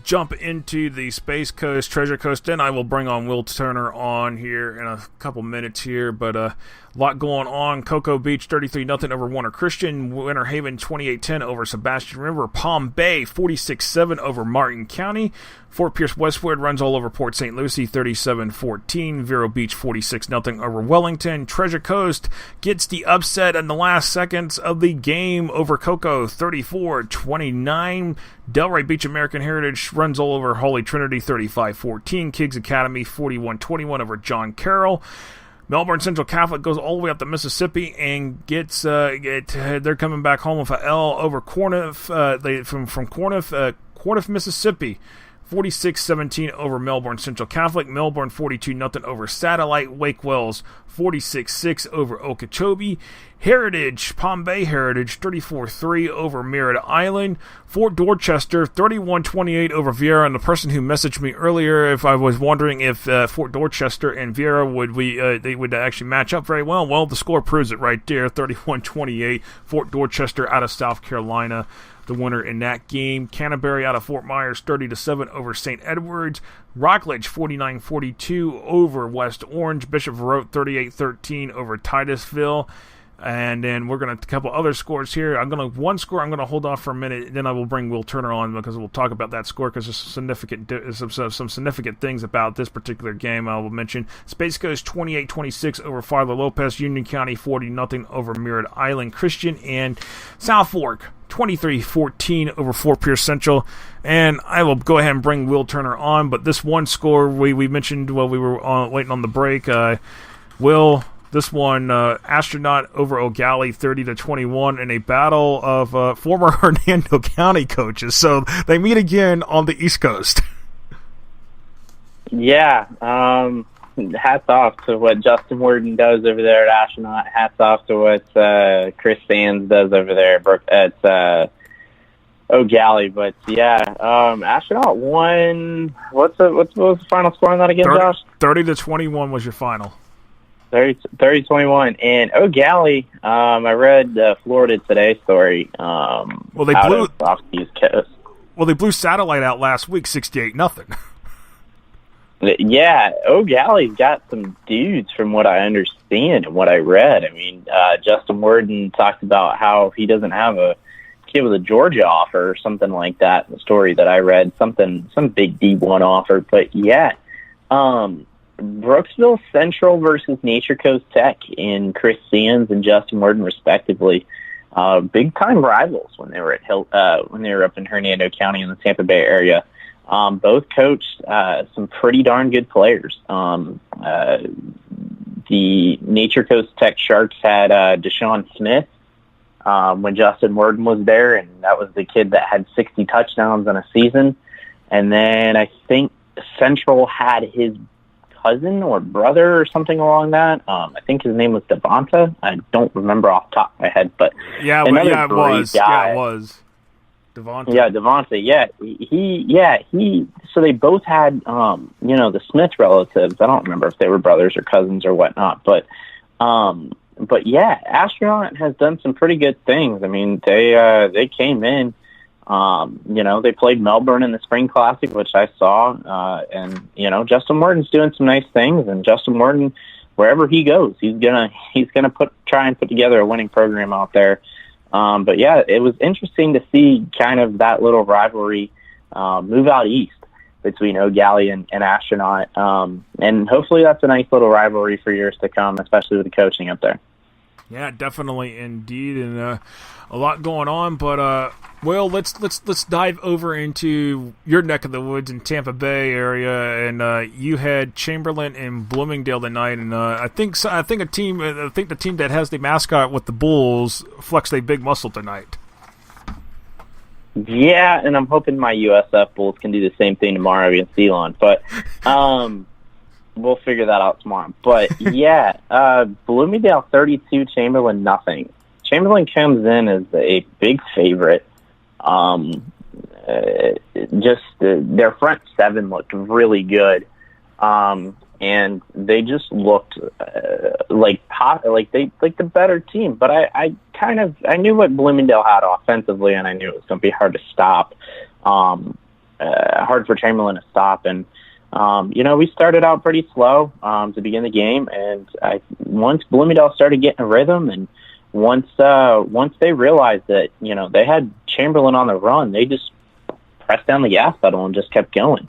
jump into the Space Coast, Treasure Coast, and I will bring on Will Turner on here in a couple minutes here, but a lot going on. Cocoa Beach 33-0 over Warner Christian. Winter Haven 28-10 over Sebastian River. Palm Bay 46-7 over Martin County. Fort Pierce Westwood runs all over Port St. Lucie 37-14. Vero Beach 46-0 over Wellington. Treasure Coast gets the upset in the last seconds of the game over Cocoa 34-29. Delray Beach American Heritage runs all over Holy Trinity 35-14. Kiggs Academy 41-21 over John Carroll. Melbourne Central Catholic goes all the way up to Mississippi and gets they're coming back home with a L over Corniff from Corniff, Mississippi. 46-17 over Melbourne Central Catholic. Melbourne 42-0 over Satellite. Wake Wells 46-6 over Okeechobee. Heritage, Palm Bay Heritage 34-3 over Merritt Island. Fort Dorchester 31-28 over Vieira. And the person who messaged me earlier, if I was wondering if Fort Dorchester and Vieira they would actually match up very well. The score proves it right there. 31-28. Fort Dorchester out of South Carolina, the winner in that game. Canterbury out of Fort Myers 30-7 over St. Edwards. Rockledge 49-42 over West Orange. Bishop Verot 38-13 over Titusville. And then we're going to a couple other scores here. One score I'm going to hold off for a minute, then I will bring Will Turner on because we'll talk about that score because there's some significant things about this particular game I will mention. Space Coast 28-26 over Father Lopez. Union County 40-0 over Merritt Island Christian. And South Fork 23-14 over Fort Pierce Central. And I will go ahead and bring Will Turner on, but this one score we mentioned while we were waiting on the break, this one, Astronaut over O'Galley 30-21 in a battle of former Hernando County coaches. So they meet again on the East Coast. Yeah, hats off to what Justin Worden does over there at Astronaut. Hats off to what Chris Sands does over there at O'Galley. But yeah, Astronaut won. What was the final score on that again, Josh? 30-21 was your final. 30-21. And O'Galley, I read Florida Today story. Off the East Coast. Well, they blew Satellite out last week, 68-0. Yeah, O'Galley's got some dudes from what I understand and what I read. I mean, Justin Worden talked about how he doesn't have a kid with a Georgia offer or something like that in the story that I read, some big D1 offer. But yeah, Brooksville Central versus Nature Coast Tech in Chris Sands and Justin Worden respectively. Big time rivals when they were when they were up in Hernando County in the Tampa Bay area. Both coached some pretty darn good players. The Nature Coast Tech Sharks had Deshaun Smith when Justin Worden was there, and that was the kid that had 60 touchdowns in a season. And then I think Central had his cousin or brother or something along that. I think his name was Devonta. I don't remember off the top of my head, but it was. Guy. Yeah, it was. Devonta. Yeah, Devonta. Yeah, he. So they both had, the Smith relatives. I don't remember if they were brothers or cousins or whatnot, but yeah, Astronaut has done some pretty good things. I mean, they came in. They played Melbourne in the Spring Classic, which I saw, and Justin Morton's doing some nice things. And Justin Morton, wherever he goes, he's gonna try and put together a winning program out there. But yeah, it was interesting to see kind of that little rivalry move out east between O'Galley and Astronaut. And hopefully that's a nice little rivalry for years to come, especially with the coaching up there. Yeah, definitely, indeed, and a lot going on. But let's dive over into your neck of the woods in Tampa Bay area, and you had Chamberlain and Bloomingdale tonight, and I think the team that has the mascot with the Bulls flexed a big muscle tonight. Yeah, and I'm hoping my USF Bulls can do the same thing tomorrow against Elon, but we'll figure that out tomorrow. But yeah, Bloomingdale 32, Chamberlain nothing. Chamberlain comes in as a big favorite. Their front seven looked really good, and they just looked like the better team. But I knew what Bloomingdale had offensively, and I knew it was going to be hard to stop, hard for Chamberlain to stop. And we started out pretty slow to begin the game, and once Bloomingdale started getting a rhythm, and once they realized that they had Chamberlain on the run, they just pressed down the gas pedal and just kept going.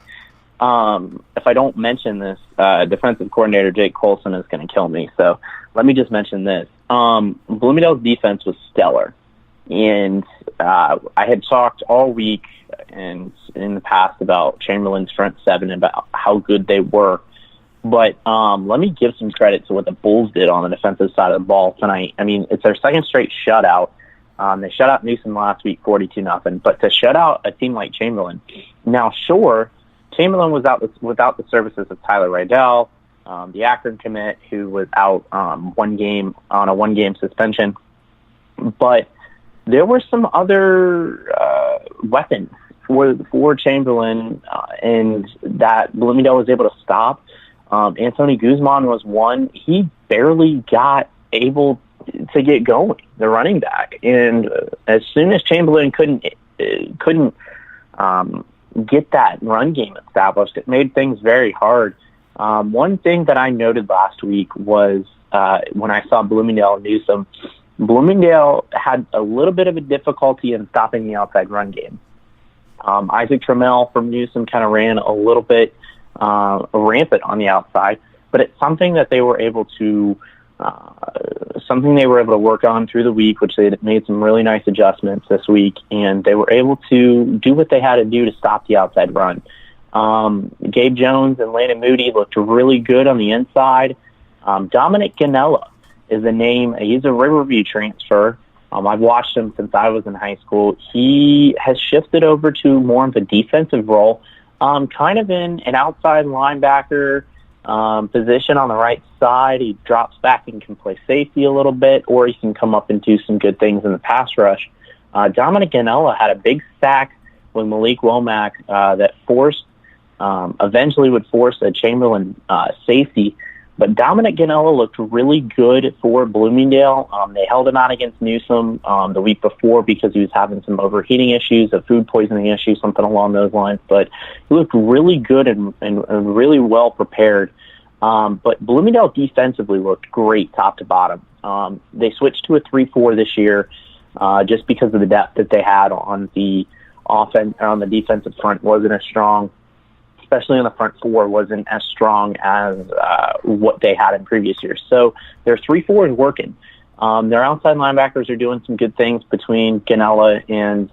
If I don't mention this, defensive coordinator Jake Colson is going to kill me. So let me just mention this. Bloomingdale's defense was stellar, and I had talked all week and in the past about Chamberlain's front seven and about how good they were. But let me give some credit to what the Bulls did on the defensive side of the ball tonight. I mean, it's their second straight shutout. They shut out Newsom last week 42-0, but to shut out a team like Chamberlain. Now, sure, Chamberlain was out without the services of Tyler Rydell, the Akron commit, who was out on a one-game suspension. But there were some other weapons for Chamberlain, and that Bloomingdale was able to stop. Anthony Guzman was one. He barely got able to get going, the running back. And as soon as Chamberlain couldn't get that run game established, it made things very hard. One thing that I noted last week was when I saw Bloomingdale and Newsom, Bloomingdale had a little bit of a difficulty in stopping the outside run game. Isaac Trammell from Newsom kind of ran a little bit rampant on the outside, but it's something that they were able to work on through the week, which they made some really nice adjustments this week, and they were able to do what they had to do to stop the outside run. Gabe Jones and Landon Moody looked really good on the inside. Dominic Ganella is a name. He's a Riverview transfer. I've watched him since I was in high school. He has shifted over to more of a defensive role, kind of in an outside linebacker position on the right side. He drops back and can play safety a little bit, or he can come up and do some good things in the pass rush. Dominic Ganella had a big sack with Malik Womack that eventually would force a Chamberlain safety. But Dominic Ganella looked really good for Bloomingdale. They held him out against Newsom the week before because he was having some overheating issues, a food poisoning issue, something along those lines. But he looked really good and really well prepared. But Bloomingdale defensively looked great top to bottom. They switched to a 3-4 this year just because of the depth that they had on the offense, on the defensive front wasn't as strong. Especially on the front four, wasn't as strong as what they had in previous years. So their 3-4 is working. Their outside linebackers are doing some good things between Ganella and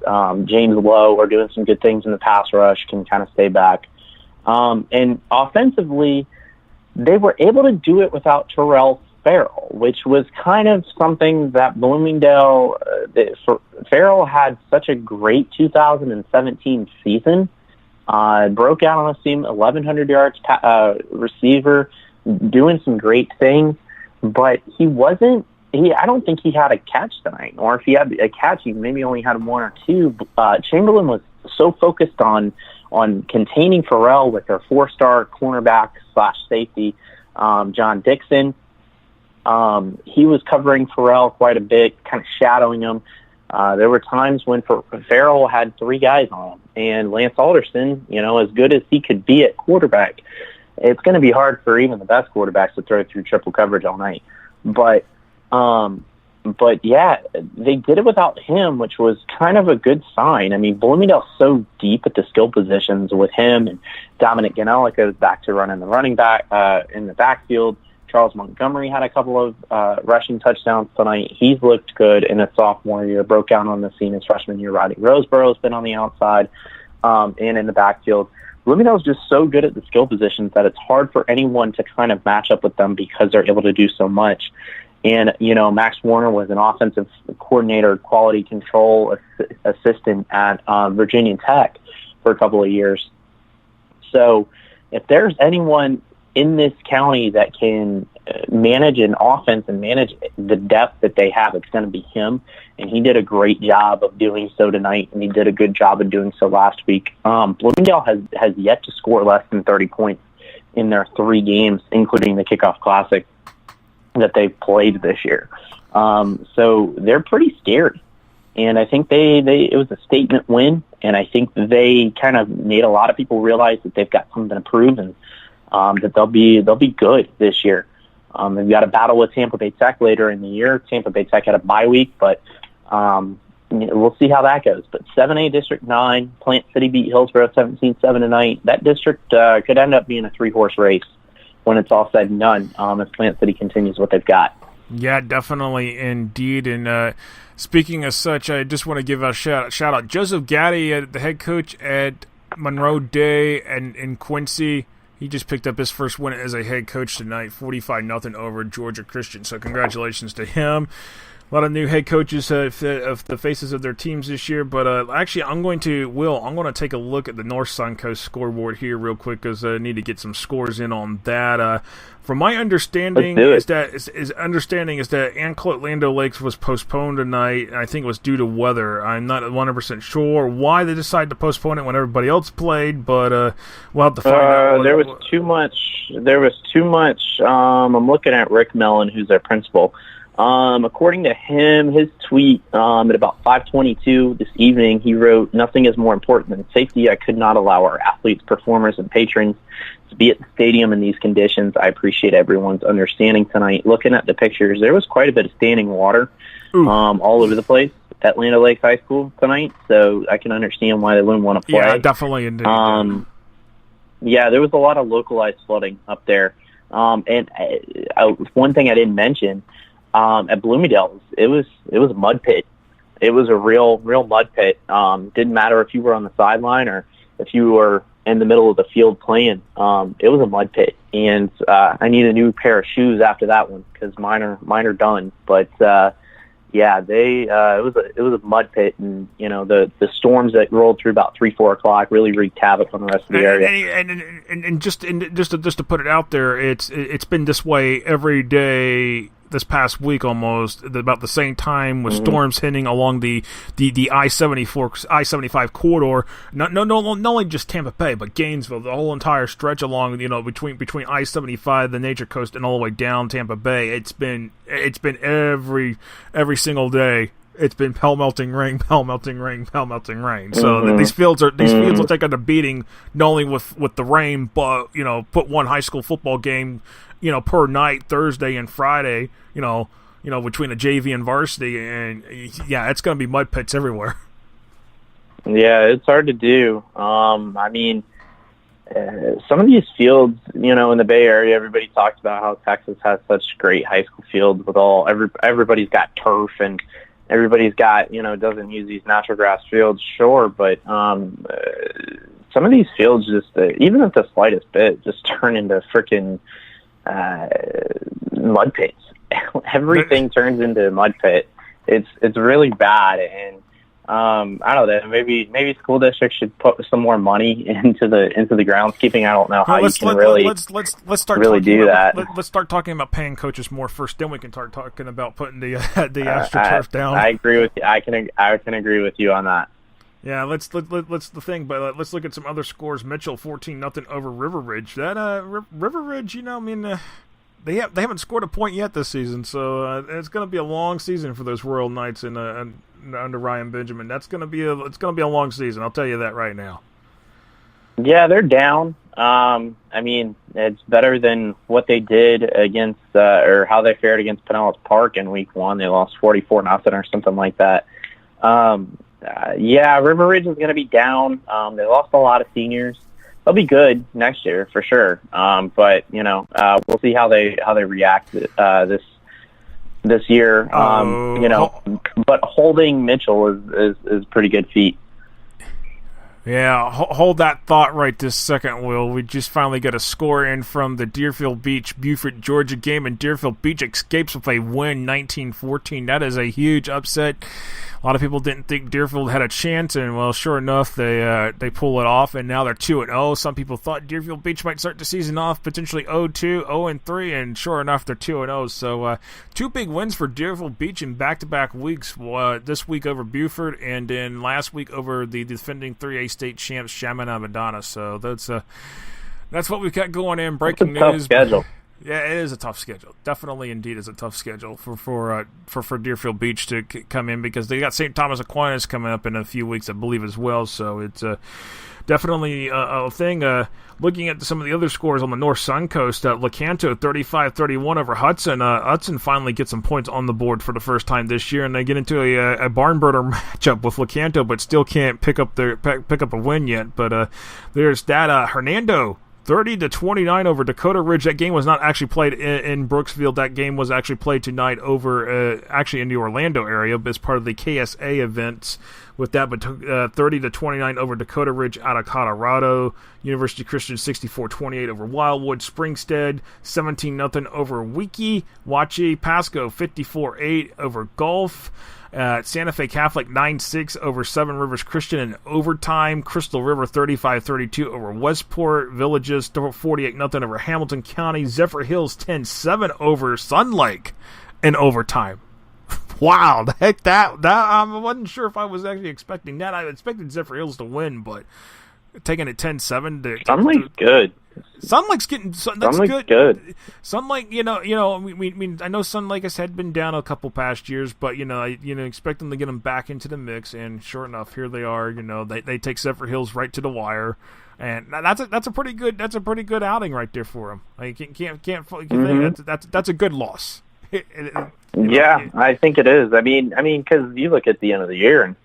James Lowe are doing some good things in the pass rush, can kind of stay back. And offensively, they were able to do it without Terrell Farrell, which was kind of something that Bloomingdale, Farrell had such a great 2017 season. Broke out on a seam, 1,100 yards receiver, doing some great things, but he wasn't. I don't think he had a catch tonight, or if he had a catch, he maybe only had one or two. Chamberlain was so focused on containing Farrell with their 4-star cornerback / safety, John Dixon. He was covering Farrell quite a bit, kind of shadowing him. There were times when Farrell had 3 guys on him, and Lance Alderson, as good as he could be at quarterback, it's going to be hard for even the best quarterbacks to throw through triple coverage all night. But yeah, they did it without him, which was kind of a good sign. I mean, Bloomingdale's so deep at the skill positions with him, and Dominic Ganella goes back to running the running back in the backfield. Charles Montgomery had a couple of rushing touchdowns tonight. He's looked good in his sophomore year, broke out on the scene his freshman year. Rodney Roseborough's been on the outside and in the backfield. Bloomingdale's just so good at the skill positions that it's hard for anyone to kind of match up with them because they're able to do so much. And, Max Warner was an offensive coordinator, quality control assistant at Virginia Tech for a couple of years. So if there's anyone in this county that can manage an offense and manage the depth that they have, it's going to be him. And he did a great job of doing so tonight, and he did a good job of doing so last week. Bloomingdale has yet to score less than 30 points in their 3 games, including the Kickoff Classic that they've played this year. So they're pretty scary. And I think it was a statement win, and I think they kind of made a lot of people realize that they've got something to prove, and that they'll be good this year. They've got a battle with Tampa Bay Tech later in the year. Tampa Bay Tech had a bye week, but we'll see how that goes. But 7A District 9, Plant City beat Hillsborough 17-7 tonight. That district could end up being a 3-horse race when it's all said and done, if Plant City continues what they've got. Yeah, definitely, indeed. And speaking of such, I just want to give a shout out. Joseph Gaddy, the head coach at Monroe Day and in Quincy, he just picked up his first win as a head coach tonight, 45-0 over Georgia Christian. So congratulations to him. A lot of new head coaches of the faces of their teams this year. But actually, I'm going to take a look at the North Suncoast scoreboard here real quick because I need to get some scores in on that. From my understanding is that Anclote Land O'Lakes was postponed tonight, and I think it was due to weather. I'm not 100% sure why they decided to postpone it when everybody else played, but we'll have to find out. There was too much. I'm looking at Rick Mellon, who's their principal. According to him, his tweet at about 5:22 this evening, he wrote, "Nothing is more important than safety. I could not allow our athletes, performers, and patrons to be at the stadium in these conditions. I appreciate everyone's understanding tonight." Looking at the pictures, there was quite a bit of standing water all over the place at Land O'Lakes High School tonight, so I can understand why they wouldn't want to play. Yeah, definitely. Indeed. Yeah, there was a lot of localized flooding up there. And one thing I didn't mention, at Bloomingdale, it was a mud pit. It was a real mud pit. Didn't matter if you were on the sideline or if you were in the middle of the field playing. It was a mud pit, and I need a new pair of shoes after that one because mine are done. But yeah, it was a mud pit, and the storms that rolled through about 3-4 o'clock really wreaked havoc on the rest of the area. And just to put it out there, it's been this way every day this past week almost about the same time with storms hitting along the I-75 corridor. Not only just Tampa Bay, but Gainesville, the whole entire stretch along between I-75, the Nature Coast, and all the way down Tampa Bay. It's been every single day. It's been pell melting rain. So these fields are taking a beating not only with the rain, but put one high school football game per night, Thursday and Friday, between the JV and varsity, and yeah, it's going to be mud pits everywhere. Yeah, it's hard to do. I mean, some of these fields, in the Bay Area, everybody talks about how Texas has such great high school fields with everybody's got turf and everybody's got, doesn't use these natural grass fields, sure, but some of these fields just, even at the slightest bit, just turn into freaking mud pits. Everything turns into a mud pit. It's really bad, and I don't know. Maybe school districts should put some more money into the groundskeeping. I don't know how let's start do that. Let's start talking about paying coaches more first. Then we can start talking about putting the AstroTurf down. I agree with you. I can agree with you on that. Yeah, let's the thing, but let's look at some other scores. Mitchell 14-0 over River Ridge. That River Ridge, they haven't scored a point yet this season, so it's going to be a long season for those Royal Knights and under Ryan Benjamin. It's going to be a long season. I'll tell you that right now. Yeah, they're down. It's better than what they did against or how they fared against Pinellas Park in week 1. They lost 44-0 or something like that. River Ridge is going to be down. They lost a lot of seniors. They'll be good next year for sure. But we'll see how they react this year. But holding Mitchell is pretty good feat. Yeah, hold that thought right this second, Will. We just finally got a score in from the Deerfield Beach Beaufort, Georgia game, and Deerfield Beach escapes with a win, 19-14. That is a huge upset. A lot of people didn't think Deerfield had a chance, and, well, sure enough, they pull it off, and now they're 2-0. Some people thought Deerfield Beach might start the season off potentially 0-2, 0-3, and sure enough, they're 2-0. So 2 big wins for Deerfield Beach in back-to-back weeks, this week over Beaufort, and then last week over the defending 3A state champs, Chaminade Madonna. So that's what we've got going in. Breaking news. Schedule. Yeah, it is a tough schedule. Definitely, indeed, is a tough schedule for Deerfield Beach to come in, because they got St. Thomas Aquinas coming up in a few weeks, I believe, as well. So it's definitely a thing. Looking at some of the other scores on the North Sun Coast, Lecanto 35-31 over Hudson. Hudson finally gets some points on the board for the first time this year, and they get into a barn burner matchup with Lecanto, but still can't pick up a win yet. But there's that Hernando 30-29 over Dakota Ridge. That game was not actually played in Brooksfield. That game was actually played tonight over actually in the Orlando area as part of the KSA events with that. But 30-29 over Dakota Ridge out of Colorado. University Christian 64-28 over Wildwood. Springstead 17-0 over Wachi. Pasco 54-8 over Gulf. Santa Fe Catholic 9-6 over Seven Rivers Christian in overtime. Crystal River 35-32 over Westport. Villages 48-0 over Hamilton County. Zephyr Hills 10-7 over Sun Lake in overtime. Wow, the heck that I wasn't sure if I was actually expecting that. I expected Zephyr Hills to win, but taking it 10-7. Sun Lake's good. Sun Lake's getting that's good. Sun Lake, I know Sun Lake had been down a couple past years, but expect them to get them back into the mix, and sure enough, here they are. They take Zephyr Hills right to the wire, and that's a pretty good outing right there for them. That's a good loss. I think it is. I mean, because you look at the end of the year and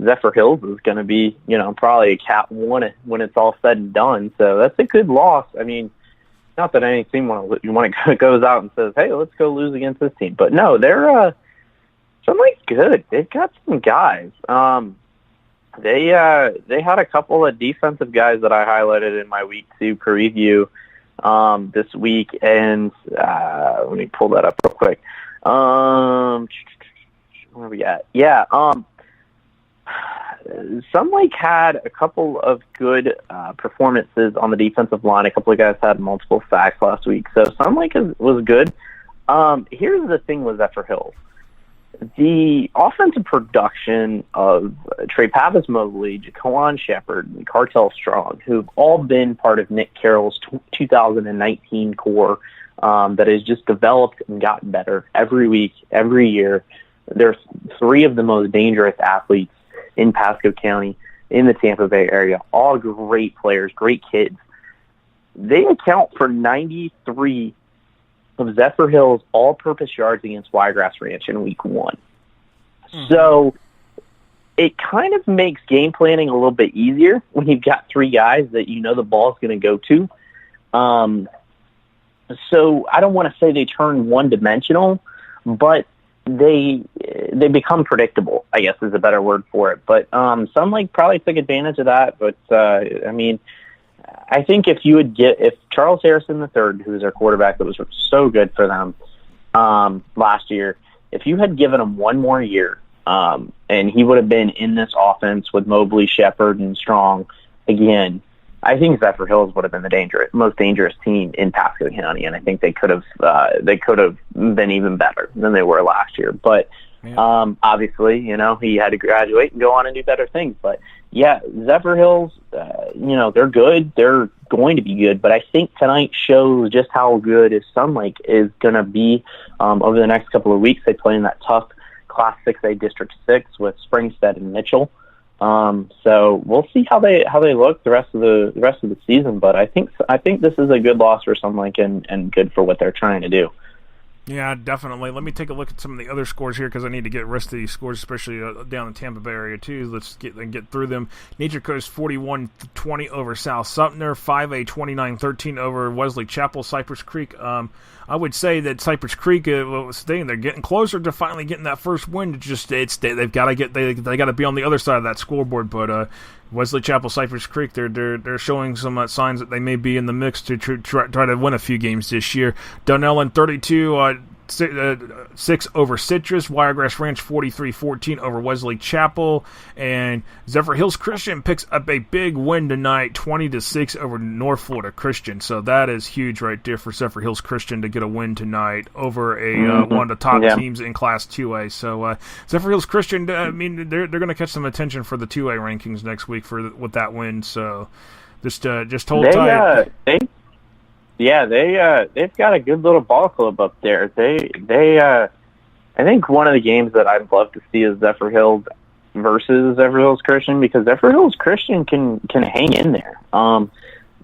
Zephyr Hills is going to be, probably a Cat 1 when it's all said and done. So that's a good loss. I mean, not that any team goes out and says, "Hey, let's go lose against this team." But no, they're something good. They've got some guys. They had a couple of defensive guys that I highlighted in my week 2 preview this week, and let me pull that up real quick. Where are we at? Yeah. Sun Lake had a couple of good performances on the defensive line. A couple of guys had multiple sacks last week, so Sun Lake was good. Here's the thing with Zephyr Hills. The offensive production of Trey Pappas-Mobley, Jaquan Shepard, and Cartel Strong, who've all been part of Nick Carroll's 2019 core that has just developed and gotten better every week, every year. There's 3 of the most dangerous athletes in Pasco County, in the Tampa Bay area, all great players, great kids. They account for 93 of Zephyr Hills' all-purpose yards against Wiregrass Ranch in week 1. So it kind of makes game planning a little bit easier when you've got 3 guys that the ball's going to go to. So I don't want to say they turn one-dimensional, but they become predictable, I guess is a better word for it. But Sun Lake probably took advantage of that. But I think if Charles Harrison III, who was their quarterback that was so good for them last year, if you had given him one more year and he would have been in this offense with Mobley, Shepard, and Strong again. I think Zephyr Hills would have been the most dangerous team in Pasco County, and I think they could have been even better than they were last year. But obviously, he had to graduate and go on and do better things. But yeah, Zephyr Hills, they're good. They're going to be good. But I think tonight shows just how good his Sun Lake is going to be over the next couple of weeks. They play in that tough Class 6A District 6 with Springstead and Mitchell. So we'll see how they look the rest of the season. But I think this is a good loss for Sun Lake and good for what they're trying to do. Yeah, definitely. Let me take a look at some of the other scores here because I need to get the rest of these scores, especially down in the Tampa Bay area too. Let's get through them. Nature Coast 41-20 over South Sumter, 5A 29-13 over Wesley Chapel. Cypress Creek. I would say that Cypress Creek was they're getting closer to finally getting that first win. They've got to be on the other side of that scoreboard, but. Wesley Chapel, Cypress Creek, they're showing some signs that they may be in the mix to try to win a few games this year. Dunellen 32-6 over Citrus, Wiregrass Ranch 43-14 over Wesley Chapel, and Zephyr Hills Christian picks up a big win tonight, 20-6 over North Florida Christian. So that is huge right there for Zephyr Hills Christian to get a win tonight over one of the top teams in Class 2A. So Zephyr Hills Christian, they're going to catch some attention for the 2A rankings next week with that win. So just hold tight. They've got a good little ball club up there. I think one of the games that I'd love to see is Zephyr Hills versus Zephyr Hills Christian, because Zephyr Hills Christian can hang in there.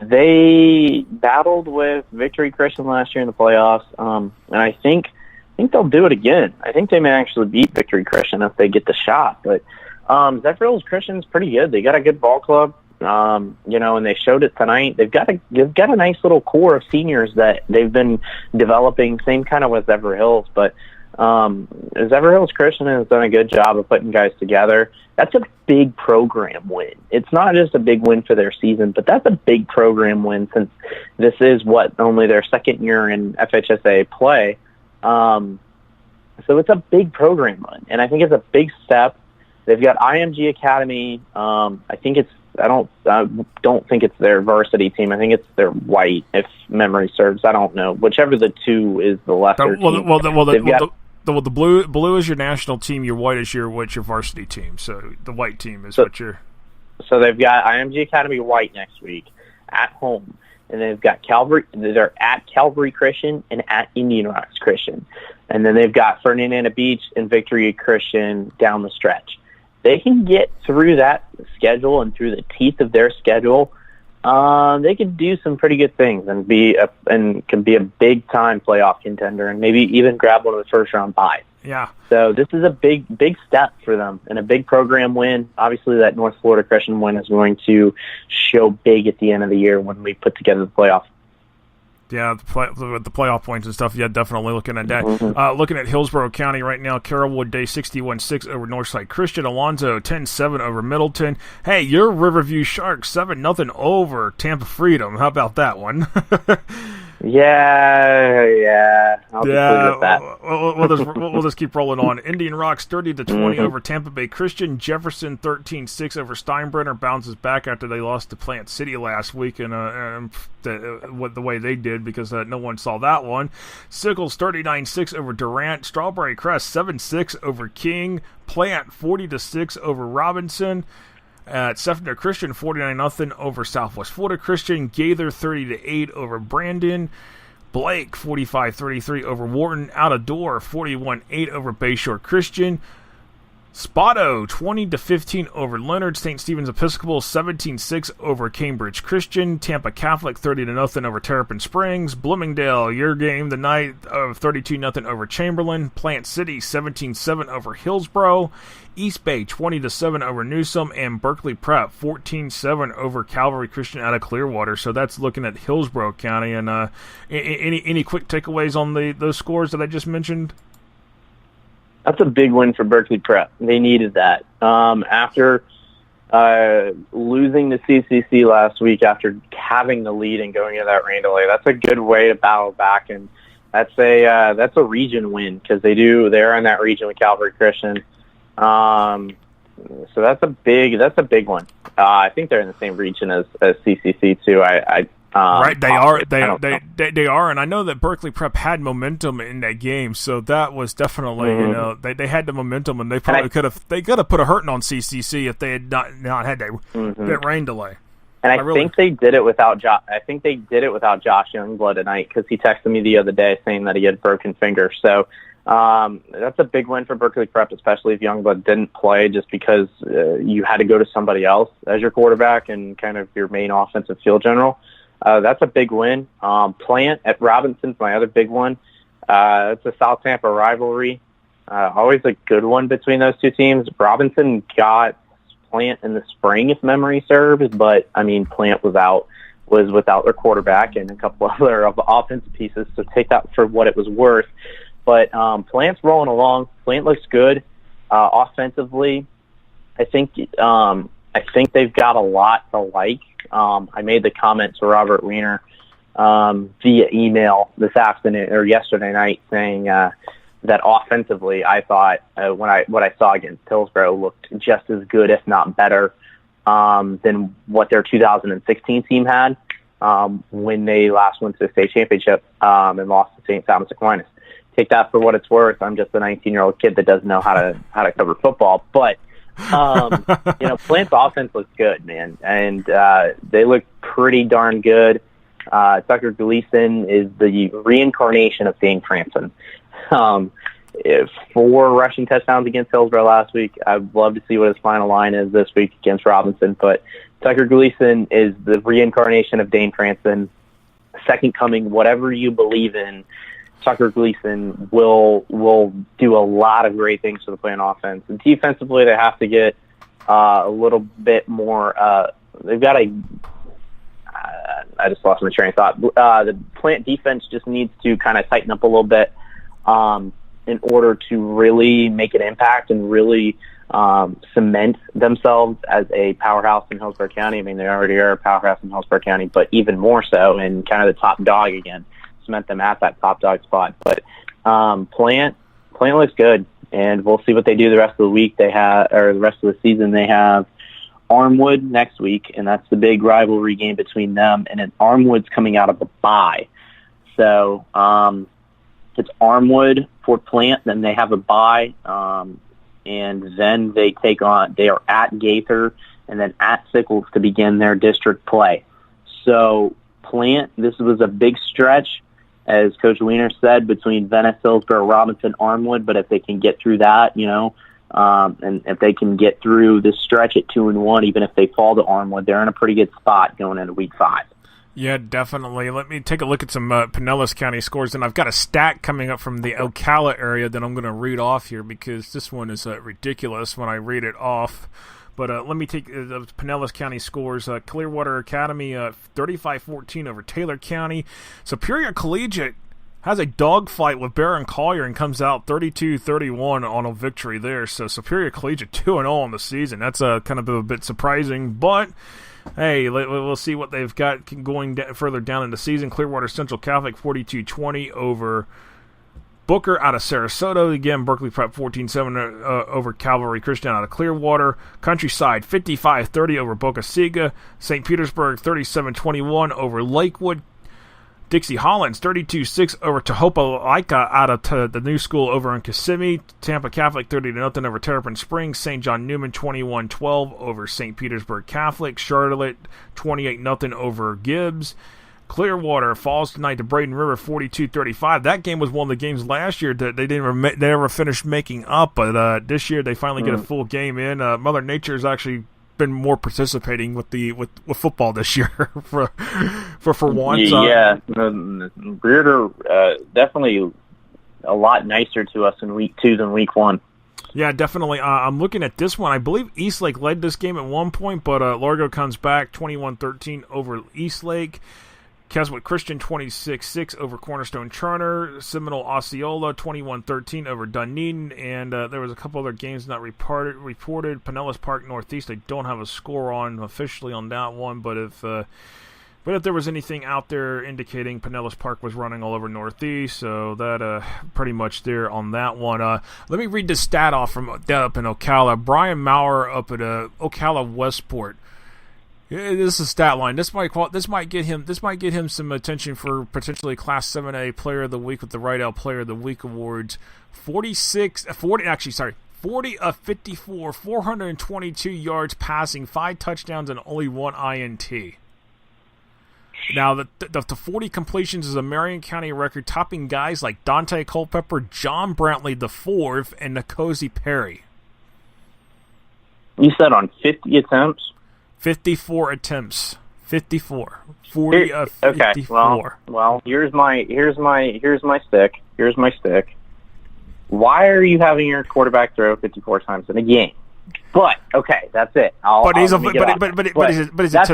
They battled with Victory Christian last year in the playoffs, and I think they'll do it again. I think they may actually beat Victory Christian if they get the shot. But Zephyr Hills Christian's pretty good. They got a good ball club. And they showed it tonight. They've got a nice little core of seniors that they've been developing, same kind of with Zephyr Hills. But Zephyr Hills Christian has done a good job of putting guys together. That's a big program win. It's not just a big win for their season, but that's a big program win since this is only their second year in FHSA play. So it's a big program win, and I think it's a big step. They've got IMG Academy. I don't think it's their varsity team. I think it's their white, if memory serves. I don't know. Whichever the two is the lesser team. The blue is your national team. Your white is your varsity team. So the white team is what you're. So they've got IMG Academy white next week at home, and they've got Calvary. They're at Calvary Christian and at Indian Rocks Christian, and then they've got Fernandina Beach and Victory Christian down the stretch. They can get through that schedule and through the teeth of their schedule. They could do some pretty good things and can be a big time playoff contender and maybe even grab one of the first round byes. Yeah. So this is a big step for them and a big program win. Obviously, that North Florida Christian win is going to show big at the end of the year when we put together the playoff. Yeah, the playoff points and stuff. Yeah, definitely looking at that. Looking at Hillsborough County right now, Carrollwood Day 61-6 over Northside Christian. Alonzo 10-7 over Middleton. Hey, your Riverview Sharks 7-0 over Tampa Freedom. How about that one? Yeah. I'll just leave it at that. We'll just keep rolling on. Indian Rocks 30-20 over Tampa Bay Christian. Jefferson 13-6 over Steinbrenner bounces back after they lost to Plant City last week, and the way they did because no one saw that one. Sickles 39-6 over Durant. Strawberry Crest 7-6 over King. Plant 40-6 over Robinson. At Sefner Christian, 49-0 over Southwest Florida Christian. Gaither, 30-8 over Brandon. Blake, 45-33 over Wharton. Out of Door, 41-8 over Bayshore Christian. Spotto, 20-15 over Leonard. St. Stephen's Episcopal, 17-6 over Cambridge Christian. Tampa Catholic, 30-0 over Terrapin Springs. Bloomingdale, your game the night of 32-0 over Chamberlain. Plant City, 17-7 over Hillsborough. East Bay 20-7 over Newsom, and Berkeley Prep 14-7 over Calvary Christian out of Clearwater. So that's looking at Hillsborough County. And any quick takeaways on those scores that I just mentioned? That's a big win for Berkeley Prep. They needed that after losing to CCC last week after having the lead and going into that rain delay. That's a good way to battle back, and that's a region win because they're in that region with Calvary Christian. So that's a big one. I think they're in the same region as CCC too. Right, they are. They are, and I know that Berkeley Prep had momentum in that game, so that was definitely they had the momentum, and they probably could have put a hurting on CCC if they had not had that rain delay. And I think they did it without Josh. I think they did it without Josh Youngblood tonight because he texted me the other day saying that he had broken finger. So that's a big win for Berkeley Prep, especially if Youngblood didn't play, just because you had to go to somebody else as your quarterback and kind of your main offensive field general. That's a big win. Plant at Robinson's my other big one. It's a South Tampa rivalry. Always a good one between those two teams. Robinson got Plant in the spring, if memory serves, but I mean, Plant was without their quarterback and a couple other of the offensive pieces, so take that for what it was worth. But Plant's rolling along. Plant looks good offensively. I think they've got a lot to like. I made the comment to Robert Wiener via email this afternoon or yesterday night saying that offensively, I thought what I saw against Hillsborough looked just as good, if not better, than what their 2016 team had when they last went to the state championship and lost to St. Thomas Aquinas. Take that for what it's worth. I'm just a 19-year-old kid that doesn't know how to cover football, but Plant's offense looks good, man, and they look pretty darn good. Tucker Gleason is the reincarnation of Dane Franson. 4 rushing touchdowns against Hillsborough last week. I'd love to see what his final line is this week against Robinson, but Tucker Gleason is the reincarnation of Dane Franson. Second coming, whatever you believe in, Tucker Gleason will do a lot of great things for the Plant offense. And defensively, they have to get a little bit more. They've got I just lost my train of thought. The Plant defense just needs to kind of tighten up a little bit in order to really make an impact and really cement themselves as a powerhouse in Hillsborough County. I mean, they already are a powerhouse in Hillsborough County, but even more so, and kind of the top dog again. Cement them at that top dog spot. But Plant looks good, and we'll see what they do the rest of the week. The rest of the season. They have Armwood next week, and that's the big rivalry game between them. And then Armwood's coming out of a bye, so it's Armwood for Plant. Then they have a bye, and then they are at Gaither, and then at Sickles to begin their district play. So Plant, this was a big stretch, as Coach Wiener said, between Venice, Hillsborough, Robinson, Armwood. But if they can get through that, and if they can get through this stretch at 2-1, even if they fall to Armwood, they're in a pretty good spot going into week 5. Yeah, definitely. Let me take a look at some Pinellas County scores, and I've got a stat coming up from the Ocala area that I'm going to read off here because this one is ridiculous when I read it off. But let me take the Pinellas County scores. Clearwater Academy 35-14 over Taylor County. Superior Collegiate has a dogfight with Barron Collier and comes out 32-31 on a victory there. So Superior Collegiate 2-0 on the season. That's kind of a bit surprising, but hey, we'll see what they've got going further down in the season. Clearwater Central Catholic 42-20 over Booker out of Sarasota. Again, Berkeley Prep 14-7 over Calvary Christian out of Clearwater. Countryside 55-30 over Boca Ciega. St. Petersburg 37-21 over Lakewood. Dixie Hollins 32-6 over Tahopa Laika out of the new school over in Kissimmee. Tampa Catholic 30-0 over Terrapin Springs. St. John Newman 21-12 over St. Petersburg Catholic. Charlotte 28-0 over Gibbs. Clearwater falls tonight to Braden River 42-35. That game was one of the games last year that they never finished making up, but this year they finally get a full game in. Mother Nature's actually been more participating with football this year for once. Yeah, Breeder definitely a lot nicer to us in week 2 than week 1. Yeah, definitely. I'm looking at this one. I believe Eastlake led this game at one point, but Largo comes back 21-13 over Eastlake. Keswick Christian 26-6 over Cornerstone Charter. Seminole Osceola 21-13 over Dunedin, and there was a couple other games not reported. Pinellas Park Northeast, they don't have a score on officially on that one, but But if there was anything out there indicating Pinellas Park was running all over Northeast, so that pretty much there on that one. Let me read this stat off from up in Ocala. Brian Maurer up at Ocala Westport. This is a stat line. This might get him some attention for potentially Class 7A Player of the Week with the Rydell Player of the Week awards. 40 of 54, 422 yards passing, 5 touchdowns, and only 1 INT. Now, the 40 completions is a Marion County record, topping guys like Dante Culpepper, John Brantley IV, and Nkosi Perry. You said on 50 attempts? 54 attempts. 54. 40 of 54. Okay, well, here's my stick. Here's my stick. Why are you having your quarterback throw 54 times in a game? But okay, that's it. That's a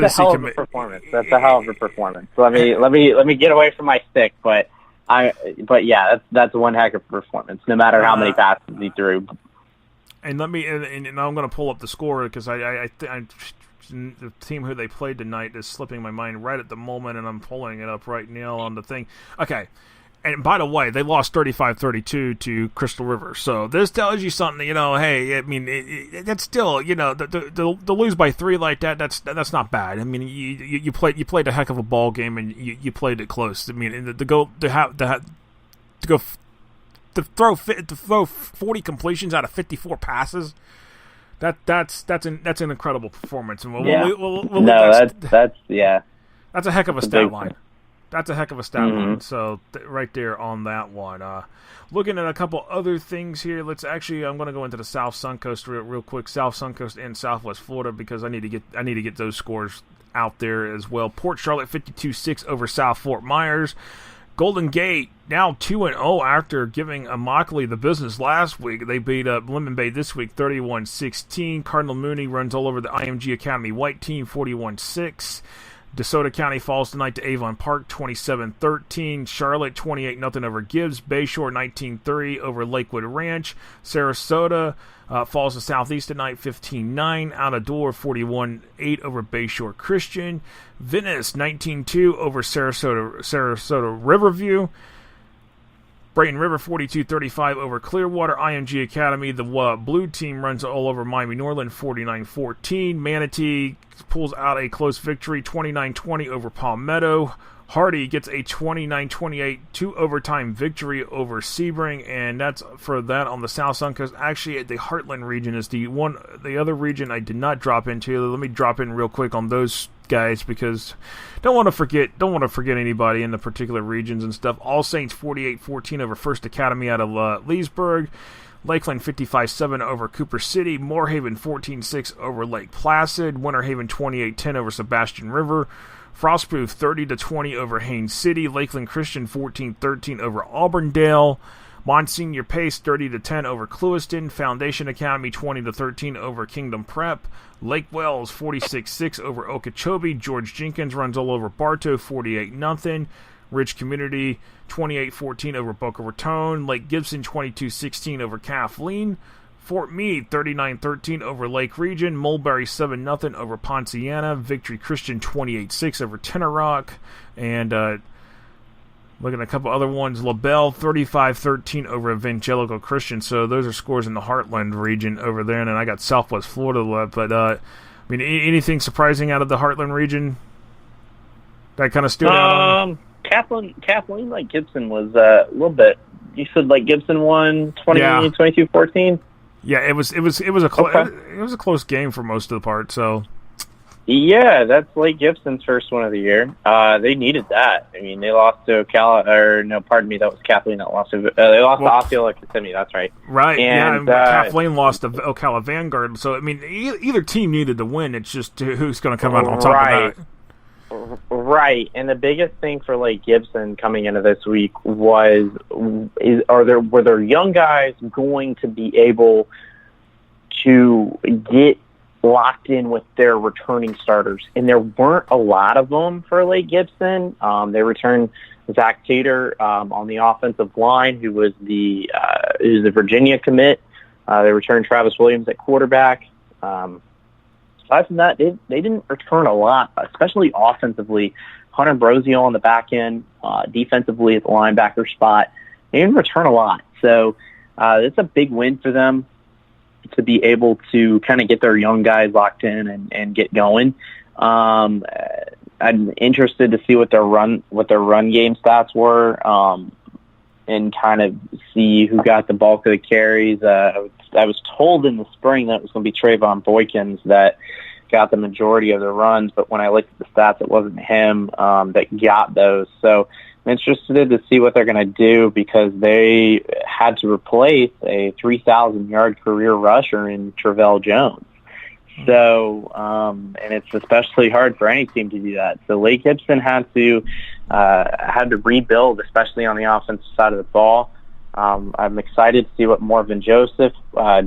hell of a performance. That's a hell of a performance. Let me get away from my stick. But yeah, that's one heck of a performance. No matter how many passes he threw. And I'm going to pull up the score because I the team who they played tonight is slipping my mind right at the moment, and I'm pulling it up right now on the thing. Okay. And by the way, they lost 35-32 to Crystal River. So this tells you something, hey, I mean, that's still, to lose by 3 like that, that's not bad. I mean, you played a heck of a ball game, and you played it close. I mean, to throw 40 completions out of 54 passes, that's an incredible performance. And that's a heck of a stat line. That's a heck of a stat line. So right there on that one. Looking at a couple other things here. I'm going to go into the South Suncoast real quick. South Suncoast and Southwest Florida because I need to get those scores out there as well. Port Charlotte 52-6 over South Fort Myers. Golden Gate now 2-0 after giving Immokalee the business last week. They beat up Lemon Bay this week 31-16. Cardinal Mooney runs all over the IMG Academy White team 41-6. DeSoto County falls tonight to Avon Park 27-13. Charlotte 28-0 over Gibbs. Bayshore 19-3 over Lakewood Ranch. Sarasota falls to Southeast tonight 15-9. Out of Door 41-8 over Bayshore Christian. Venice 19-2 over Sarasota Riverview. Brayton River 42-35 over Clearwater. IMG Academy, the blue team runs all over Miami Norland 49-14. Manatee pulls out a close victory 29-20 over Palmetto. Hardy gets a 29-28 2-overtime victory over Sebring, and that's for that on the South Suncoast. Actually, the Heartland region is the other region I did not drop into. Let me drop in real quick on those guys because don't want to forget anybody in the particular regions and stuff. All Saints 48-14 over First Academy out of Leesburg. Lakeland 55-7 over Cooper City. Moorhaven 14-6 over Lake Placid. Winter Haven 28-10 over Sebastian River. Frostproof 30-20 over Haines City. Lakeland Christian 14-13 over Auburndale. Monsignor Pace 30-10 over Clewiston. Foundation Academy 20-13 over Kingdom Prep. Lake Wells 46-6 over Okeechobee. George Jenkins runs all over Bartow 48-0. Ridge Community 28-14 over Boca Raton. Lake Gibson 22-16 over Kathleen. Fort Meade 39-13 over Lake Region. Mulberry 7-0 over Ponciana. Victory Christian 28-6 over Tenorock. And looking at a couple other ones, LaBelle 35-13 over Evangelical Christian. So those are scores in the Heartland region over there. And then I got Southwest Florida left. But anything surprising out of the Heartland region that kind of stood out? Kathleen Lake Gibson was a little bit. You said Lake Gibson won 22-14. Yeah, it was a close game for most of the part. So yeah, that's Lake Gibson's first one of the year. They needed that. I mean, they lost to that was Kathleen that lost to. They lost to Osceola Kissimmee. That's right. Right. And Kathleen lost to Ocala Vanguard. So I mean, either team needed to win. It's just who's going to come out on top of that. Right, and the biggest thing for Lake Gibson coming into this week were their young guys going to be able to get locked in with their returning starters? And there weren't a lot of them for Lake Gibson. They returned Zach Tater on the offensive line, who was the Virginia commit. They returned Travis Williams at quarterback. Aside from that, they didn't return a lot, especially offensively. Hunter Brosio on the back end, defensively at the linebacker spot. They didn't return a lot. So it's a big win for them to be able to kind of get their young guys locked in and get going. I'm interested to see what their run game stats were, and kind of see who got the bulk of the carries. I was told in the spring that it was going to be Trayvon Boykins that got the majority of the runs, but when I looked at the stats, it wasn't him that got those. So I'm interested to see what they're going to do, because they had to replace a 3,000-yard career rusher in Travell Jones. So, and it's especially hard for any team to do that. So Lake Gibson had to rebuild, especially on the offensive side of the ball. I'm excited to see what Morvin Joseph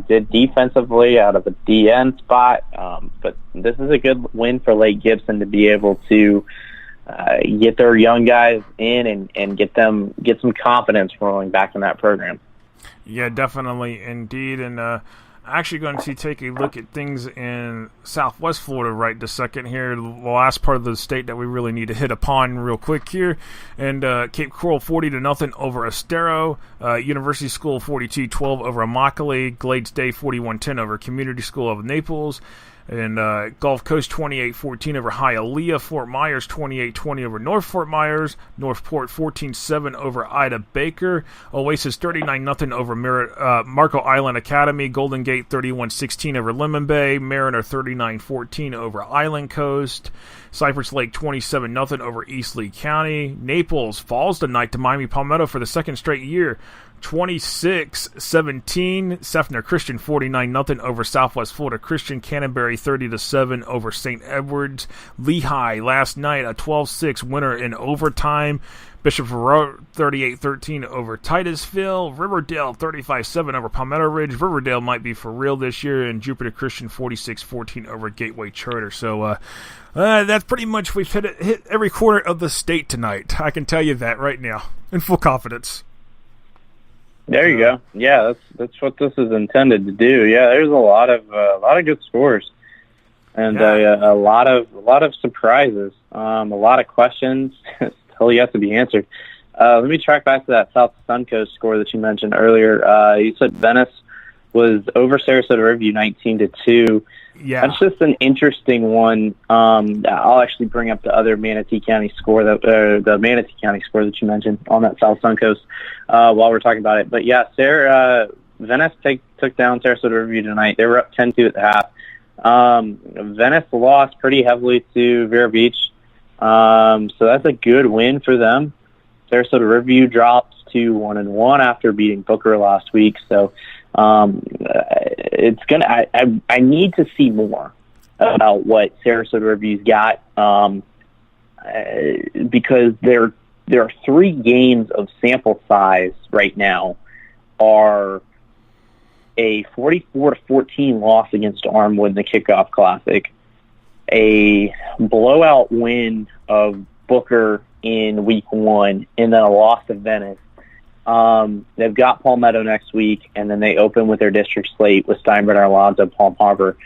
did defensively out of the DN spot. But this is a good win for Lake Gibson to be able to get their young guys in and get some confidence rolling back in that program. Yeah, definitely, indeed. And actually going to take a look at things in Southwest Florida right this second here, the last part of the state that we really need to hit upon real quick here. And Cape Coral 40-0 over Estero, University School 42-12 over Immokalee, Glades Day 41-10 over Community School of Naples, and Gulf Coast 28-14 over Hialeah, Fort Myers 28-20 over North Fort Myers, Northport 14-7 over Ida Baker, Oasis 39-0 over Marco Island Academy, Golden Gate 31-16 over Lemon Bay, Mariner 39-14 over Island Coast, Cypress Lake 27-0 over East Lee County, Naples falls tonight to Miami Palmetto for the second straight year, 26-17, Seffner Christian 49-0 over Southwest Florida Christian, Canterbury 30-7 over St. Edwards, Lehigh last night a 12-6 winner in overtime, Bishop Verot 38-13 over Titusville, Riverdale 35-7 over Palmetto Ridge. Riverdale might be for real this year, and Jupiter Christian 46-14 over Gateway Charter. So that's pretty much, we've hit every corner of the state tonight. I can tell you that right now in full confidence. There you go. Yeah, that's what this is intended to do. Yeah, there's a lot of good scores, and a lot of surprises. A lot of questions still yet to be answered. Let me track back to that South Suncoast score that you mentioned earlier. You said Venice was over Sarasota Riverview 19-2. Yeah, that's just an interesting one. I'll actually bring up the other Manatee County score, the Manatee County score that you mentioned on that South Suncoast while we're talking about it. But yeah, Venice took down Sarasota Riverview tonight. They were up 10-2 at the half. Venice lost pretty heavily to Vero Beach, so that's a good win for them. Sarasota Riverview drops to 1-1 after beating Booker last week. So it's gonna. I need to see more about what Sarasota Review's got, because there are 3 games of sample size right now. Are a 44-14 loss against Armwood in the Kickoff Classic, a blowout win of Booker in Week 1, and then a loss to Venice. They've got Palmetto next week, and then they open with their district slate with Steinbrenner, Alonzo, Palm Harbor.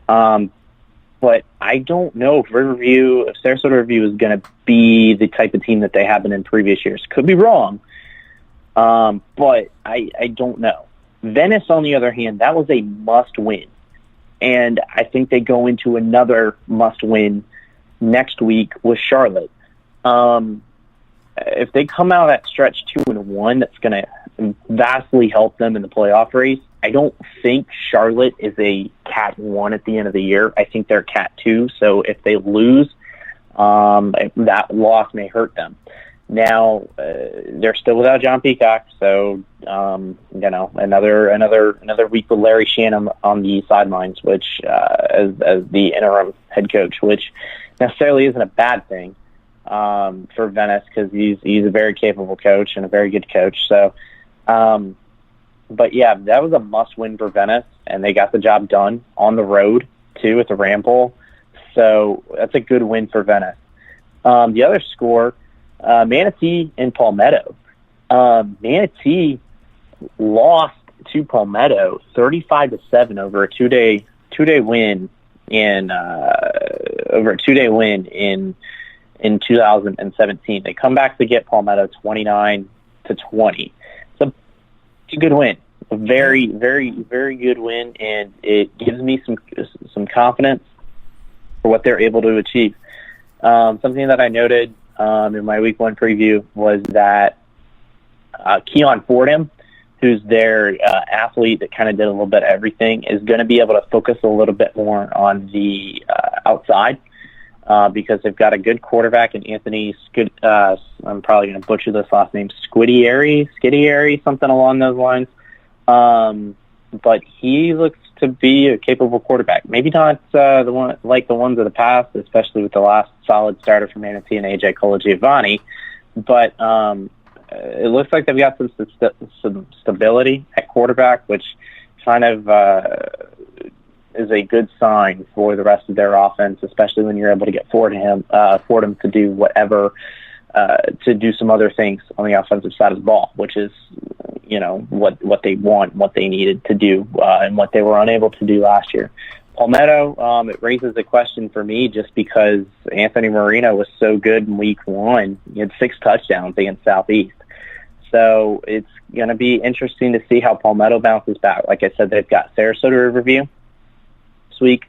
But I don't know if Sarasota Riverview is going to be the type of team that they have been in previous years. Could be wrong, but I don't know. Venice, on the other hand, that was a must-win, and I think they go into another must-win next week with Charlotte. If they come out of that stretch 2-1, that's going to vastly help them in the playoff race. I don't think Charlotte is a Cat 1 at the end of the year. I think they're Cat 2. So if they lose, that loss may hurt them. Now they're still without John Peacock, so another week with Larry Shannon on the sidelines, which as the interim head coach, which necessarily isn't a bad thing for Venice, because he's a very capable coach and a very good coach. So, but yeah, that was a must-win for Venice, and they got the job done on the road too at the Ram Bowl. So that's a good win for Venice. The other score, Manatee and Palmetto. Manatee lost to Palmetto 35-7 over a two-day win in in 2017. They come back to get Palmetto 29-20. It's a good win, a very, very, very good win, and it gives me some confidence for what they're able to achieve. Something that I noted in my Week 1 preview was that Keon Fordham, who's their athlete that kind of did a little bit of everything, is going to be able to focus a little bit more on the outside because they've got a good quarterback in Anthony I'm probably going to butcher this last name, Skiddieri, something along those lines. But he looks to be a capable quarterback. Maybe not the one like the ones of the past, especially with the last solid starter from Manatee and AJ Colagiovanni. But it looks like they've got some stability at quarterback, which kind of is a good sign for the rest of their offense, especially when you're able to get Fordham to do whatever, to do some other things on the offensive side of the ball, which is, what they want, what they needed to do, and what they were unable to do last year. Palmetto, it raises a question for me just because Anthony Marino was so good in Week 1. He had 6 touchdowns against Southeast. So it's going to be interesting to see how Palmetto bounces back. Like I said, they've got Sarasota Riverview this week,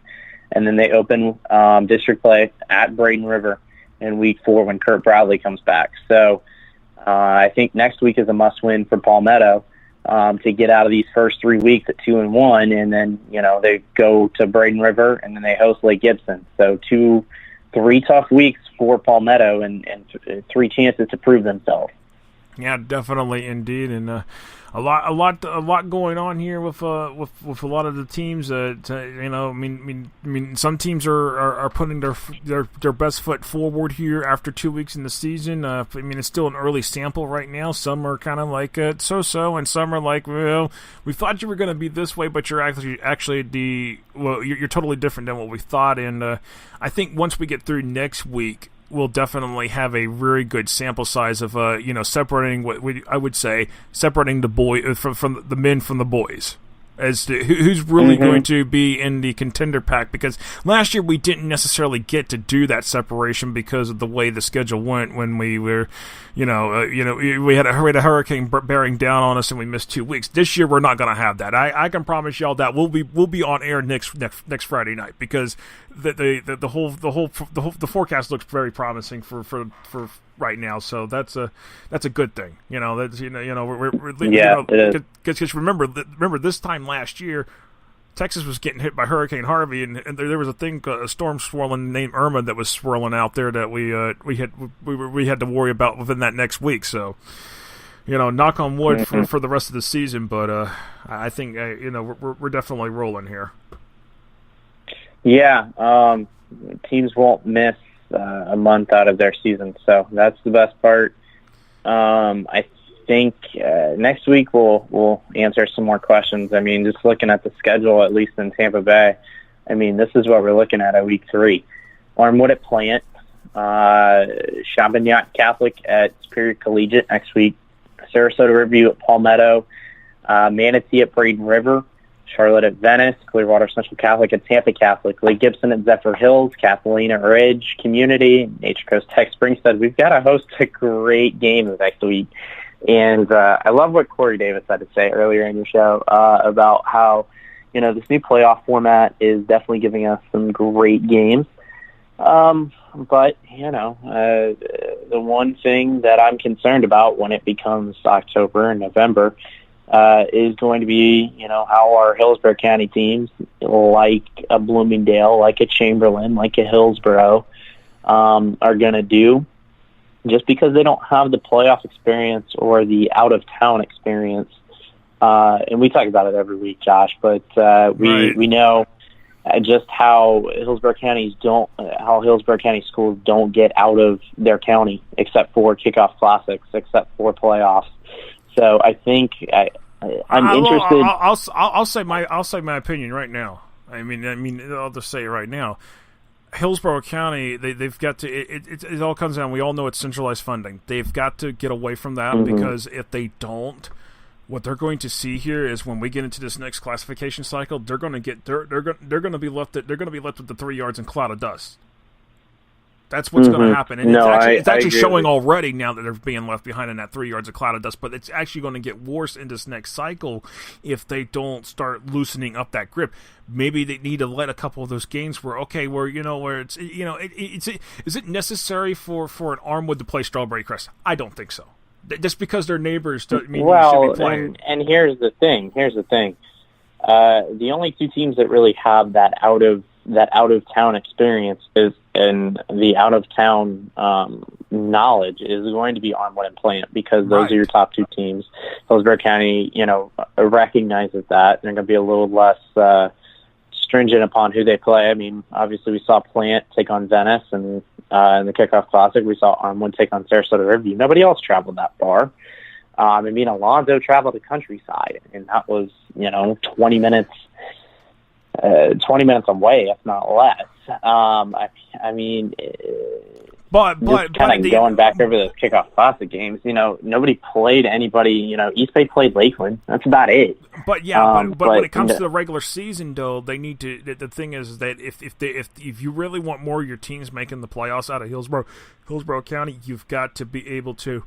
and then they open district play at Braden River in Week 4 when Kurt Bradley comes back. So I think next week is a must-win for Palmetto to get out of these first 3 weeks at 2-1, and then they go to Braden River and then they host Lake Gibson. So 3 tough weeks for Palmetto and 3 chances to prove themselves. Yeah, definitely, indeed, and a lot going on here with a lot of the teams. Some teams are putting their best foot forward here after 2 weeks in the season. It's still an early sample right now. Some are kind of like so-so, and some are like, well, we thought you were going to be this way, but you're actually you're totally different than what we thought. And I think once we get through next week, we'll definitely have a very good sample size of separating separating the boy from the men from the boys as to who's really going to be in the contender pack, because last year we didn't necessarily get to do that separation because of the way the schedule went when we were we had a hurricane bearing down on us and we missed 2 weeks. This year we're not going to have that. I can promise y'all that we'll be on air next Friday night, because the whole forecast looks very promising for right now, so that's a good thing. Because remember this time last year, Texas was getting hit by Hurricane Harvey, and there was a storm swirling named Irma that was swirling out there that we had to worry about within that next week. So, knock on wood for the rest of the season, but I think we're definitely rolling here. Yeah, teams won't miss a month out of their season, so that's the best part. I think next week we'll answer some more questions. Just looking at the schedule, at least in Tampa Bay, this is what we're looking at Week 3. Armwood at Plant, Champagnat Catholic at Superior Collegiate next week, Sarasota Riverview at Palmetto, Manatee at Braden River, Charlotte at Venice, Clearwater Central Catholic at Tampa Catholic, Lake Gibson at Zephyr Hills, Catalina Ridge Community, Nature Coast Tech Springstead. We've got to host a great game next week. And I love what Corey Davis had to say earlier in your show about how, this new playoff format is definitely giving us some great games. But, the one thing that I'm concerned about when it becomes October and November is going to be, how our Hillsborough County teams, like a Bloomingdale, like a Chamberlain, like a Hillsborough, are going to do, just because they don't have the playoff experience or the out-of-town experience. And we talk about it every week, Josh, but we know just how Hillsborough County schools don't get out of their county except for kickoff classics, except for playoffs. So I think I'm interested. I'll say my opinion right now. I'll just say it right now. Hillsborough County, they've got to. It all comes down. We all know it's centralized funding. They've got to get away from that, because if they don't, what they're going to see here is when we get into this next classification cycle, they're going to be left with the 3 yards and cloud of dust. That's what's going to happen. And No, it's actually agree showing with you. already now that they're being left behind in that 3 yards of cloud of dust, but it's actually going to get worse in this next cycle if they don't start loosening up that grip. Maybe they need to let a couple of those games where it's, is it necessary for an Armwood to play Strawberry Crest? I don't think so. Just because they're neighbors doesn't mean you should be playing. And here's the thing. The only two teams that really have that out of town experience and the out of town knowledge is going to be Armwood and Plant, because those are your top two teams. Hillsborough County, recognizes that. They're going to be a little less stringent upon who they play. I mean, obviously we saw Plant take on Venice, and in the Kickoff Classic we saw Armwood take on Sarasota Riverview. Nobody else traveled that far. Alonzo traveled the countryside, and that was 20 minutes away, if not less. But going back over those Kickoff Classic games, nobody played anybody. East Bay played Lakeland. That's about it. But when it comes to the regular season, though, they need to. The thing is that if you really want more of your teams making the playoffs out of Hillsborough County, you've got to be able to.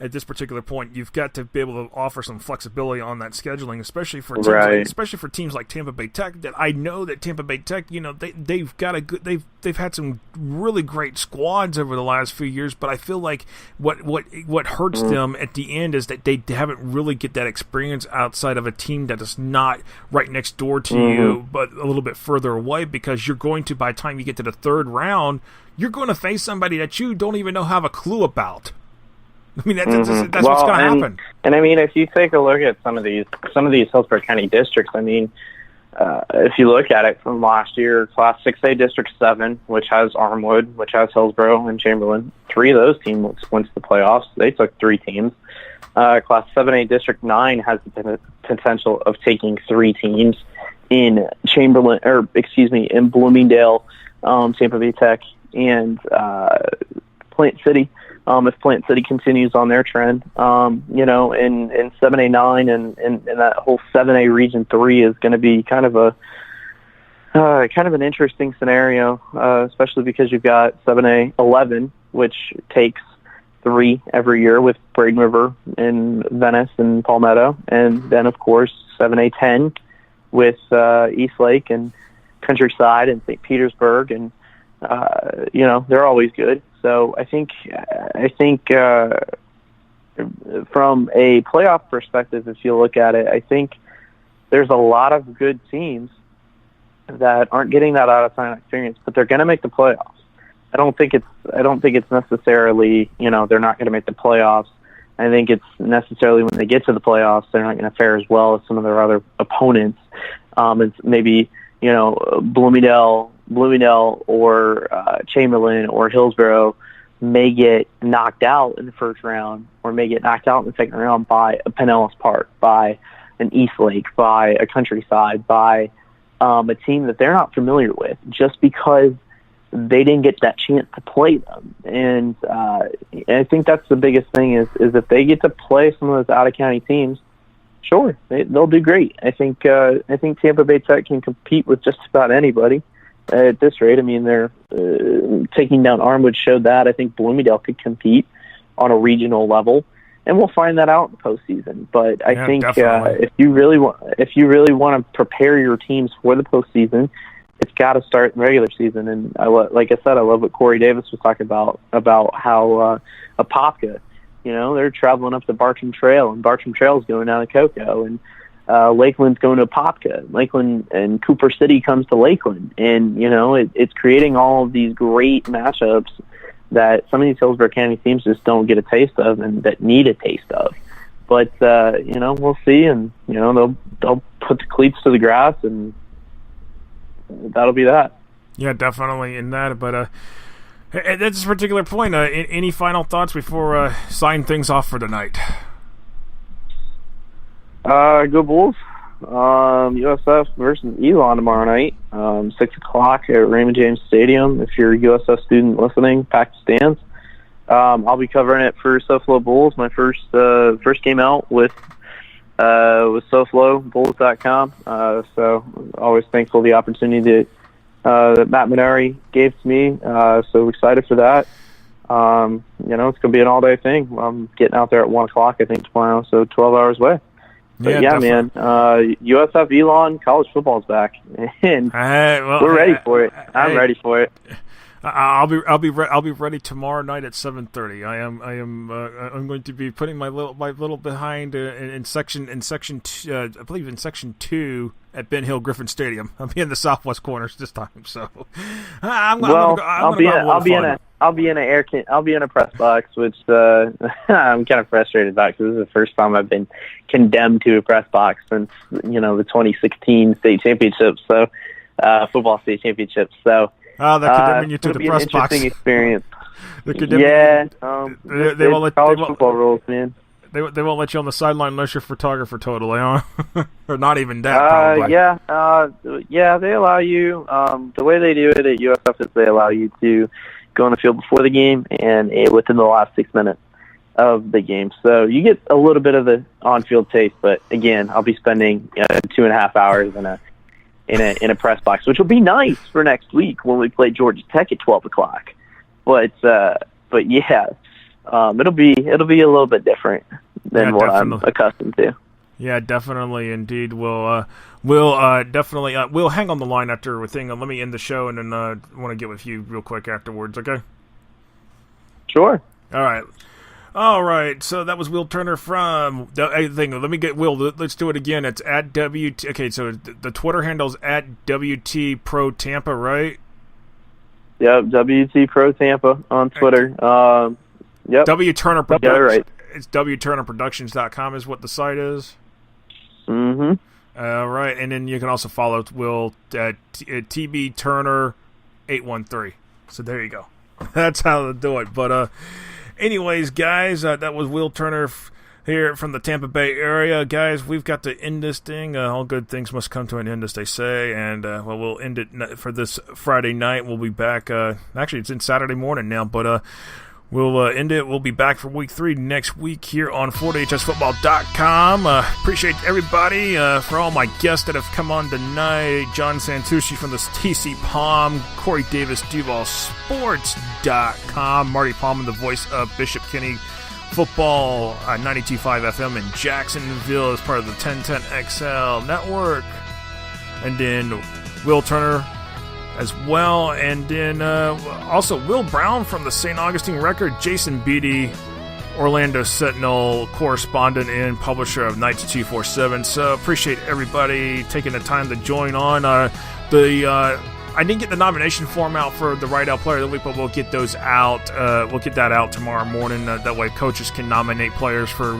At this particular point, you've got to be able to offer some flexibility on that scheduling, especially for teams like Tampa Bay Tech. That I know that Tampa Bay Tech, they've got they've had some really great squads over the last few years, but I feel like what hurts them at the end is that they haven't really get that experience outside of a team that is not right next door to you, but a little bit further away, because you're going to, by the time you get to the third round, you're going to face somebody that you don't even have a clue about. I mean, that's what's going to happen. And if you take a look at some of these Hillsborough County districts, if you look at it from last year, Class 6A District 7, which has Armwood, which has Hillsborough and Chamberlain, 3 of those teams went to the playoffs. They took 3 teams. Class 7A District 9 has the potential of taking 3 teams in in Bloomingdale, Tampa Bay Tech, and Plant City. If Plant City continues on their trend, in 7A 9 and that whole 7A Region 3 is going to be kind of an interesting scenario, especially because you've got 7A 11, which takes 3 every year with Braden River and Venice and Palmetto, and then of course 7A 10 with East Lake and Countryside and St. Petersburg, and they're always good. So I think from a playoff perspective, if you look at it, I think there's a lot of good teams that aren't getting that out of town experience, but they're going to make the playoffs. I don't think it's necessarily they're not going to make the playoffs. I think it's necessarily when they get to the playoffs, they're not going to fare as well as some of their other opponents. It's maybe Bloomingdale or Chamberlain or Hillsborough may get knocked out in the first round, or may get knocked out in the second round by a Pinellas Park, by an East Lake, by a Countryside, by a team that they're not familiar with, just because they didn't get that chance to play them. And I think that's the biggest thing is if they get to play some of those out-of-county teams, sure, they'll do great. I think Tampa Bay Tech can compete with just about anybody at this rate. They're taking down Armwood showed that. I think Bloomingdale could compete on a regional level, and we'll find that out in the postseason. But I think if you really want to prepare your teams for the postseason, it's got to start in the regular season. And like I said, I love what Corey Davis was talking about how Apopka, they're traveling up the Bartram Trail, and Bartram Trail is going down to Cocoa, and Lakeland's going to Apopka. Lakeland and Cooper City comes to Lakeland, and it's creating all of these great matchups that some of these Hillsborough County teams just don't get a taste of, and that need a taste of. But we'll see, and they'll put the cleats to the grass, and that'll be that. Yeah, definitely in that. But at this particular point, any final thoughts before signing things off for tonight? Go Bulls. USF versus Elon tomorrow night, 6 o'clock at Raymond James Stadium. If you're a USF student listening, pack the stands. I'll be covering it for SoFlo Bulls. My first game out with SoFlo, Bulls.com. So always thankful for the opportunity that Matt Minari gave to me. So excited for that. It's going to be an all-day thing. I'm getting out there at 1 o'clock, I think, tomorrow, so 12 hours away. But man, USF Elon, college football's back, and we're ready for it. I'm ready for it. I'll be ready tomorrow night at 7:30. I'm going to be putting my little behind in section I believe in section 2 at Ben Hill Griffin Stadium. I'll be in the southwest corners this time, so I'll be in a press box, which I'm kind of frustrated about because this is the first time I've been condemned to a press box since the 2016 state championships. So football state championships. So. Oh, they're condemning you to the press box. Interesting experience. They won't let college football rules, man. They won't let you on the sideline unless you're a photographer, totally, huh? Or not even that, probably. Yeah, they allow you. The way they do it at USF is they allow you to go on the field before the game and within the last 6 minutes of the game. So you get a little bit of the on-field taste, but again, I'll be spending 2.5 hours in a press box, which will be nice for next week when we play Georgia Tech at 12 o'clock. But yeah, it'll be a little bit different than what I'm accustomed to. Yeah, definitely, indeed. We'll definitely we'll hang on the line after everything. Let me end the show, and then I want to get with you real quick afterwards. Okay? Sure. All right, so that was Will Turner from the thing. Let me get Will. Let's do it again. It's at WT. Okay, so the Twitter handle's at WT Pro Tampa, right? Yep, WT Pro Tampa on Twitter. Yep. W Turner Productions. Yeah, right. It's WTurnerProductions.com is what the site is. Mm-hmm. All right, and then you can also follow Will at TB Turner 813. So there you go. That's how to do it. But anyways, guys, that was Will Turner here from the Tampa Bay area. Guys, we've got to end this thing. All good things must come to an end, as they say. And, we'll end it for this Friday night. We'll be back. Actually, it's in Saturday morning now, but we'll end it. We'll be back for week 3 next week here on FortHSFootball.com. Appreciate everybody for all my guests that have come on tonight. John Santucci from the TC Palm, Corey Davis, DuvalSports.com, Marty Palmer, the voice of Bishop Kenny Football, 92.5 FM in Jacksonville as part of the 1010XL network. And then Will Turner as well, and then also Will Brown from the St. Augustine Record, Jason Beatty, Orlando Sentinel correspondent and publisher of Knights 247. So appreciate everybody taking the time to join on. I didn't get the nomination form out for the Right Out Player of the Week, but we'll get those out. We'll get that out tomorrow morning. That way coaches can nominate players for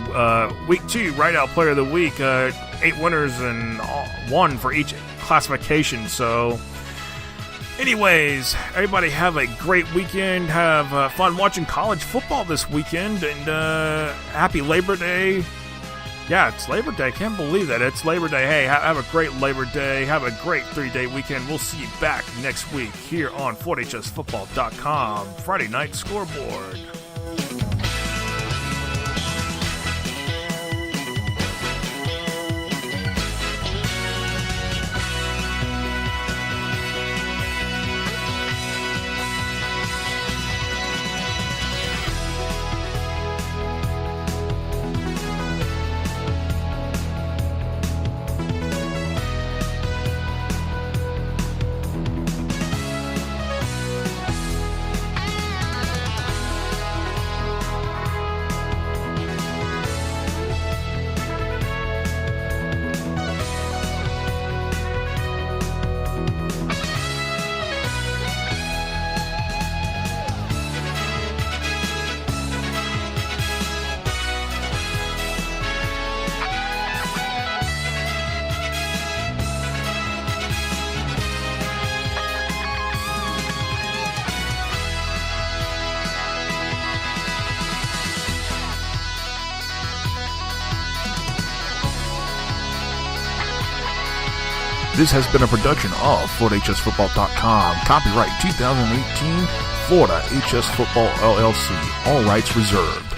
week 2 Right Out Player of the Week. 8 winners and 1 for each classification. So anyways, everybody have a great weekend. Have fun watching college football this weekend. And happy Labor Day. Yeah, it's Labor Day. Can't believe that. It's Labor Day. Hey, have a great Labor Day. Have a great 3-day weekend. We'll see you back next week here on FortHSFootball.com. Friday Night Scoreboard. This has been a production of FortHSFootball.com. Copyright 2018, Florida HS Football LLC. All rights reserved.